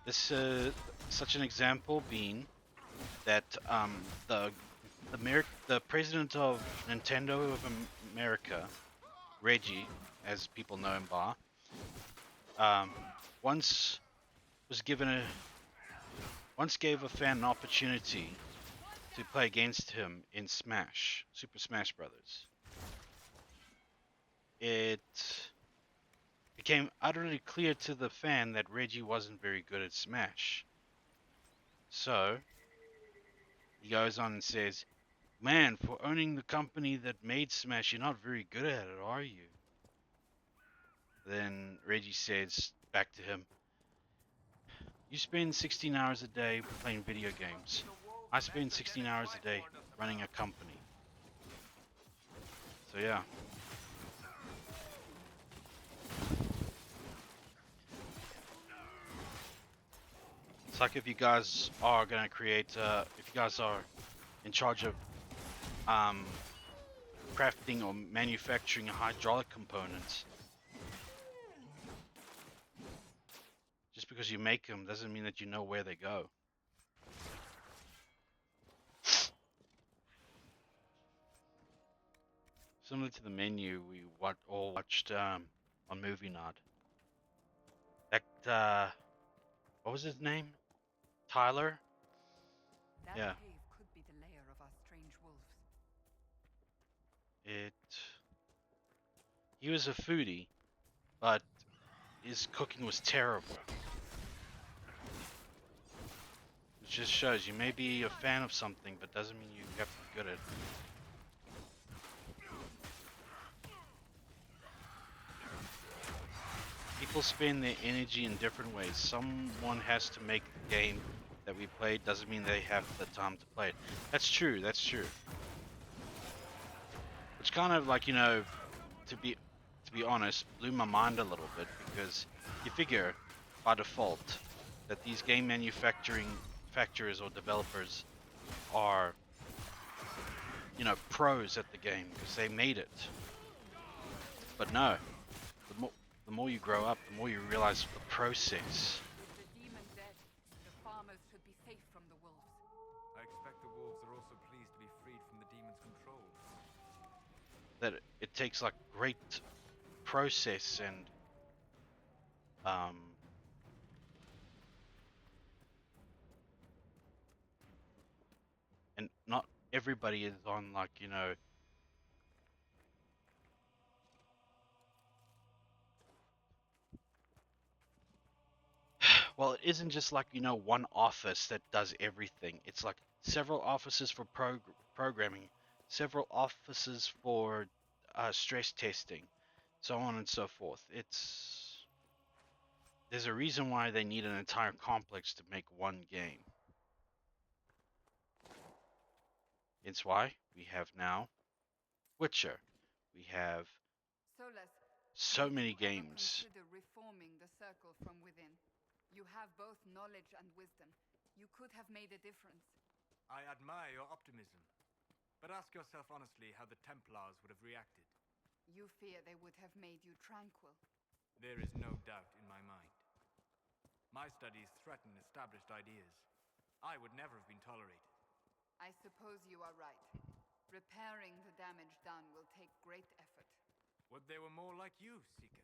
This such an example being that the president of Nintendo of America, Reggie, as people know him by, once gave a fan an opportunity to play against him in Super Smash Brothers. It became utterly clear to the fan that Reggie wasn't very good at Smash. So, he goes on and says, "Man, for owning the company that made Smash, you're not very good at it, are you?" Then Reggie says back to him, "You spend 16 hours a day playing video games. I spend 16 hours a day running a company." So yeah. It's like if you guys are going to create, if you guys are in charge of crafting or manufacturing hydraulic components, just because you make them doesn't mean that you know where they go. Similar to the menu we all watched on movie night. That, what was his name? Tyler? That Yeah. cave could be the lair of our strange wolves. He was a foodie, but his cooking was terrible. It just shows you may be a fan of something, but doesn't mean you have to be good at it. People spend their energy in different ways. Someone has to make the game that we played, doesn't mean they have the time to play it. That's true, that's true. Which kind of like, to be honest, blew my mind a little bit, because you figure by default that these game manufacturers or developers are, pros at the game because they made it. But no, the more you grow up, the more you realize the process. With the demon dead, the farmers should be safe from the wolves. I expect the wolves are also pleased to be freed from the demon's control. That it it takes like great process um and not everybody is on like, you know, well, it isn't just like, you know, one office that does everything. It's like several offices for programming, several offices for stress testing, so on and so forth. There's a reason why they need an entire complex to make one game. It's why we have now Witcher. We have Solas, so did many you ever games. consider reforming the circle from within? You have both knowledge and wisdom. You could have made a difference. I admire your optimism. But ask yourself honestly how the Templars would have reacted. You fear they would have made you tranquil. There is no doubt in my mind. My studies threaten established ideas. I would never have been tolerated. I suppose you are right. Repairing the damage done will take great effort. Would they were more like you, Seeker?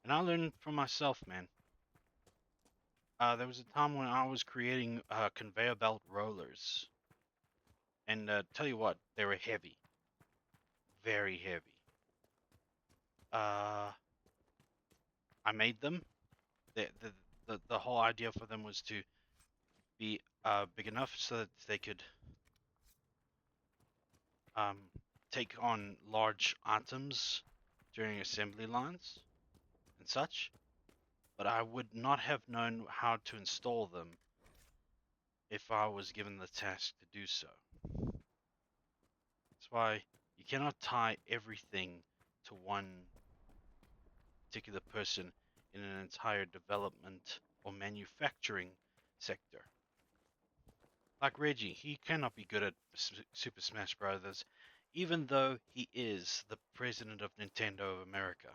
And I learned from myself, man. There was a time when I was creating conveyor belt rollers. And tell you what, they were heavy. Very heavy. I made them. The whole idea for them was to be big enough so that they could take on large items during assembly lines and such. But I would not have known how to install them if I was given the task to do so. That's why you cannot tie everything to one particular person in an entire development or manufacturing sector. Like Reggie, he cannot be good at Super Smash Brothers, even though he is the president of Nintendo of America.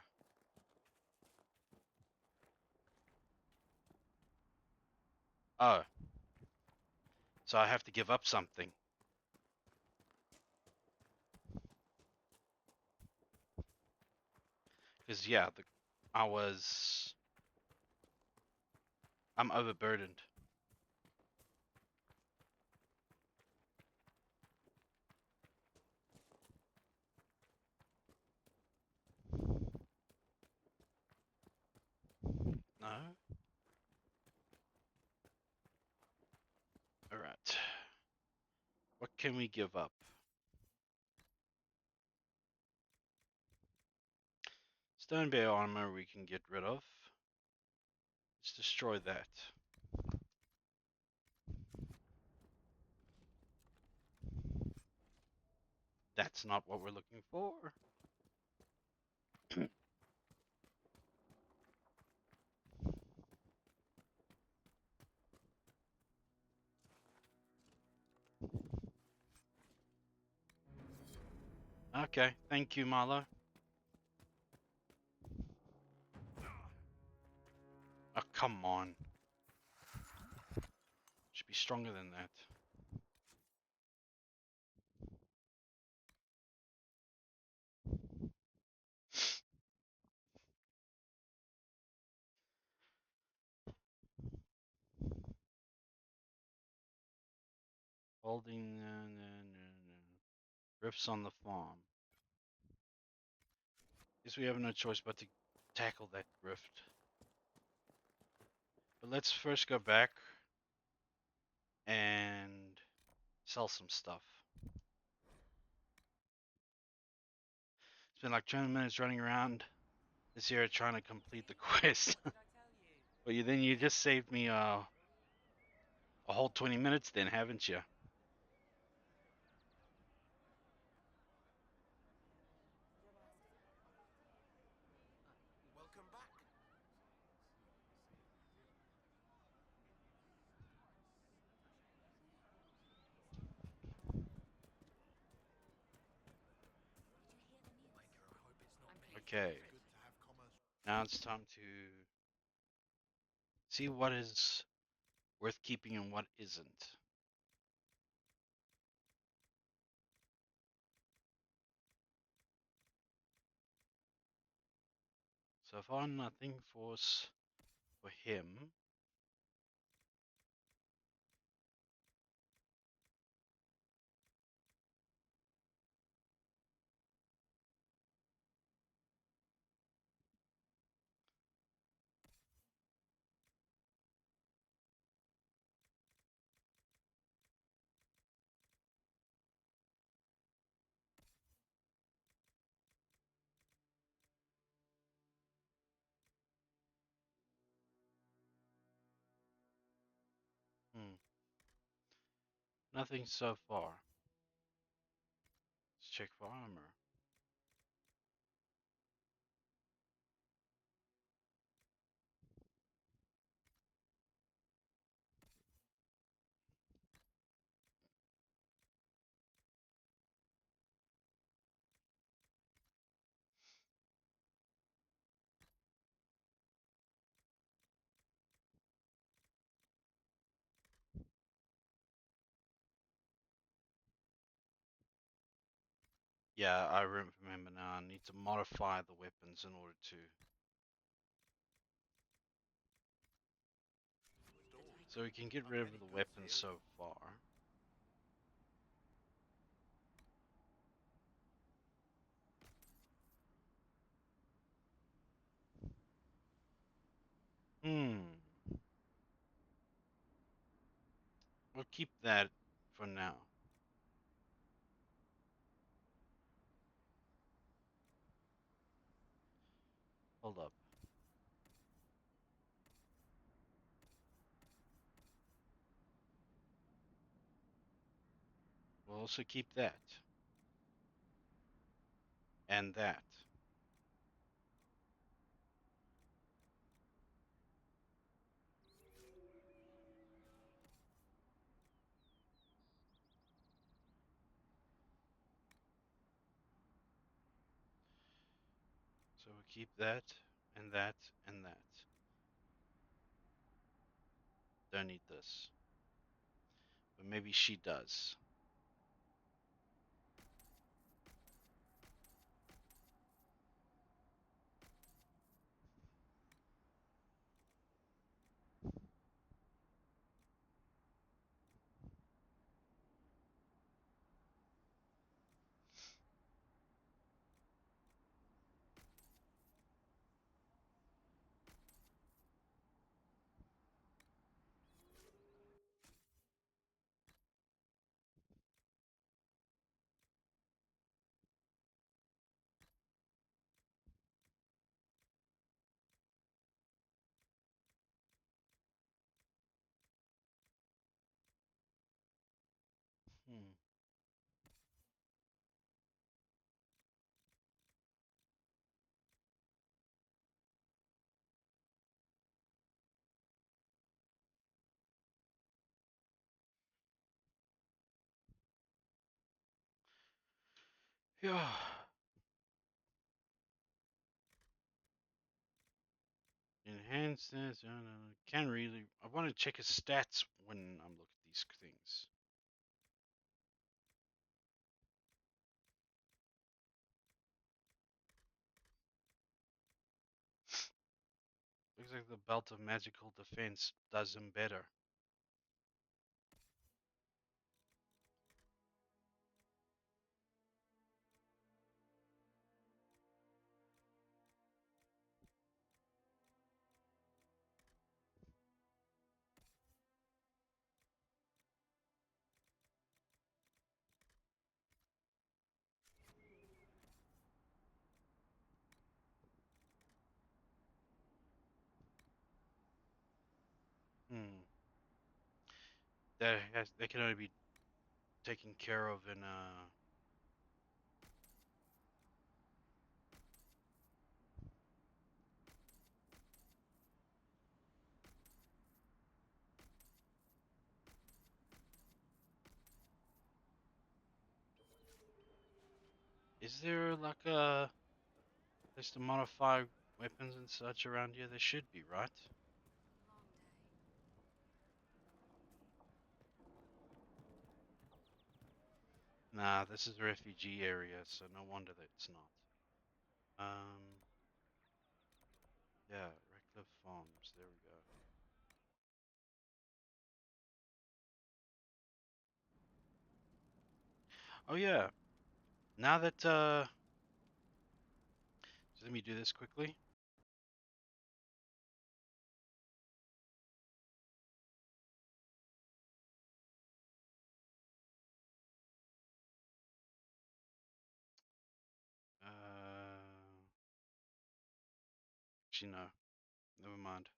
Oh, so I have to give up something. Because yeah, I'm overburdened. No? Alright. What can we give up? Stone Bear armor we can get rid of. Let's destroy that. That's not what we're looking for. Okay, thank you, Marlo. Oh, come on. Should be stronger than that. Holding rifts on the farm. Guess we have no choice but to tackle that rift. But let's first go back and sell some stuff. It's been like 20 minutes running around this area trying to complete the quest. But then you just saved me a whole 20 minutes then, haven't you? Welcome back. Okay. Now it's time to see what is worth keeping and what isn't. So far, nothing for him. Hmm. Nothing so far. Let's check for armor. Yeah, I remember now. I need to modify the weapons in order to. So we can get rid of the weapons so far. Hmm. We'll keep that for now. Hold up. We'll also keep that. And that. So we'll keep that, and that, and that. Don't need this. But maybe she does. Hmm. Yeah. Enhance this. Can't really. I want to check his stats when I'm looking at these things. Looks like the belt of magical defense does him better. Hmm. That can only be taken care of in Is there like a place to modify weapons and such around here? There should be, right? Nah, this is a refugee area, so no wonder that it's not. Um, Yeah, Redcliffe Farms. There we go. Oh yeah. Now that so let me do this quickly. Actually, no. Never mind.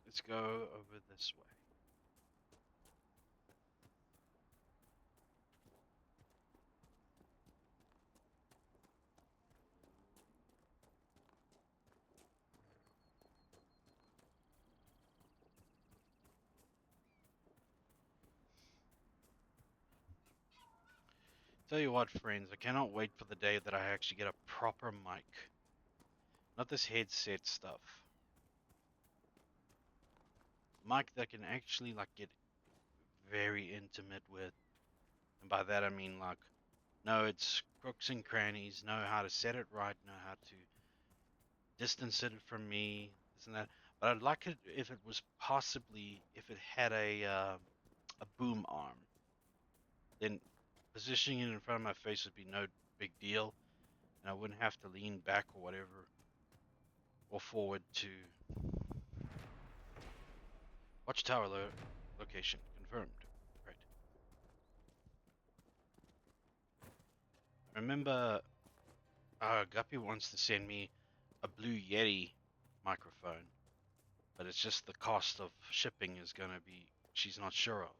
Let's go over this way. Tell you what, friends, I cannot wait for the day that I actually get a proper mic. Not this headset stuff. Mic that can actually like get very intimate with. And by that I mean like know its crooks and crannies, know how to set it right, know how to distance it from me, this and that. But I'd like it if it was possibly if it had a boom arm. Then positioning it in front of my face would be no big deal, and I wouldn't have to lean back or whatever, or forward to. Watchtower location confirmed. Right. Remember, Guppy wants to send me a Blue Yeti microphone, but it's just the cost of shipping is gonna be she's not sure of.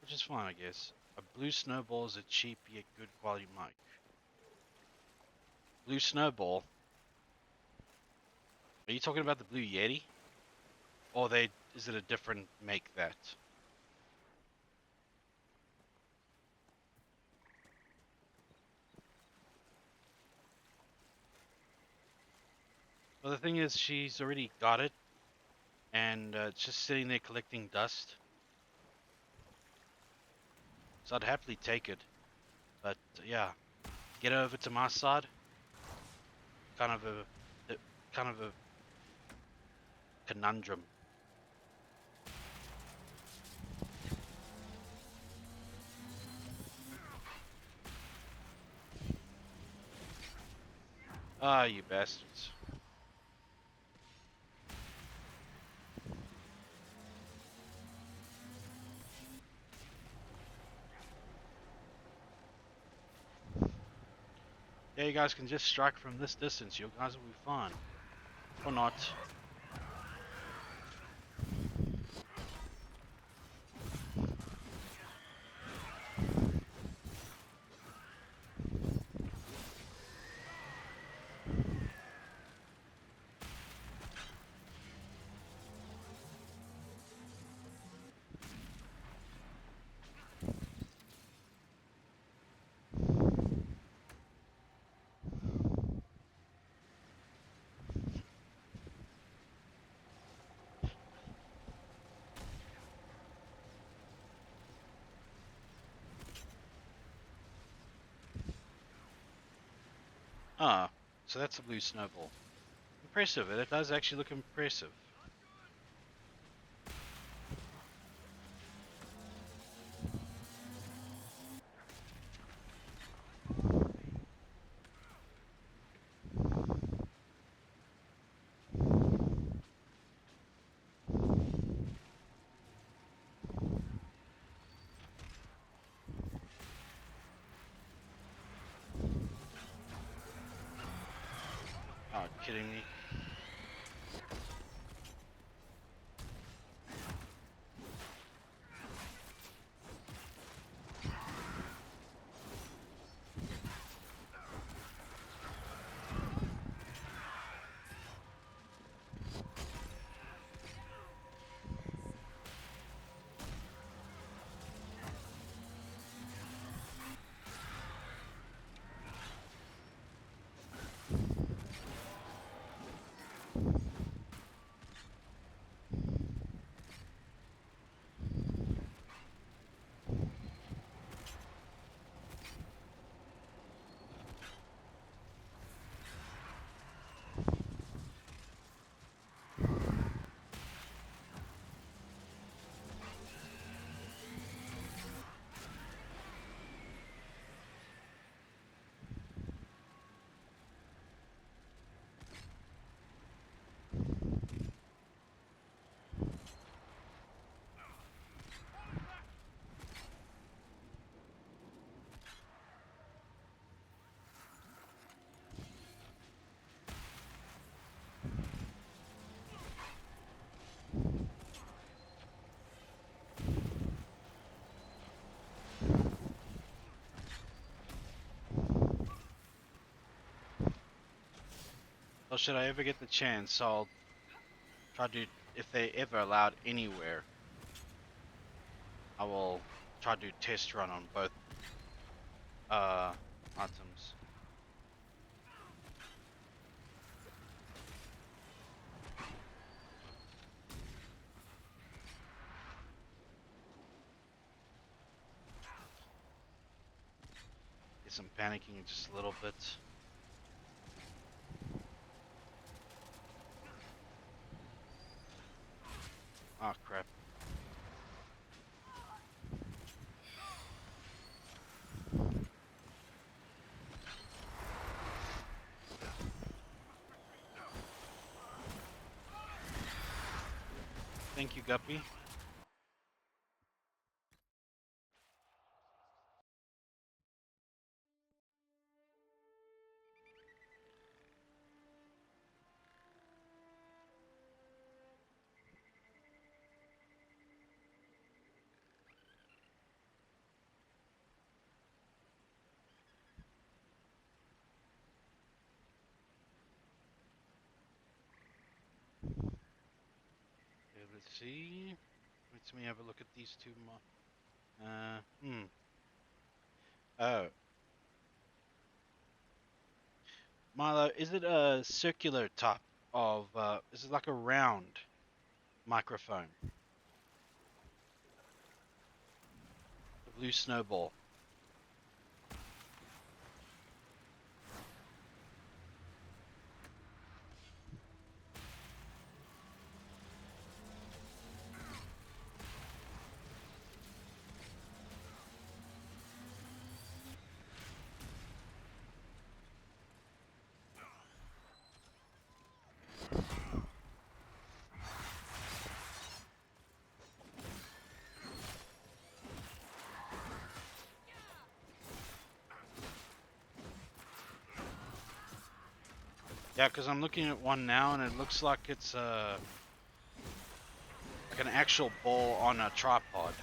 Which is fine, I guess. A Blue Snowball is a cheap yet good quality mic. Blue Snowball? Are you talking about the Blue Yeti? Or is it a different make that? Well, the thing is, she's already got it, and it's just sitting there collecting dust. So I'd happily take it, but yeah, get over to my side. Kind of a conundrum. Ah, you bastards. Yeah, you guys can just strike from this distance. You guys will be fine. Or not. Ah, so that's a Blue Snowball. Impressive. It does actually look impressive. Oh, kidding me? So should I ever get the chance, I'll try to, if they ever allowed anywhere, I will try to test run on both items. Guess I'm panicking just a little bit. Oh crap. Thank you, Guppy. Okay, let's see. Let me have a look at these two Oh. Milo, is it a circular type of, is it like a round microphone? The blue snowball. Yeah, because I'm looking at one now and it looks like it's like an actual ball on a tripod.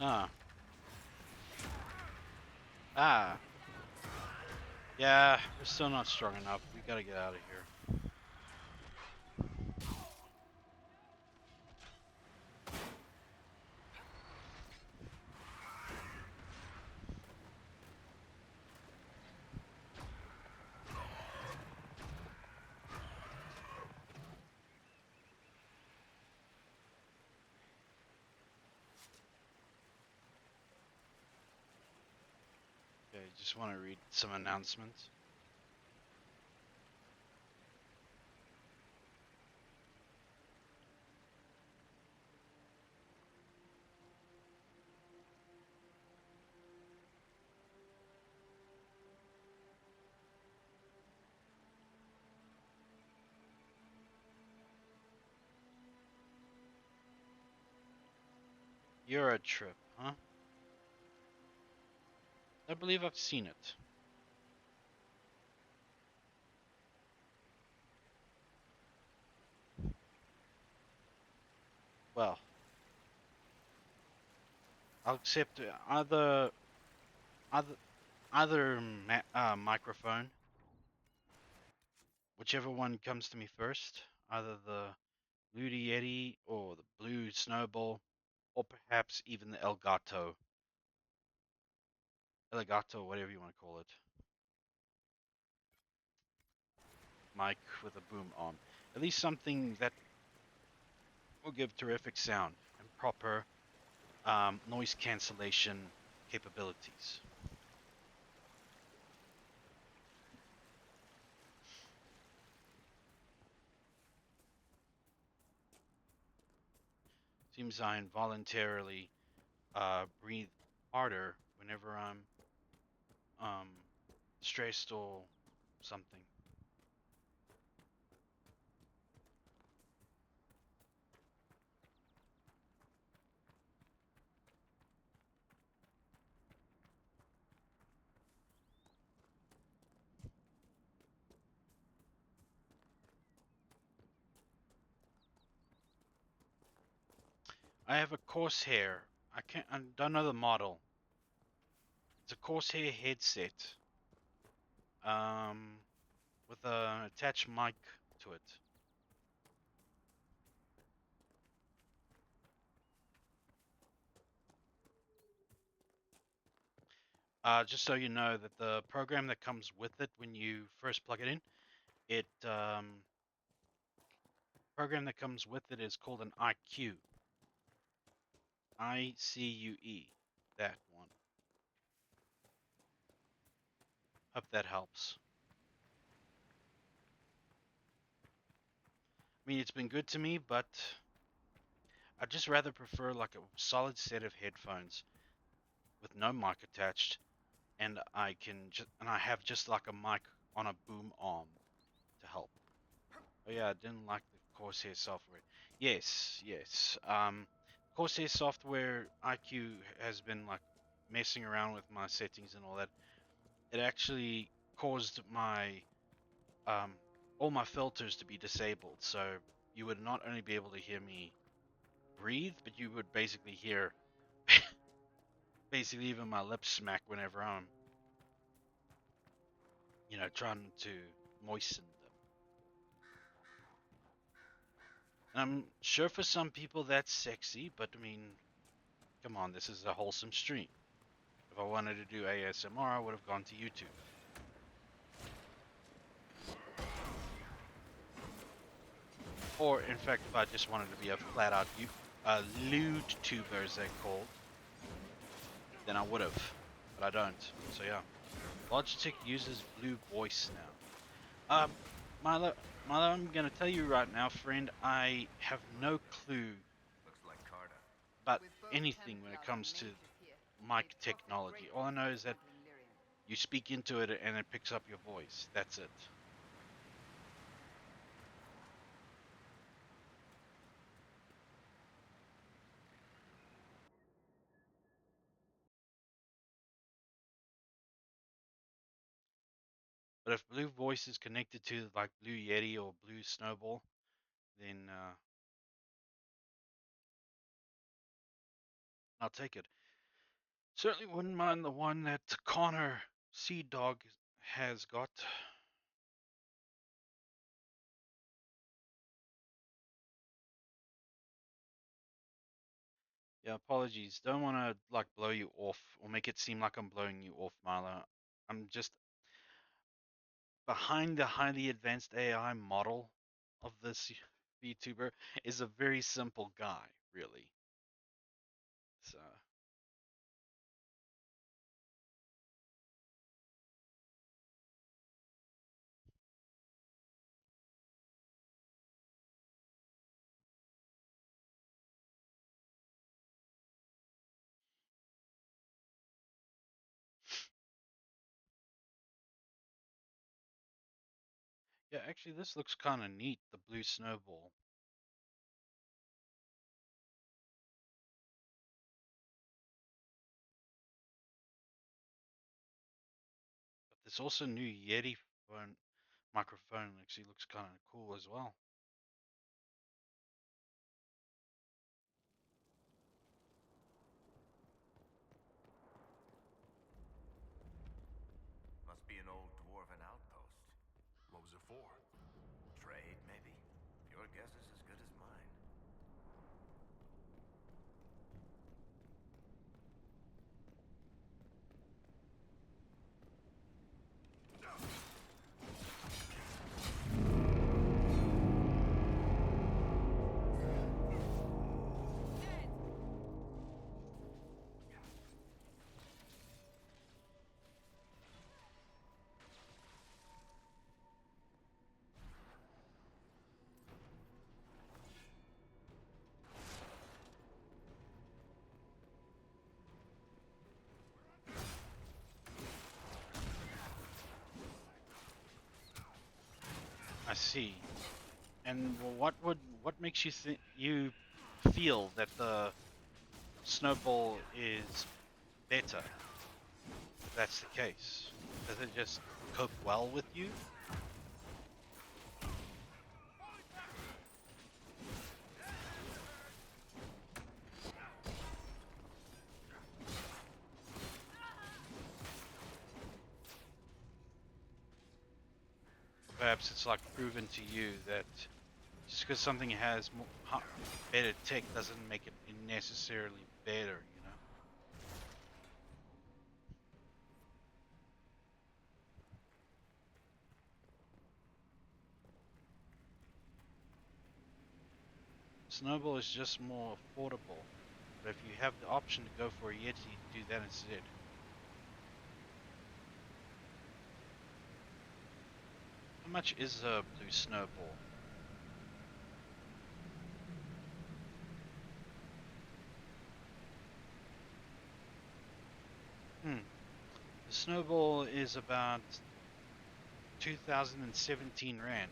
Ah. Ah. Yeah, we're still not strong enough. We gotta get out of here. Okay, just want to read some announcements. You're a trip, huh? I believe I've seen it. I'll accept either microphone, whichever one comes to me first. Either the Blue Yeti or the Blue Snowball, or perhaps even the Elgato, whatever you want to call it. Mic with a boom arm. At least something that will give terrific sound and proper noise cancellation capabilities. Seems I involuntarily breathe harder whenever I'm stressed or something. I have a Corsair. I don't know the model. It's a Corsair headset. With an attached mic to it. Just so you know that the program that comes with it when you first plug it in, program that comes with it is called an IQ. ICUE. That one. Hope that helps. I mean, it's been good to me, but I'd just rather prefer like a solid set of headphones with no mic attached, and I have just like a mic on a boom arm to help. Oh yeah, I didn't like the Corsair software. Yes. Corsair software IQ has been like messing around with my settings and all that. It actually caused my all my filters to be disabled, so you would not only be able to hear me breathe, but you would basically hear basically even my lips smack whenever I'm trying to moisten them. And I'm sure for some people that's sexy, but I mean, come on, this is a wholesome stream. If I wanted to do ASMR, I would have gone to YouTube. Or, in fact, if I just wanted to be a flat-out lewd tuber, as they're called, then I would have. But I don't. So yeah. Logitech uses Blue Voice now. Milo, I'm gonna tell you right now, friend, I have no clue Looks like Carter. about anything when it comes to mic technology. All I know is that you speak into it and it picks up your voice. That's it. But if Blue Voice is connected to like Blue Yeti or Blue Snowball, then I'll take it. Certainly wouldn't mind the one that Connor Sea Dog has got. Yeah, apologies. Don't want to like blow you off or make it seem like I'm blowing you off, Marla. I'm just behind the highly advanced AI model of this VTuber is a very simple guy, really. So, yeah, actually, this looks kind of neat, the blue snowball. But there's also new Yeti phone microphone actually looks kind of cool as well. be an old dwarven outpost. What was it for? Trade, maybe? Your guess is as good as mine. I see. And what makes you think you feel that the snowball is better? If that's the case, does it just cope well with you? Perhaps it's like proven to you that just because something has better tech doesn't make it necessarily better, you know? Snowball is just more affordable, but if you have the option to go for a Yeti, do that instead. How much is a blue snowball? The snowball is about 2017 Rand.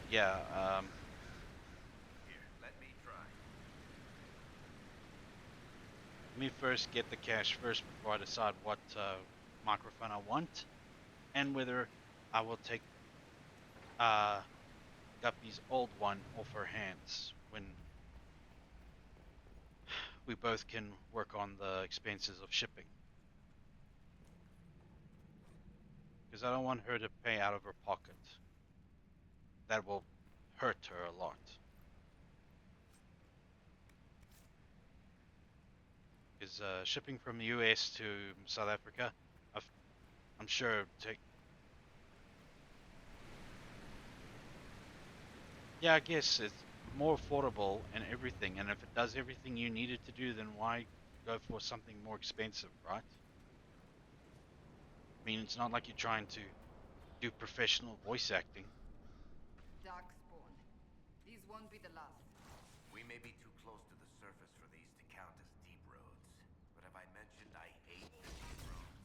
Yeah, Here, let me try. let me first get the cash first before I decide what microphone I want and whether I will take Guppy's old one off her hands when we both can work on the expenses of shipping. Because I don't want her to pay out of her pocket. That will hurt her a lot. Because shipping from the US to South Africa, I'm sure take. Yeah, I guess it's more affordable and everything. And if it does everything you need it to do, then why go for something more expensive, right? I mean, it's not like you're trying to do professional voice acting. Darkspawn. These won't be the last. We may be too close to the surface for these to count as deep roads, but have I mentioned I hate the deep roads?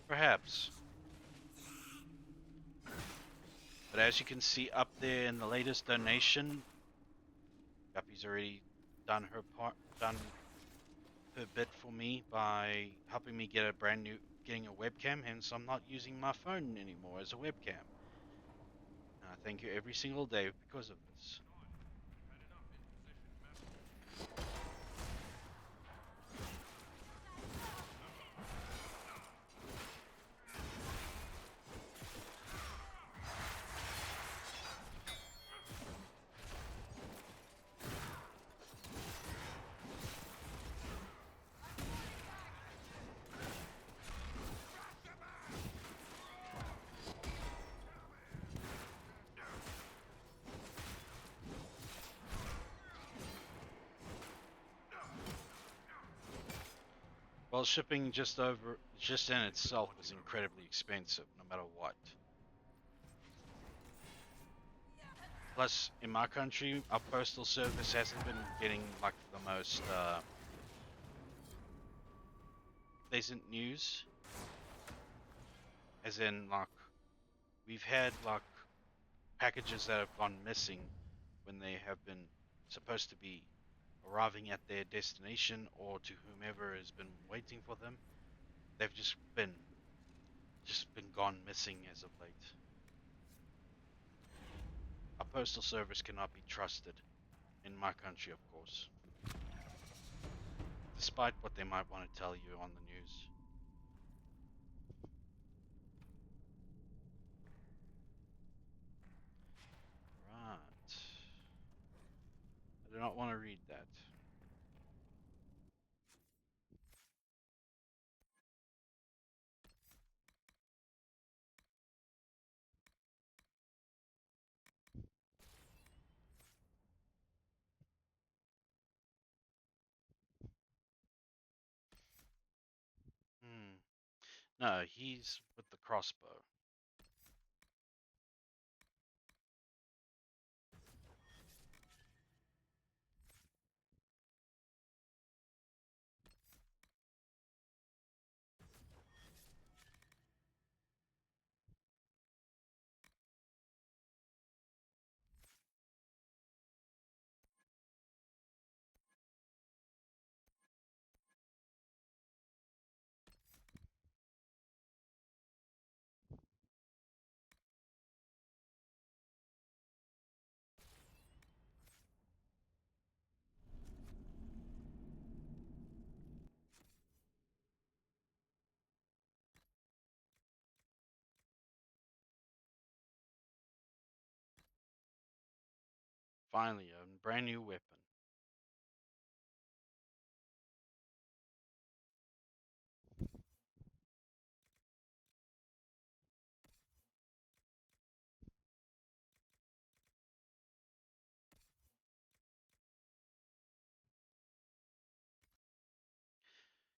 Perhaps. But as you can see up there in the latest donation, Guppy's already done her bit for me by helping me get getting a webcam, hence I'm not using my phone anymore as a webcam. And I thank you every single day because of this. Well, shipping just in itself is incredibly expensive, no matter what. Plus, in my country, our postal service hasn't been getting like the most pleasant news. As in, like, we've had like packages that have gone missing when they have been supposed to be arriving at their destination or to whomever has been waiting for them. they've just been gone missing as of late. Our postal service cannot be trusted in my country, of course, despite what they might want to tell you on the news. Right. I do not want to read that. Hmm. No, he's with the crossbow. Finally, a brand new weapon.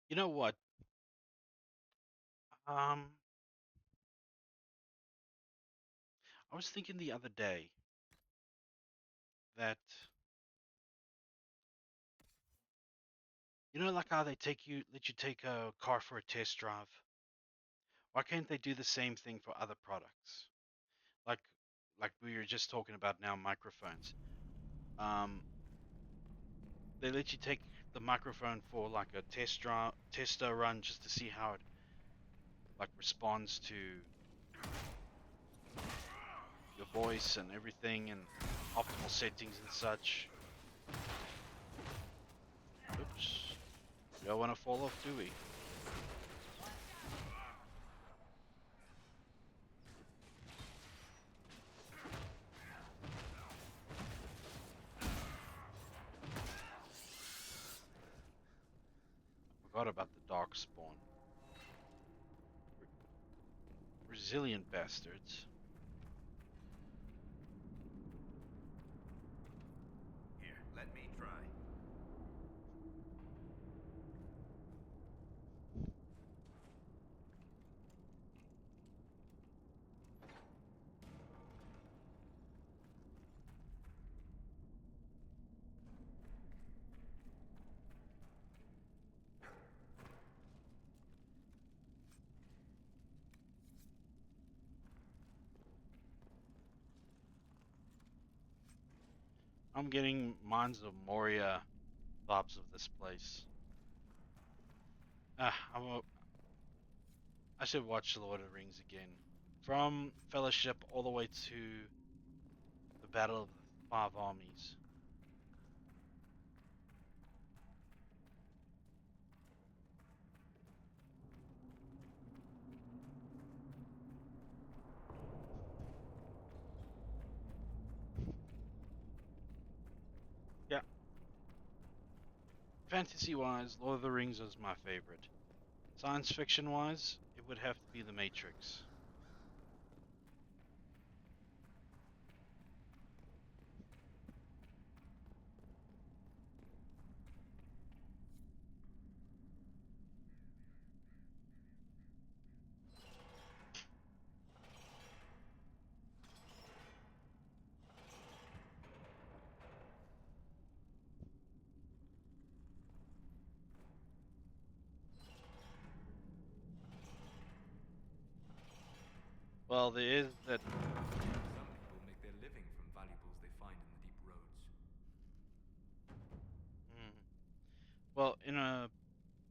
You know what? Um, I was thinking the other day that like how they let you take a car for a test drive. Why can't they do the same thing for other products? Like like we were just talking about now, microphones. Um, they let you take the microphone for like a tester run just to see how it like responds to your voice and everything and optimal settings and such. Oops. We don't want to fall off, do we? Forgot about the dark spawn. Resilient bastards. Here, let me try. I'm getting Mines of Moria vibes of this place. Ah, I should watch Lord of the Rings again. From Fellowship all the way to the Battle of the Five Armies. Yeah, fantasy wise, Lord of the Rings is my favorite. Science fiction wise, it would have to be The Matrix. Well, there is that. Some people make their living from valuables they find in the deep roads. Well, in a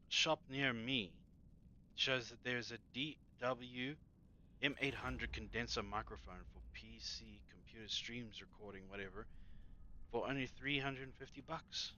shop near me, shows that there's a DW M800 condenser microphone for PC, computer streams, recording, whatever, for only $350.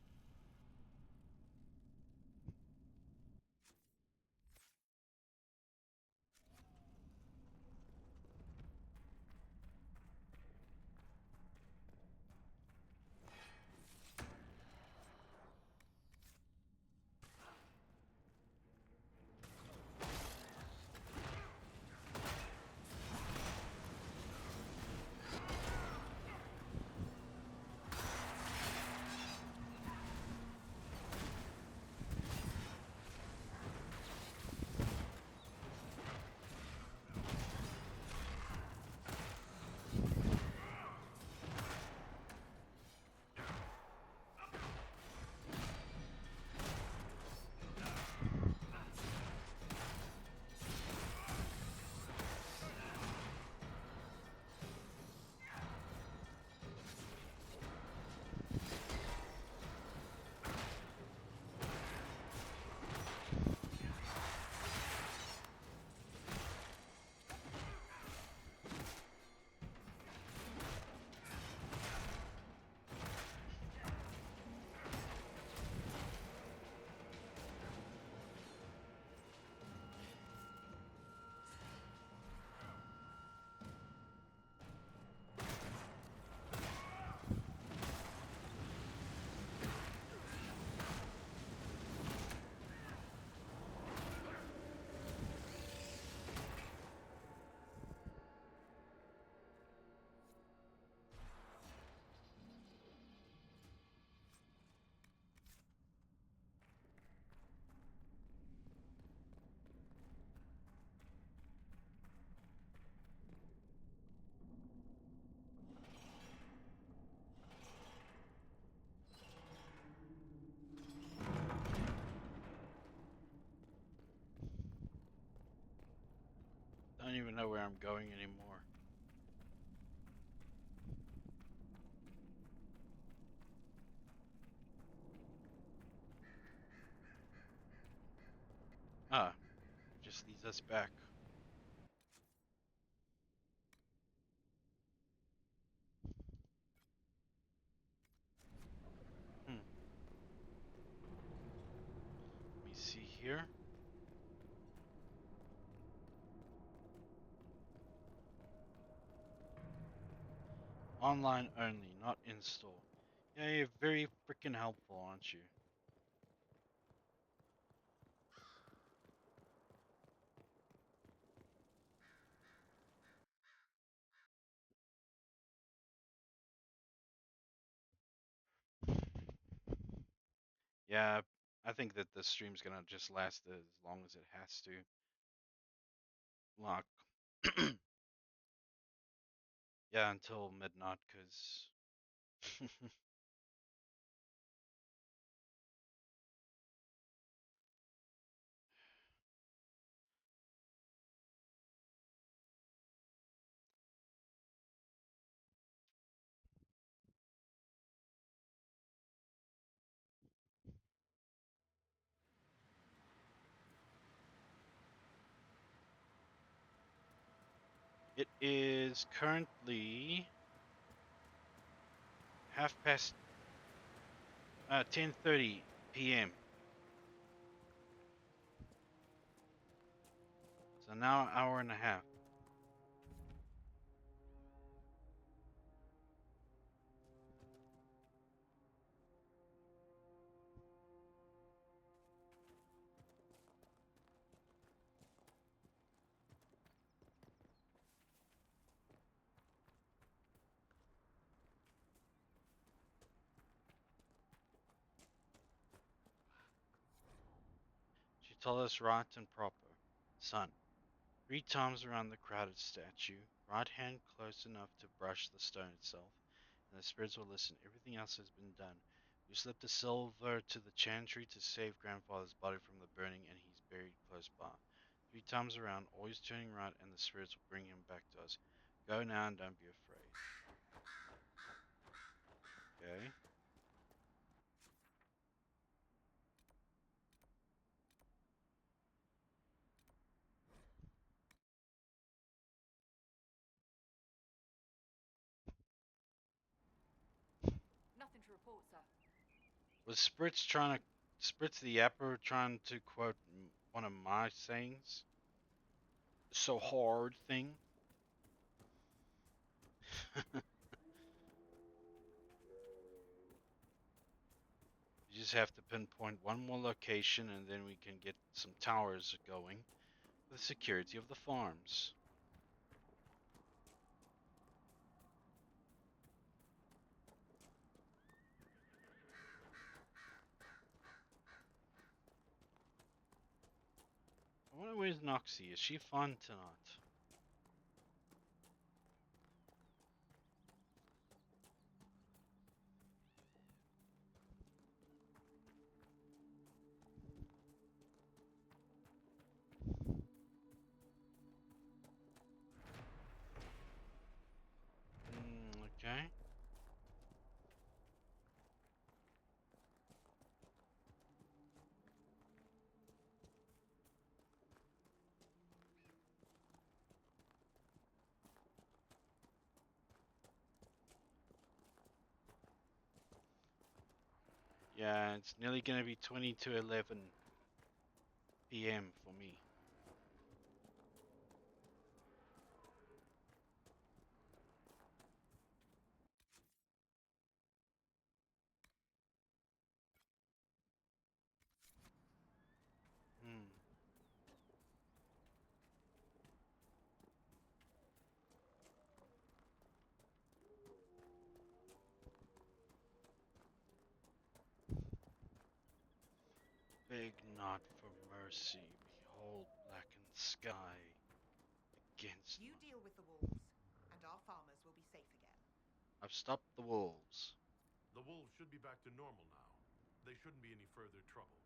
I don't even know where I'm going anymore. Ah, just leads us back. Let me see here. Online only, not in-store. Yeah, you're very freaking helpful, aren't you? Yeah, I think that the stream's gonna just last as long as it has to. Like, yeah, until midnight, because it is currently half past 10:30 p.m. So now an hour and a half. She told us right and proper. Son, 3 times around the crowded statue, right hand close enough to brush the stone itself, and the spirits will listen. Everything else has been done. We slipped the silver to the chantry to save grandfather's body from the burning, and he's buried close by. 3 times around, always turning right, and the spirits will bring him back to us. Go now and don't be afraid. Okay. report, sir. Was Spritz the Yapper trying to quote one of my sayings? So hard thing. You just have to pinpoint one more location and then we can get some towers going for the security of the farms. I wonder where's Noxie. Is she fun tonight? Okay. Yeah, it's nearly gonna be 20 to 11 p.m. for me. Hmm. Beg not for mercy, behold blackened sky against You my... deal with the wolves, and our farmers will be safe again. I've stopped the wolves. The wolves should be back to normal now. They shouldn't be any further trouble.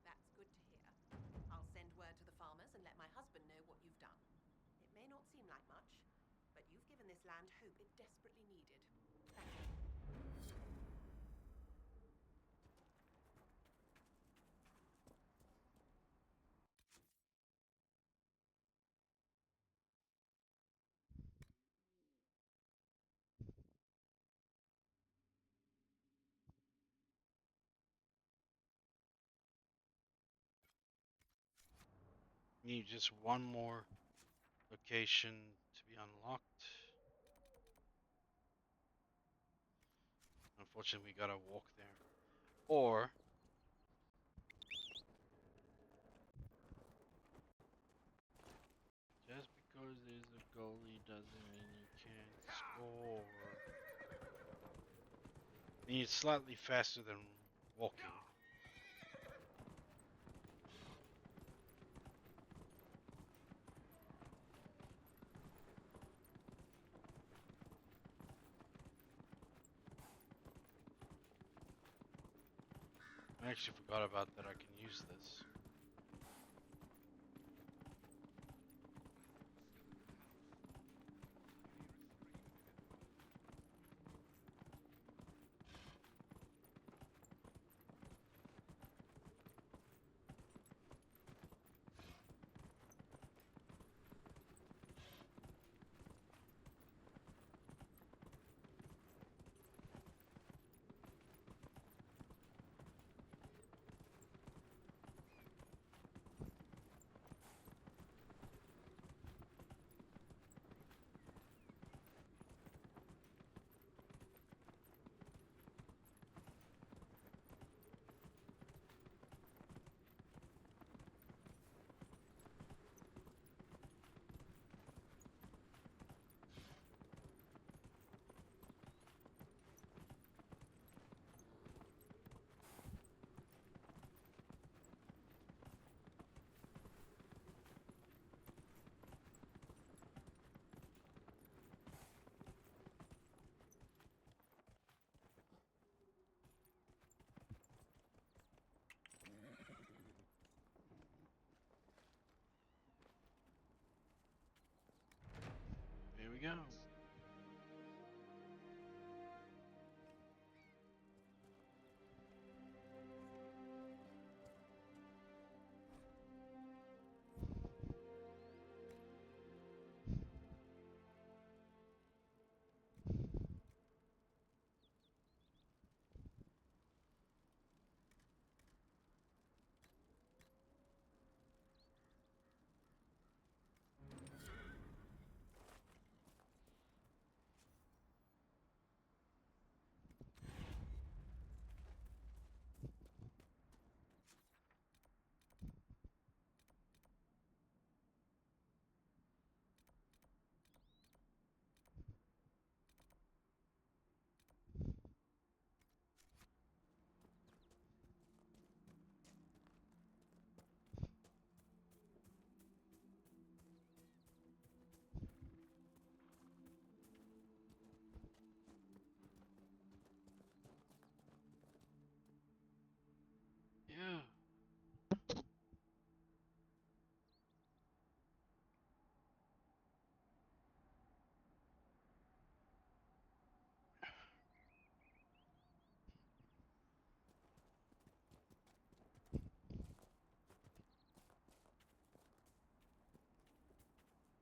That's good to hear. I'll send word to the farmers and let my husband know what you've done. It may not seem like much, but you've given this land hope it desperately needed. Thank you. Need just one more location to be unlocked. Unfortunately, we gotta walk there. Or just because there's a goalie doesn't mean you can't score. I mean, it's slightly faster than walking. I actually forgot about that. I can use this. Here we go.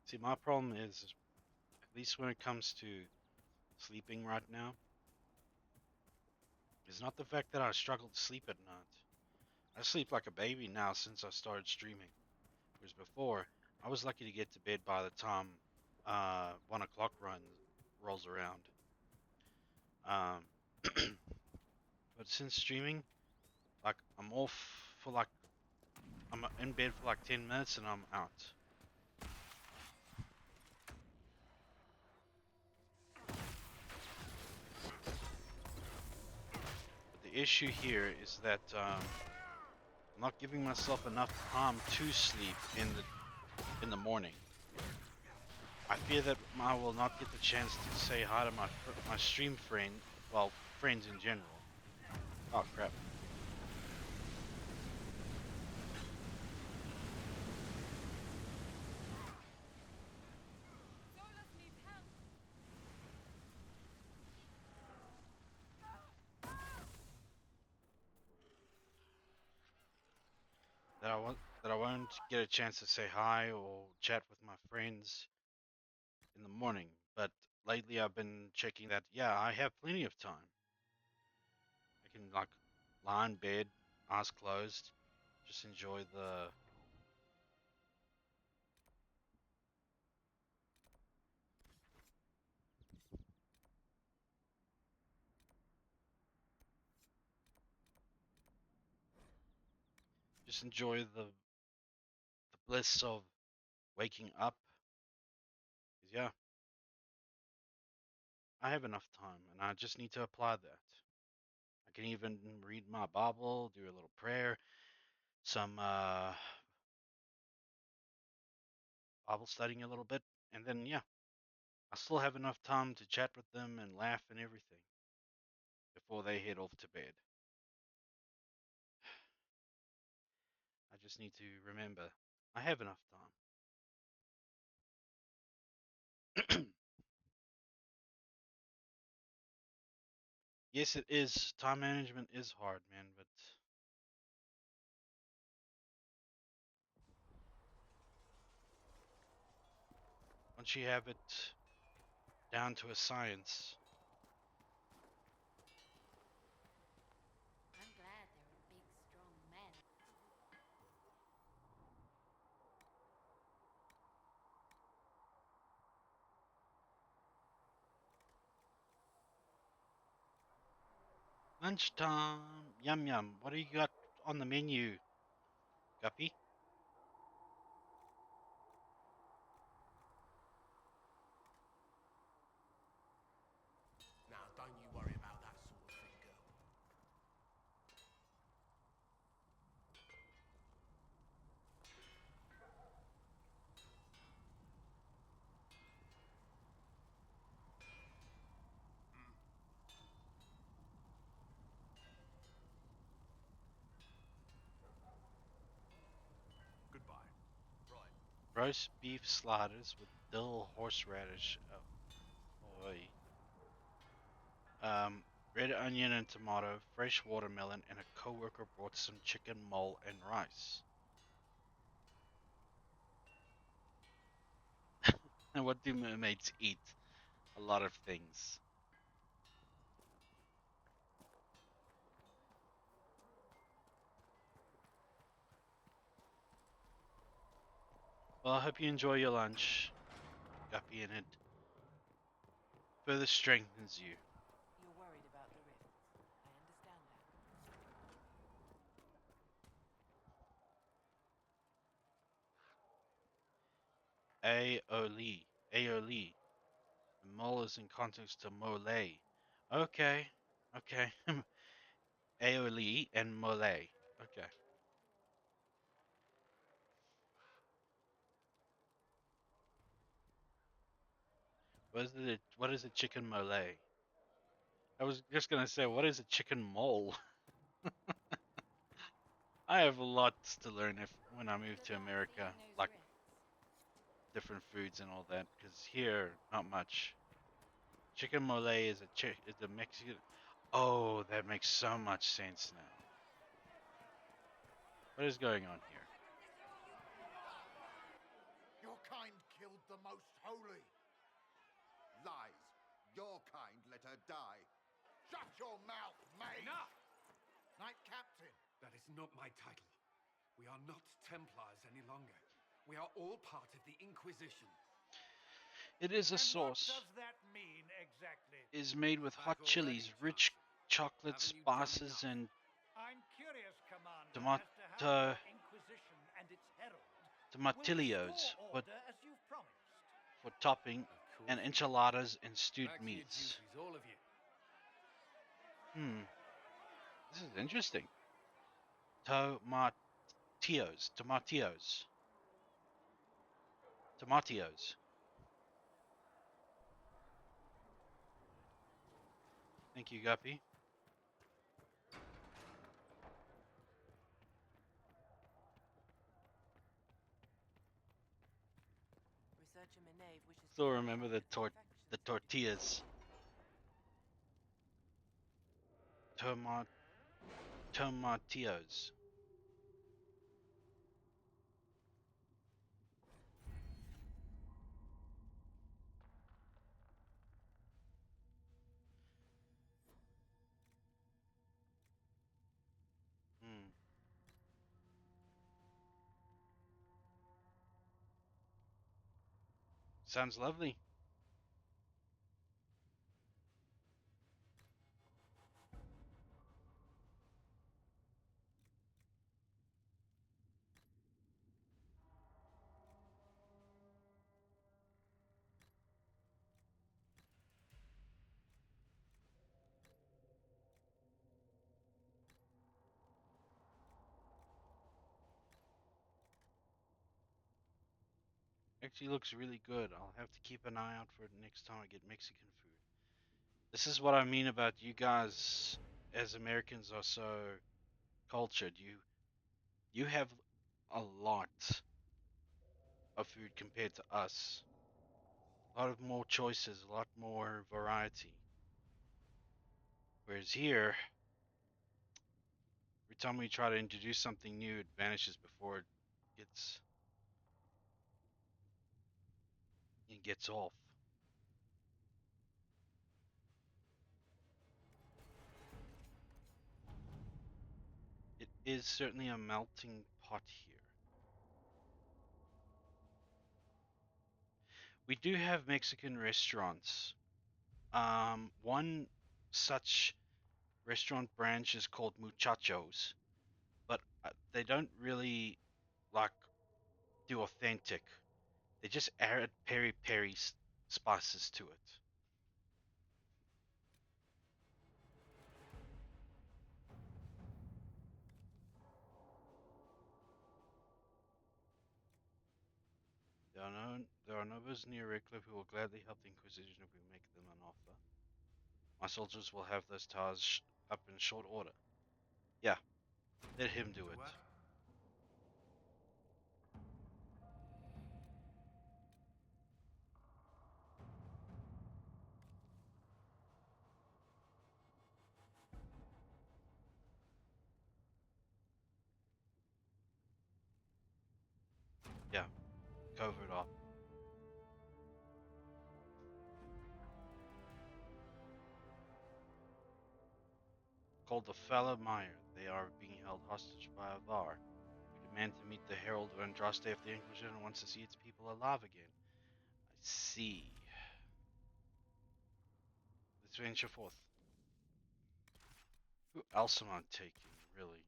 See, my problem is, at least when it comes to sleeping right now, is not the fact that I struggle to sleep at night. I sleep like a baby now since I started streaming. Whereas before, I was lucky to get to bed by the time 1 o'clock rolls around. Um, but since streaming, like I'm off for like I'm in bed for like 10 minutes and I'm out. But the issue here is that I'm not giving myself enough time to sleep in the morning. I fear that I will not get the chance to say hi to my stream friend, well, friends in general. Oh crap. Solus needs help. That I won't get a chance to say hi or chat with my friends in the morning. But lately I've been checking that yeah, I have plenty of time. I can like lie in bed, eyes closed, just enjoy the the bliss of waking up. 'Cause, yeah, I have enough time and I just need to apply that. I can even read my Bible, do a little prayer, some Bible studying a little bit, and then yeah, I still have enough time to chat with them and laugh and everything before they head off to bed. I just need to remember I have enough time. Yes, it is. Time management is hard, man, but once you have it down to a science, I'm glad there are big, strong men. lunchtime, yum yum. What do you got on the menu, Guppy? Now, don't you worry about that sort of thing, girl. Goodbye. Right. Roast beef sliders with dill, horseradish, oi, red onion and tomato, fresh watermelon, and a coworker brought some chicken mole and rice. And what do mermaids eat? A lot of things. Well, I hope you enjoy your lunch, Guppy, and it further strengthens you. You're worried about the rifts. I understand that. Aoli. Aoli. The mole is in context to mole. Okay. Okay. Aoli and mole. Okay. What is a chicken mole? I was just gonna say, what is a chicken mole? I have lots to learn if when I move to America, like different foods and all that. Because here, not much. Chicken mole is a Mexican. Oh, that makes so much sense now. What is going on here? Your kind killed the most holy. Lies. Your kind let her die. Shut your mouth, mate! Enough! Knight Captain. That is not my title. We are not Templars any longer. We are all part of the Inquisition. It is a And sauce. what does that mean exactly? Is made with hot Back already, chilies, rich chocolate Haven't you done spices, enough? and I'm curious, Commander, Tomato- as to how your Inquisition and its herald tomatillos will for, restore order as you've promised. for topping, Of course. and enchiladas and stewed Back to your meats. duties, all of you. This is interesting. Tomatillos. Tomatillos. Tomatillos. Thank you, Guppy. Researcher Minave wishes to Still verify remember the infections. tortillas. Tomatillos. Hmm. Sounds lovely. Actually looks really good. I'll have to keep an eye out for it next time I get Mexican food. This is what I mean about you guys as Americans are so cultured. You have a lot of food compared to us. A lot of more choices, a lot more variety. Whereas here, every time we try to introduce something new, it vanishes before gets it gets off. It is certainly a melting pot here. We do have Mexican restaurants. One such restaurant branch is called Muchachos, but they don't really like do authentic. They just add peri peri spices to it. There are nobles near Redcliffe who will gladly help the Inquisition if we make them an offer. My soldiers will have those towers up in short order. Yeah, let him do it. What? Yeah, cover it up. Called the Fella Meyer. They are being held hostage by Avar. We demand to meet the Herald of Andraste if the Inquisition wants to see its people alive again. I see. Let's venture forth. Who else am I taking, really?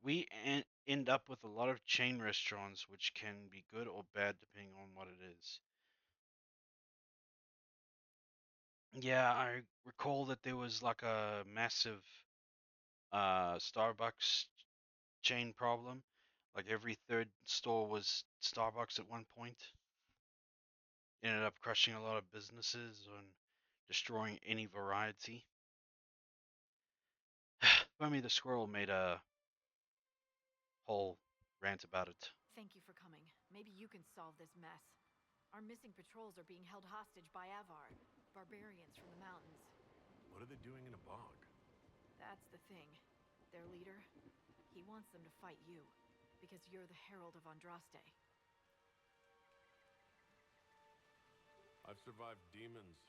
We end up with a lot of chain restaurants, which can be good or bad depending on what it is. Yeah, I recall that there was like a massive Starbucks chain problem. Like every third store was Starbucks at one point. Ended up crushing a lot of businesses and destroying any variety. Bummy the Squirrel made a whole rant about it. Thank you for coming. Maybe you can solve this mess. Our missing patrols are being held hostage by Avar, barbarians from the mountains. What are they doing in a bog? That's the thing. Their leader, he wants them to fight you, because you're the Herald of Andraste. I've survived demons.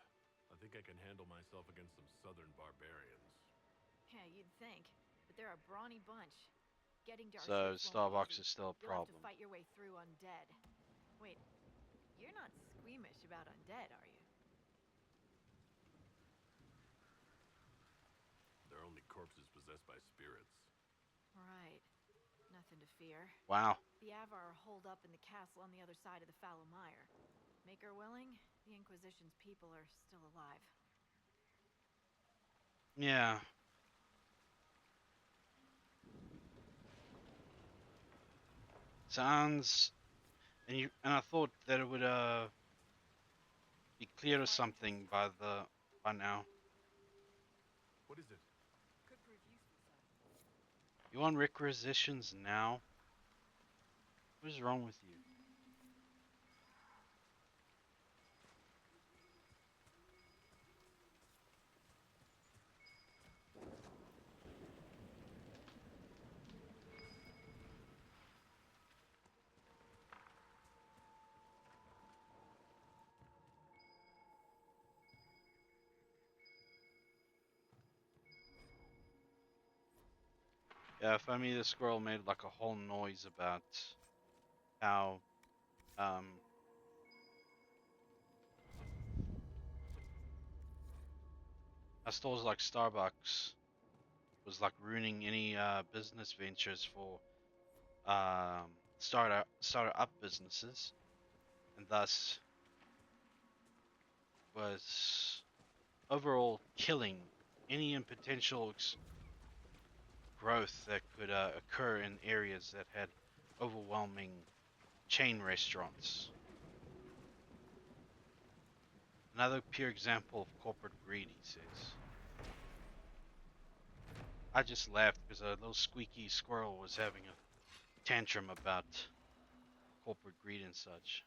I think I can handle myself against some southern barbarians. Yeah, you'd think. But they're a brawny bunch. Getting to our So ships won't be Starbucks easy. is still a You'll have to problem. fight your way through undead. Wait, you're not squeamish about undead, are you? They're only corpses possessed by spirits. Right. Nothing to fear. Wow. The Avar are holed up in the castle on the other side of the Fallow Mire. Make her willing, the Inquisition's people are still alive. Yeah. Sounds, and I thought that it would be clear or something by now. What is it? Could prove useful, sir. You want requisitions now? What is wrong with you? Yeah, if only the squirrel made like a whole noise about how a stores like Starbucks was like ruining any business ventures for starter up businesses, and thus was overall killing any potential growth that could occur in areas that had overwhelming chain restaurants. Another pure example of corporate greed, he says. I just laughed because a little squeaky squirrel was having a tantrum about corporate greed and such.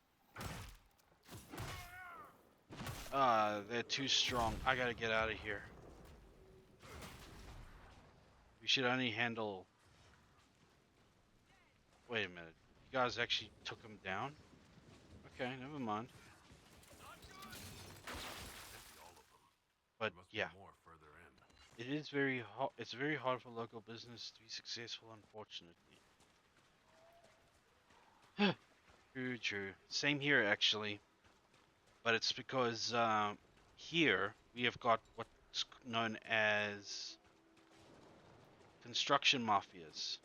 They're too strong. I gotta get out of here. We should only handle... Wait a minute. You guys actually took him down? Okay, never mind. But yeah, More further in. it is very hard. It's very hard for local business to be successful, unfortunately. True. Same here, actually. But it's because here we have got what's known as construction mafias.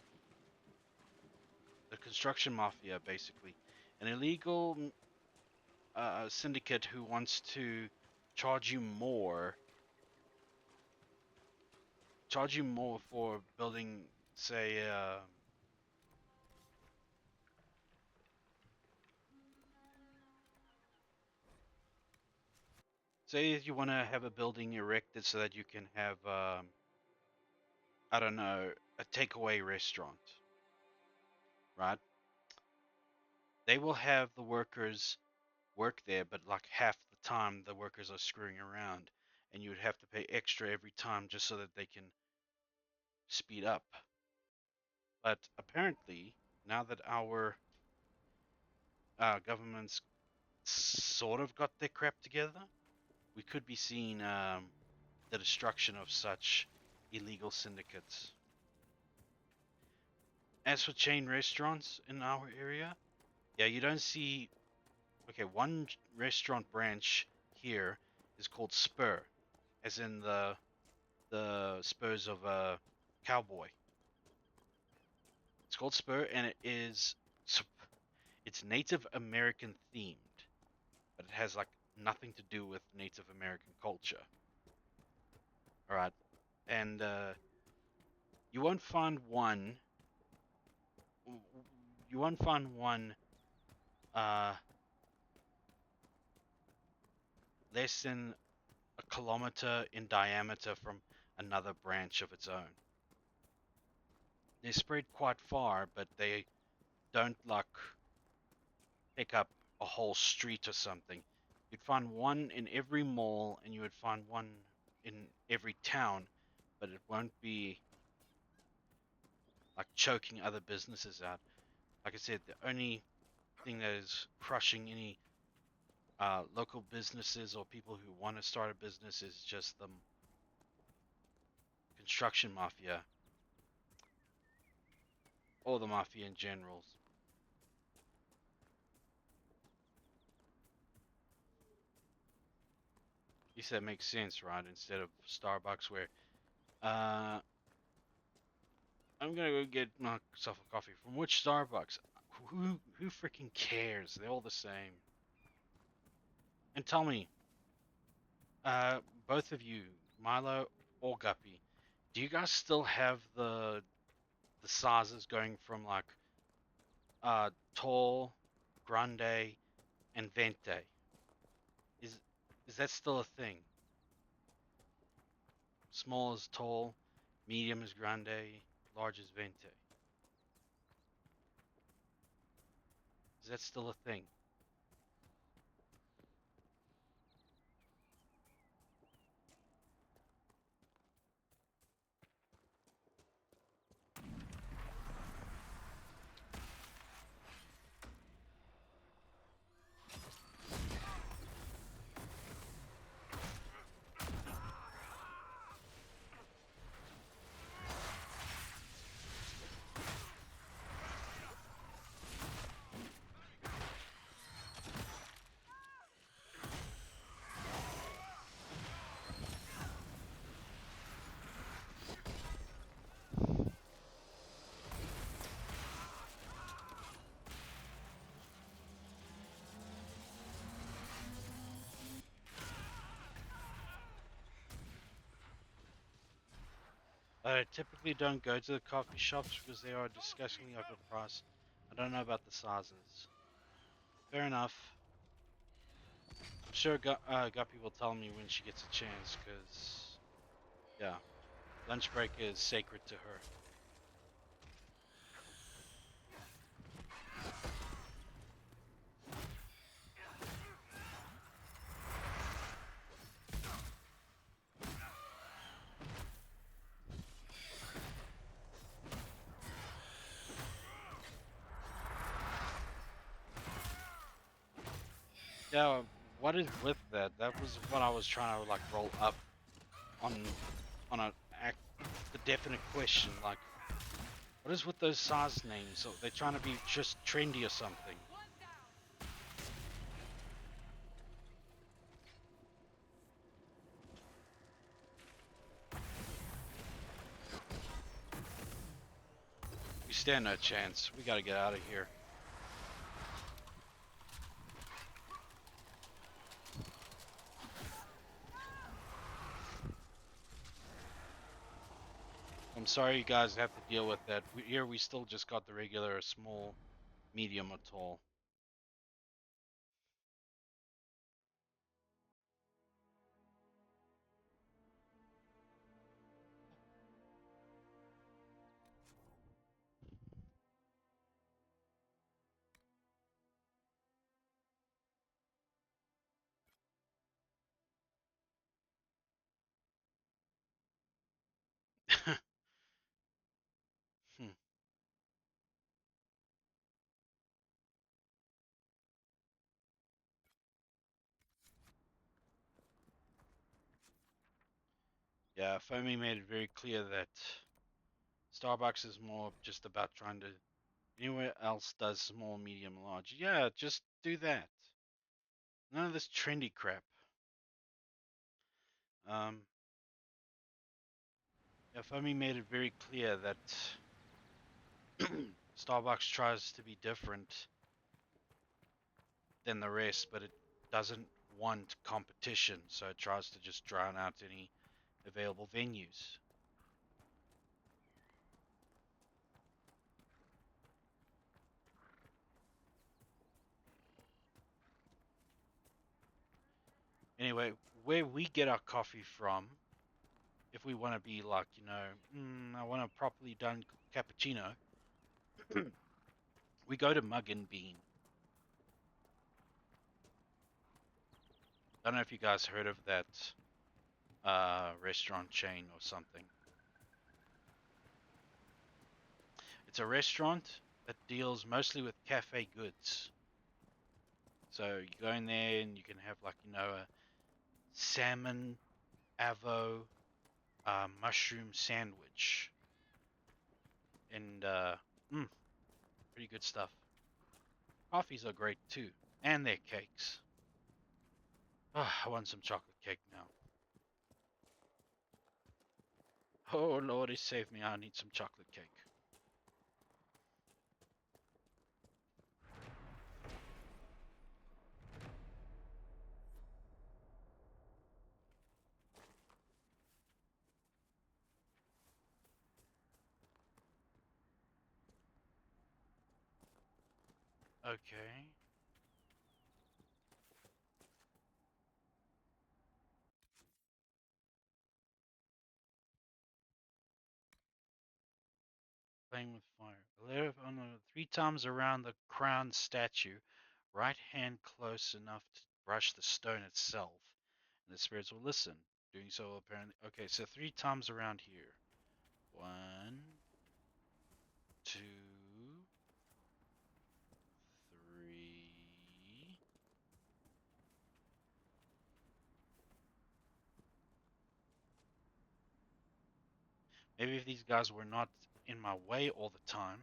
The construction mafia, basically. An illegal syndicate who wants to charge you more for building, say, say if you want to have a building erected so that you can have, I don't know, a takeaway restaurant, right? They will have the workers work there, but like half the time the workers are screwing around, and you would have to pay extra every time just so that they can speed up. But apparently, now that our government's sort of got their crap together, we could be seeing the destruction of such illegal syndicates. As for chain restaurants in our area, yeah, you don't see. Okay, one restaurant branch here is called Spur, as in the spurs of a cowboy. It's called Spur, and it's Native American themed, but it has like nothing to do with Native American culture. All right, and you won't find one. You won't find one less than a kilometer in diameter from another branch of its own. They're spread quite far, but they don't like take up a whole street or something. You'd find one in every mall, and you would find one in every town, but it won't be like choking other businesses out. Like I said, the only thing that is crushing any local businesses or people who want to start a business is just the construction mafia or the mafia in general. You said makes sense, right? Instead of Starbucks, where uh, I'm gonna go get myself a coffee. From which Starbucks? Who freaking cares? They're all the same. And tell me, uh, both of you, Milo or Guppy, do you guys still have the sizes going from like tall, grande, and vente? Is is that still a thing? Small is tall, medium is grande, large is vente. Is that still a thing? I typically don't go to the coffee shops because they are disgustingly overpriced. I don't know about the sizes. Fair enough. I'm sure Guppy will tell me when she gets a chance, because, yeah, lunch break is sacred to her. Yeah, what is with that? That was what I was trying to like roll up on on a the definite question. Like, what is with those size names? So they're trying to be just trendy or something. We stand no chance. We gotta get out of here. I'm sorry you guys have to deal with that. Here we still just got the regular small, medium, or tall. Hmm. Yeah, Foamy made it very clear that Starbucks is more just about trying to. Anywhere else does small, medium, large. Yeah, just do that. None of this trendy crap. Um, yeah, Foamy made it very clear that Starbucks tries to be different than the rest, but it doesn't want competition, so it tries to just drown out any available venues. Anyway, where we get our coffee from, if we want to be like, I want a properly done cappuccino, we go to Mug and Bean. I don't know if you guys heard of that restaurant chain or something. It's a restaurant that deals mostly with cafe goods. So you go in there and you can have like, you know, a salmon, avo, mushroom sandwich. And pretty good stuff. Coffees are great too. And their cakes. Oh, I want some chocolate cake now. Oh Lordy, save me, I need some chocolate cake. Okay. Playing with fire. Live on the 3 times around the crown statue, right hand close enough to brush the stone itself, and the spirits will listen. Doing so apparently. Okay, so 3 times around here. 1, 2, 3. Maybe if these guys were not in my way all the time.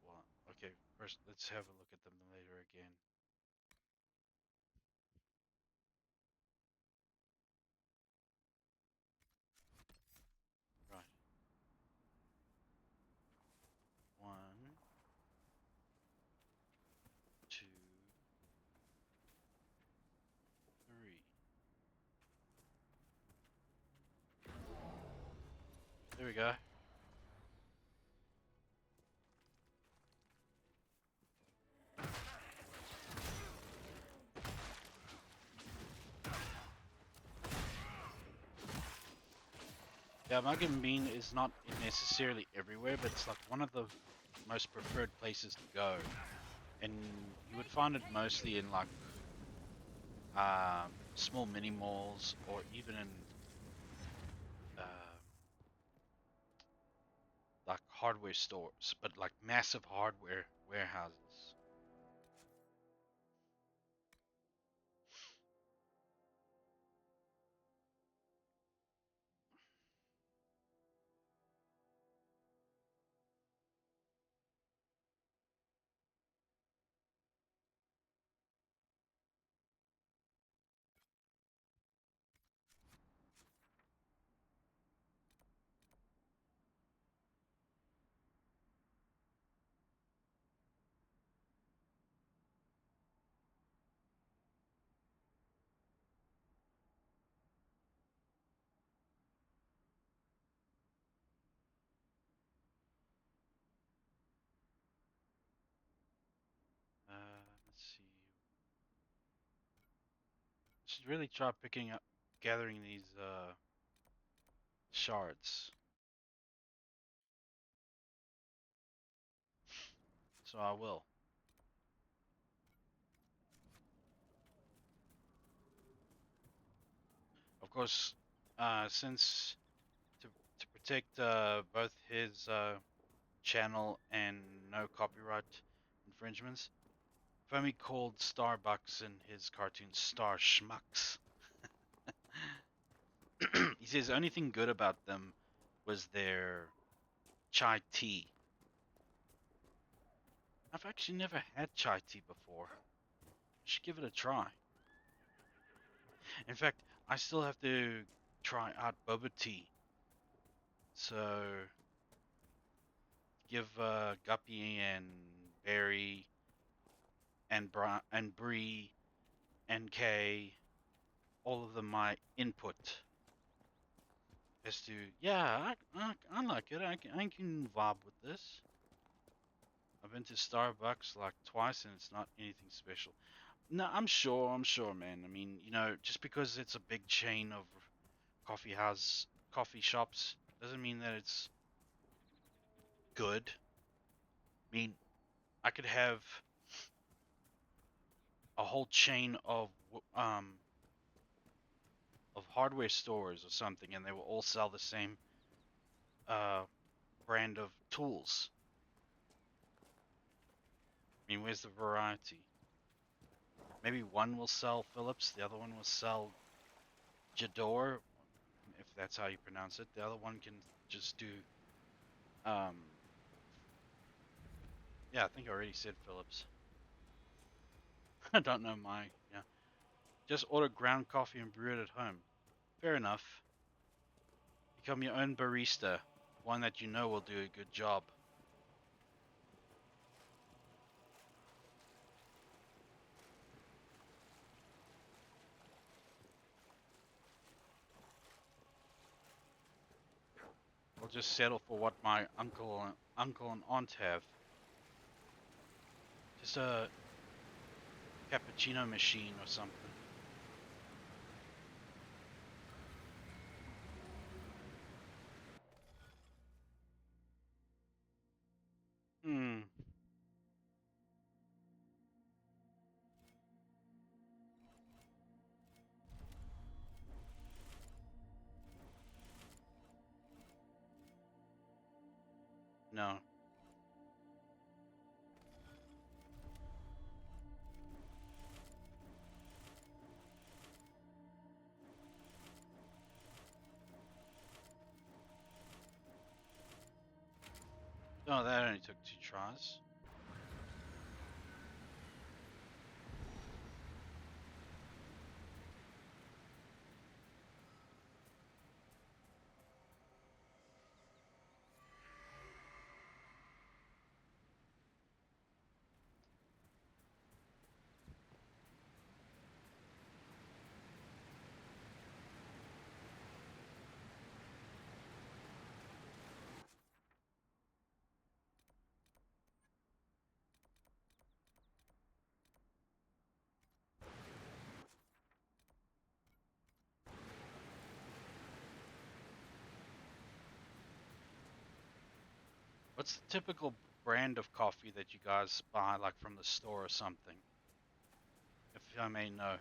Well, okay, first let's have a look at them later again. Right. 1, 2, 3. There we go. Yeah, Mug and Bean is not necessarily everywhere, but it's like one of the most preferred places to go. And you would find it mostly in like small mini malls or even in like hardware stores, but like massive hardware warehouses. Let's see. Should really try picking up, gathering these shards. So I will. Of course, since to protect both his channel and no copyright infringements, Foamy called Starbucks in his cartoon Star Schmucks. He says the only thing good about them was their chai tea. I've actually never had chai tea before. I should give it a try. In fact, I still have to try out boba tea. So give Guppy and Barry and Bree and Kay, all of them my input as to, yeah, I like it. I can vibe with this. I've been to Starbucks like twice and it's not anything special. No, I'm sure, man. I mean, you know, just because it's a big chain of coffee shops doesn't mean that it's good. I mean, I could have a whole chain of hardware stores or something, and they will all sell the same brand of tools. I mean, where's the variety? Maybe one will sell Phillips, the other one will sell Jador, if that's how you pronounce it. The other one can just do, um, yeah, I think I already said Phillips. I don't know my, yeah. Just order ground coffee and brew it at home. Fair enough. Become your own barista, one that you know will do a good job. I'll just settle for what my uncle and aunt have. Just a cappuccino machine or something. Hmm. No. No, that only took 2 tries. What's the typical brand of coffee that you guys buy, like from the store or something? If I may know.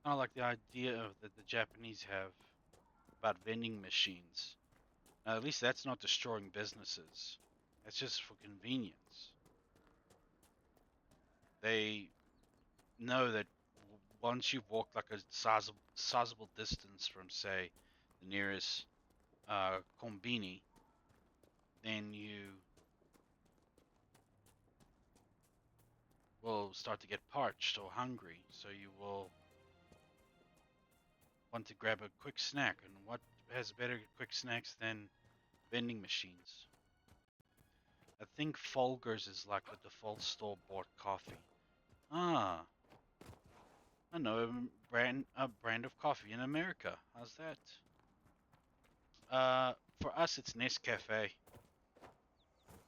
I like the idea of that the Japanese have about vending machines. Now, at least that's not destroying businesses. That's just for convenience. They know that once you've walked like a sizable distance from, say, the nearest kombini, then you will start to get parched or hungry. So you will want to grab a quick snack. And what has better quick snacks than vending machines? I think Folgers is like the default store-bought coffee. Ah, I know a brand of coffee in America. How's that? For us it's Nescafe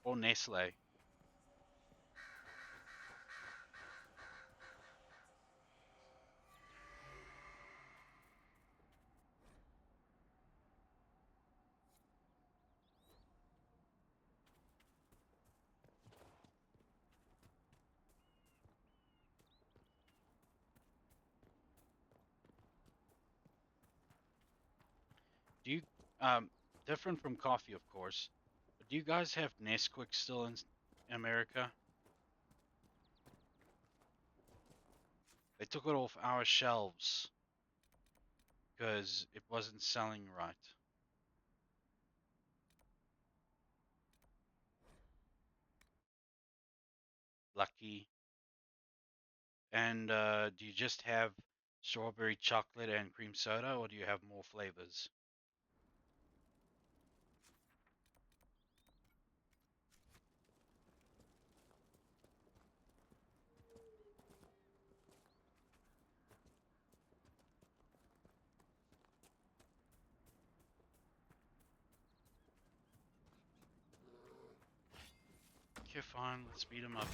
or Nestle. Do you different from coffee, of course, but do you guys have Nesquik still in America? They took it off our shelves because it wasn't selling right. Lucky. And do you just have strawberry chocolate and cream soda, or do you have more flavors? Okay, fine. Let's beat him up.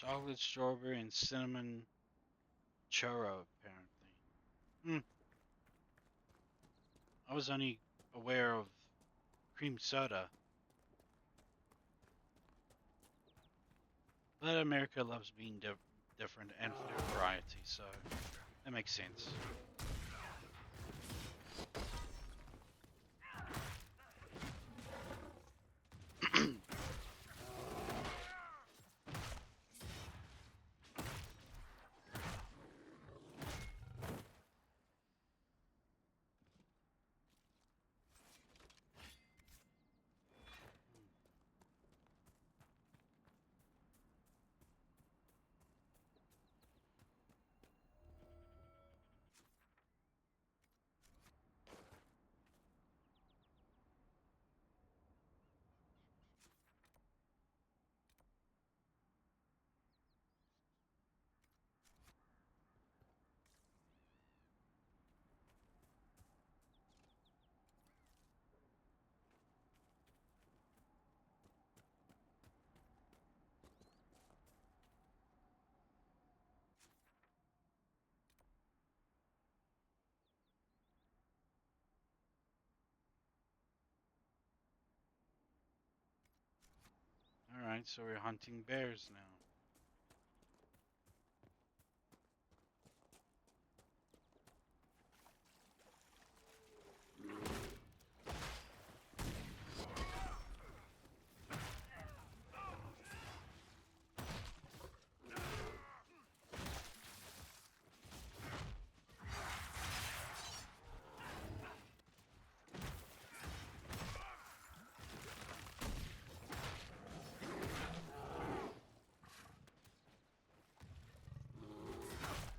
Chocolate, strawberry, and cinnamon churro, apparently. Hmm. I was only aware of cream soda. But America loves being different and variety, so that makes sense. Alright, so we're hunting bears now.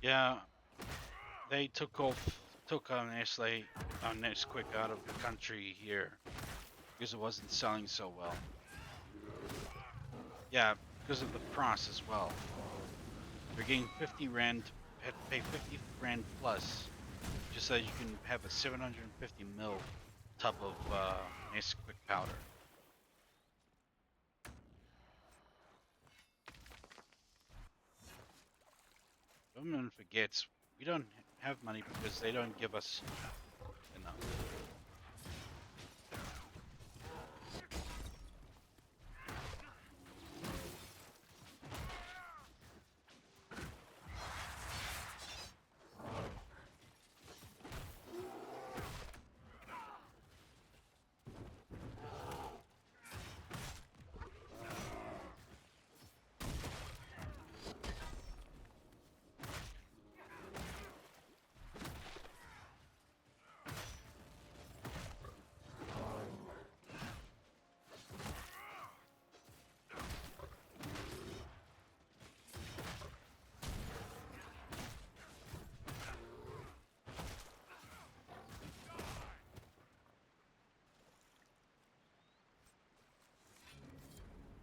Yeah, they took our Nesquik out of the country here because it wasn't selling so well. Yeah, because of the price as well. They're getting 50 rand, had to pay 50 rand plus just so you can have a 750 ml tub of Nesquik powder. Government forgets we don't have money because they don't give us enough.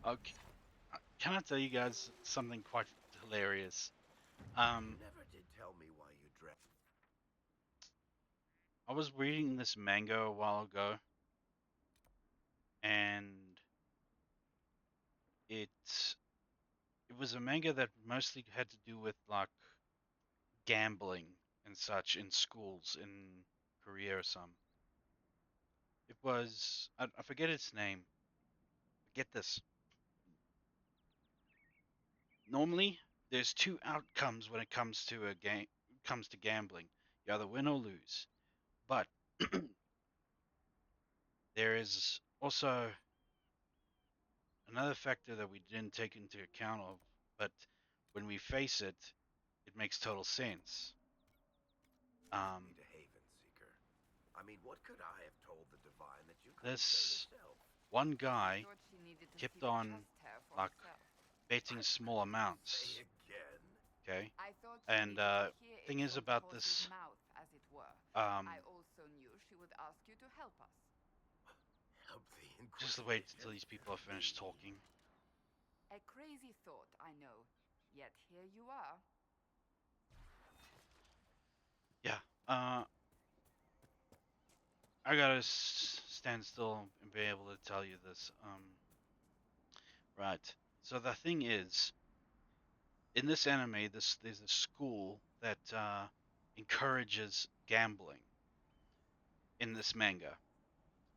Okay, can I tell you guys something quite hilarious? You never did tell me why you dressed. I was reading this manga a while ago, and it it was a manga that mostly had to do with like gambling and such in schools in Korea or some. It was I forget its name. Get this. Normally, there's two outcomes when it comes to a game comes to gambling. You either win or lose. But there is also another factor that we didn't take into account of, but when we face it, it makes total sense. Need a haven, Seeker. I mean, what could I have told the Divine that you couldn't This say yourself? one I guy thought she needed to kept seek a on chest hair for like herself. betting small amounts. Say again? Okay, I thought she and needed to hear it thing is from the about horse's this, mouth, as it were. um, I also knew she would ask you to help us. Help the just wait until these people are finished talking. A crazy thought, I know. Yet here you are. Yeah, I gotta stand still and be able to tell you this. Right. So the thing is, in this anime, there's a school that encourages gambling in this manga,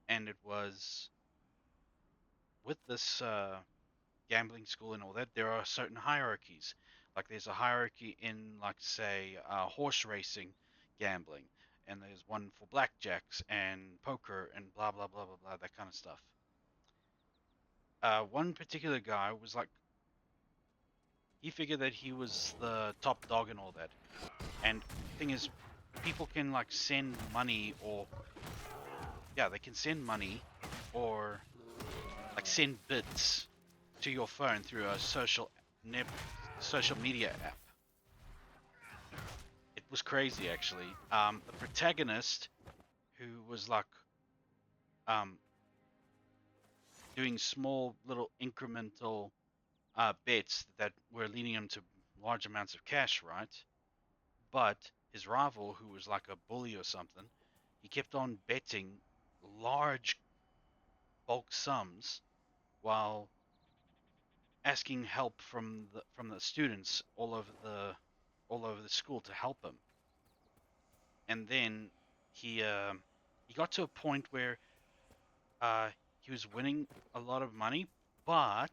and it was with this gambling school and all that. There are certain hierarchies. Like there's a hierarchy in, like say, horse racing gambling, and there's one for blackjacks and poker and blah blah blah blah blah, that kind of stuff. One particular guy was like, he figured that he was the top dog and all that. And thing is, people can like send money, or yeah, they can send money or like send bits to your phone through a social media app. It was crazy actually. The protagonist, who was like doing small little incremental bets that were leading him to large amounts of cash, right? But his rival, who was like a bully or something, he kept on betting large bulk sums while asking help from the students all over the school to help him. And then he got to a point where he was winning a lot of money, but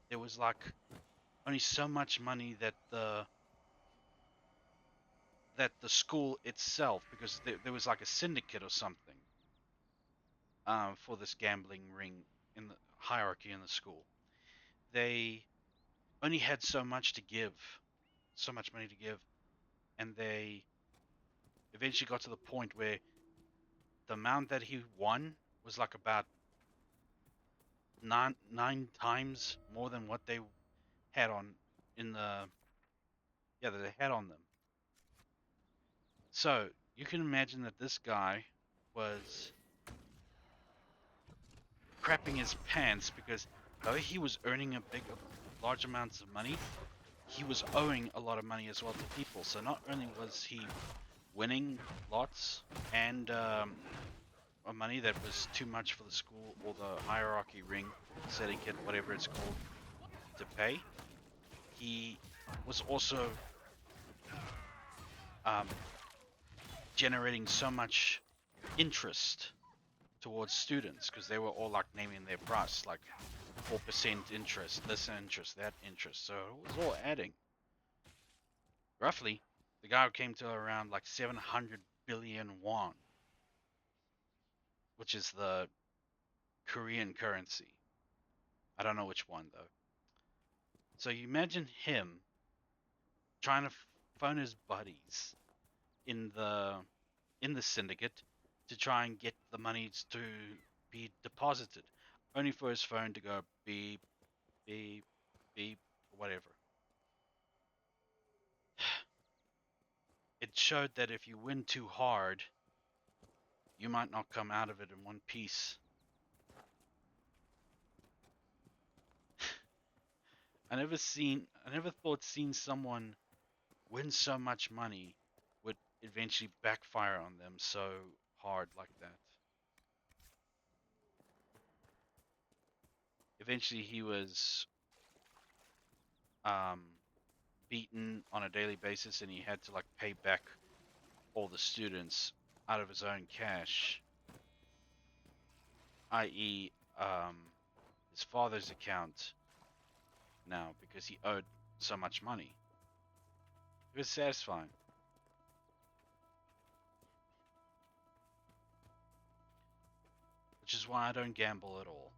there was like only so much money that the school itself, because there was like a syndicate or something for this gambling ring in the hierarchy in the school. They only had so much to give, so much money to give, and they eventually got to the point where the amount that he won was like about nine times more than what they had on in the that they had on them. So you can imagine that this guy was crapping his pants, because though he was earning large amounts of money, he was owing a lot of money as well to people. So not only was he winning lots and money that was too much for the school or the hierarchy ring, syndicate, whatever it's called, to pay, he was also generating so much interest towards students, because they were all like naming their price, like 4% interest, this interest, that interest. So it was all adding. Roughly, the guy came to around like 700 billion won, which is the Korean currency. I don't know which one though. So you imagine him trying to phone his buddies in the syndicate to try and get the monies to be deposited, only for his phone to go beep, beep, beep, whatever. It showed that if you win too hard, you might not come out of it in one piece. I never thought seeing someone win so much money would eventually backfire on them so hard like that. Eventually he was beaten on a daily basis, and he had to like pay back all the students out of his own cash, i.e. His father's account now, because he owed so much money. It was satisfying. Which is why I don't gamble at all.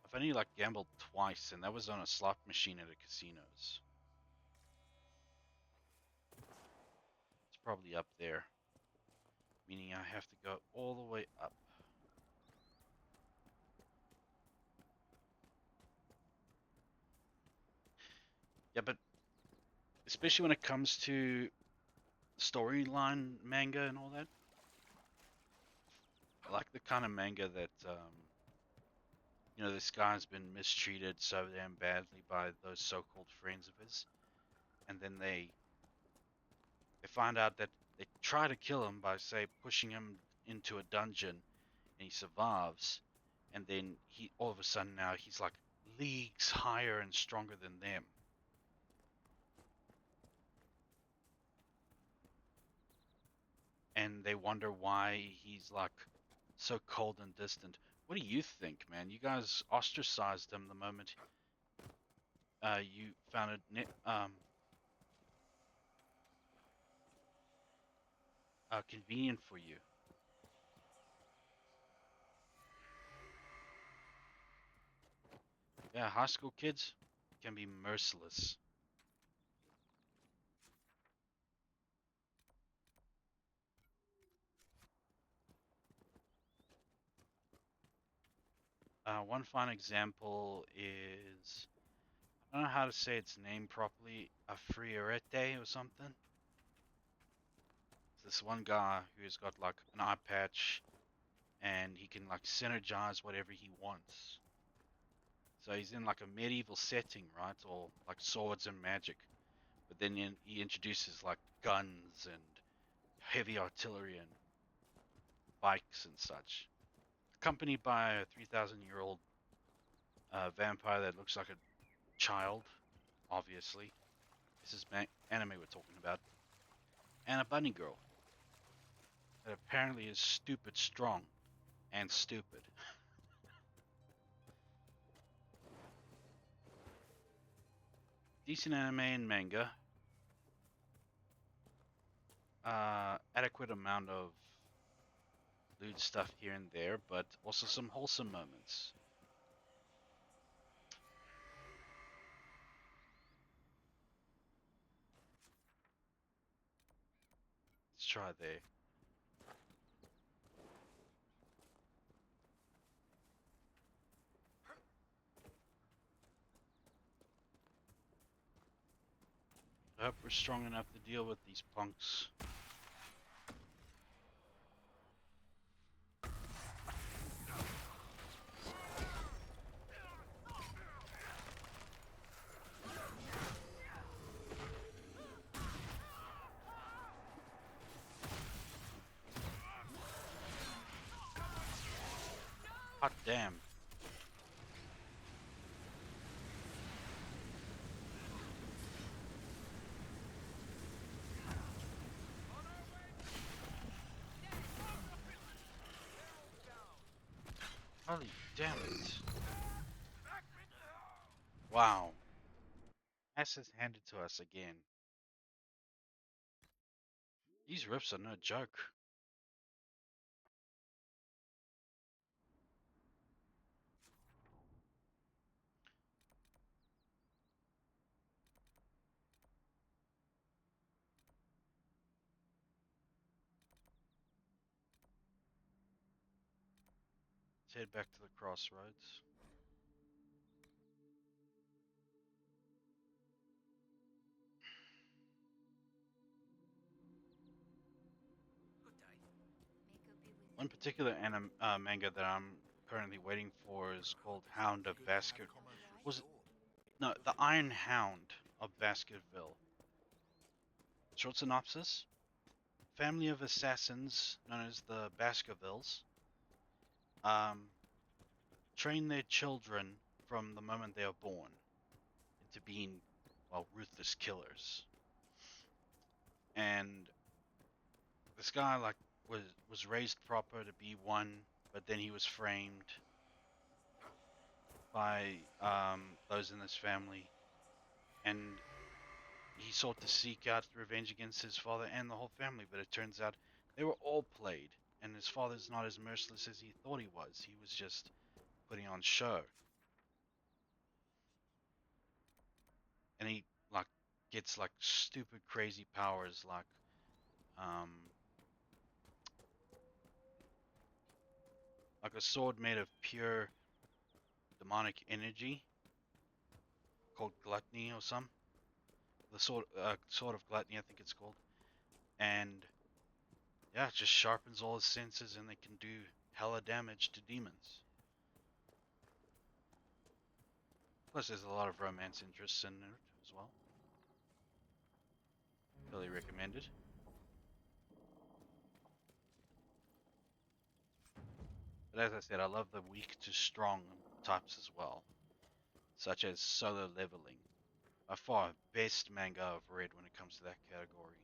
I've only like gambled twice, and that was on a slot machine at a casino's. It's probably up there, meaning I have to go all the way up. Yeah, but especially when it comes to storyline manga and all that, I like the kind of manga that this guy's been mistreated so damn badly by those so-called friends of his, and then they find out that they try to kill him by, say, pushing him into a dungeon, and he survives, and then he all of a sudden now he's like leagues higher and stronger than them. And they wonder why he's like so cold and distant. What do you think, man? You guys ostracized him the moment you found it convenient for you. Yeah, high school kids can be merciless. One fine example is, I don't know how to say its name properly, Afriarete or something. It's this one guy who's got like an eye patch, and he can like synergize whatever he wants. So he's in like a medieval setting, right? Or like swords and magic. But then he introduces like guns and heavy artillery and bikes and such. Accompanied by a 3,000-year-old vampire that looks like a child, obviously. This is anime we're talking about. And a bunny girl that apparently is stupid strong and stupid. Decent anime and manga. Adequate amount of lewd stuff here and there, but also some wholesome moments. Let's try there. I hope we're strong enough to deal with these punks. Hot damn. Holy damn it. Wow. Ass is handed to us again. These rips are no joke. Let's head back to the crossroads. One particular manga that I'm currently waiting for is called Hound of Basket. No, the Iron Hound of Baskerville. Short synopsis: family of assassins known as the Baskervilles train their children from the moment they are born into being, well, ruthless killers. And this guy like was raised proper to be one, but then he was framed by those in his family, and he sought to seek out revenge against his father and the whole family, but it turns out they were all played, and his father's not as merciless as he thought he was. He was just putting on show. And he like gets like stupid crazy powers um like a sword made of pure demonic energy called gluttony or some. The sword of gluttony, I think it's called. And yeah, it just sharpens all his senses and they can do hella damage to demons. Plus there's a lot of romance interests in it as well. Really recommended. But as I said, I love the weak to strong types as well, such as Solo Leveling. By far best manga I've read when it comes to that category.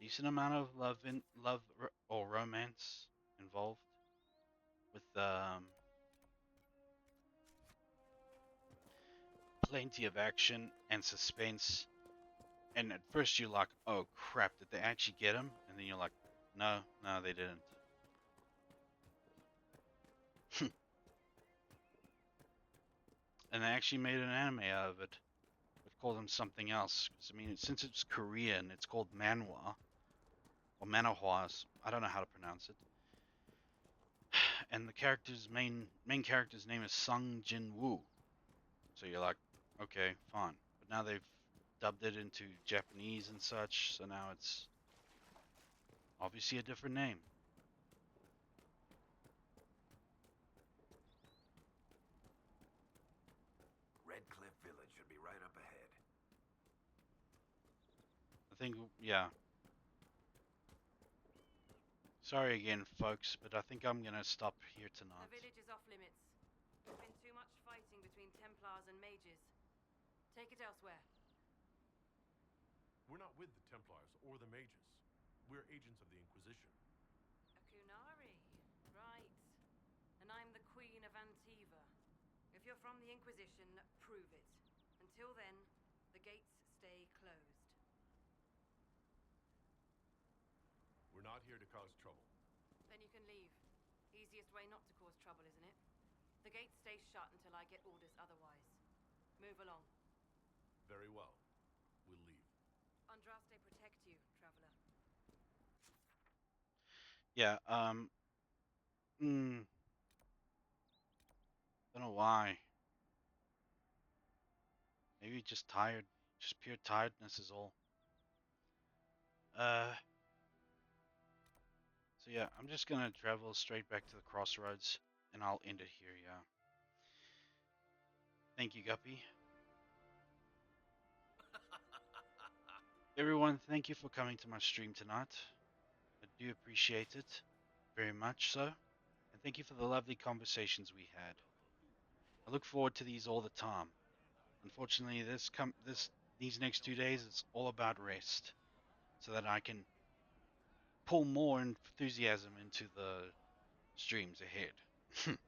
Decent amount of love or romance involved with plenty of action and suspense. And at first you're like, oh crap, did they actually get him? And then you're like, no, they didn't. And they actually made an anime out of it. They've called him something else. 'Cause, I mean, since it's Korean, it's called manhwa. Or manhwa. I don't know how to pronounce it. And the main character's name is Sung Jin Woo. So you're like, okay, fine. But now they've dubbed it into Japanese and such, so now it's obviously a different name. Red Cliff Village should be right up ahead. I think, yeah. Sorry again, folks, but I think I'm gonna stop here tonight. The village is off limits. There's been too much fighting between Templars and mages. Take it elsewhere. We're not with the Templars or the mages. We're agents of the Inquisition. A Kunari. Right. And I'm the Queen of Antiva. If you're from the Inquisition, prove it. Until then, the gates stay closed. We're not here to cause trouble. Then you can leave. Easiest way not to cause trouble, isn't it? The gates stay shut until I get orders otherwise. Move along. Very well. We'll leave. Andraste protect you, traveler. Yeah, don't know why. Maybe just tired. Just pure tiredness is all. So yeah, I'm just gonna travel straight back to the crossroads and I'll end it here, yeah. Thank you, Guppy. Everyone, thank you for coming to my stream tonight. I do appreciate it, very much so. And thank you for the lovely conversations we had. I look forward to these all the time. Unfortunately, these next 2 days, it's all about rest, so that I can pull more enthusiasm into the streams ahead.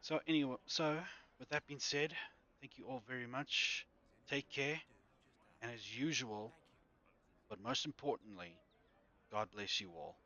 So anyway, with that being said, thank you all very much. Take care, and as usual, but most importantly, God bless you all.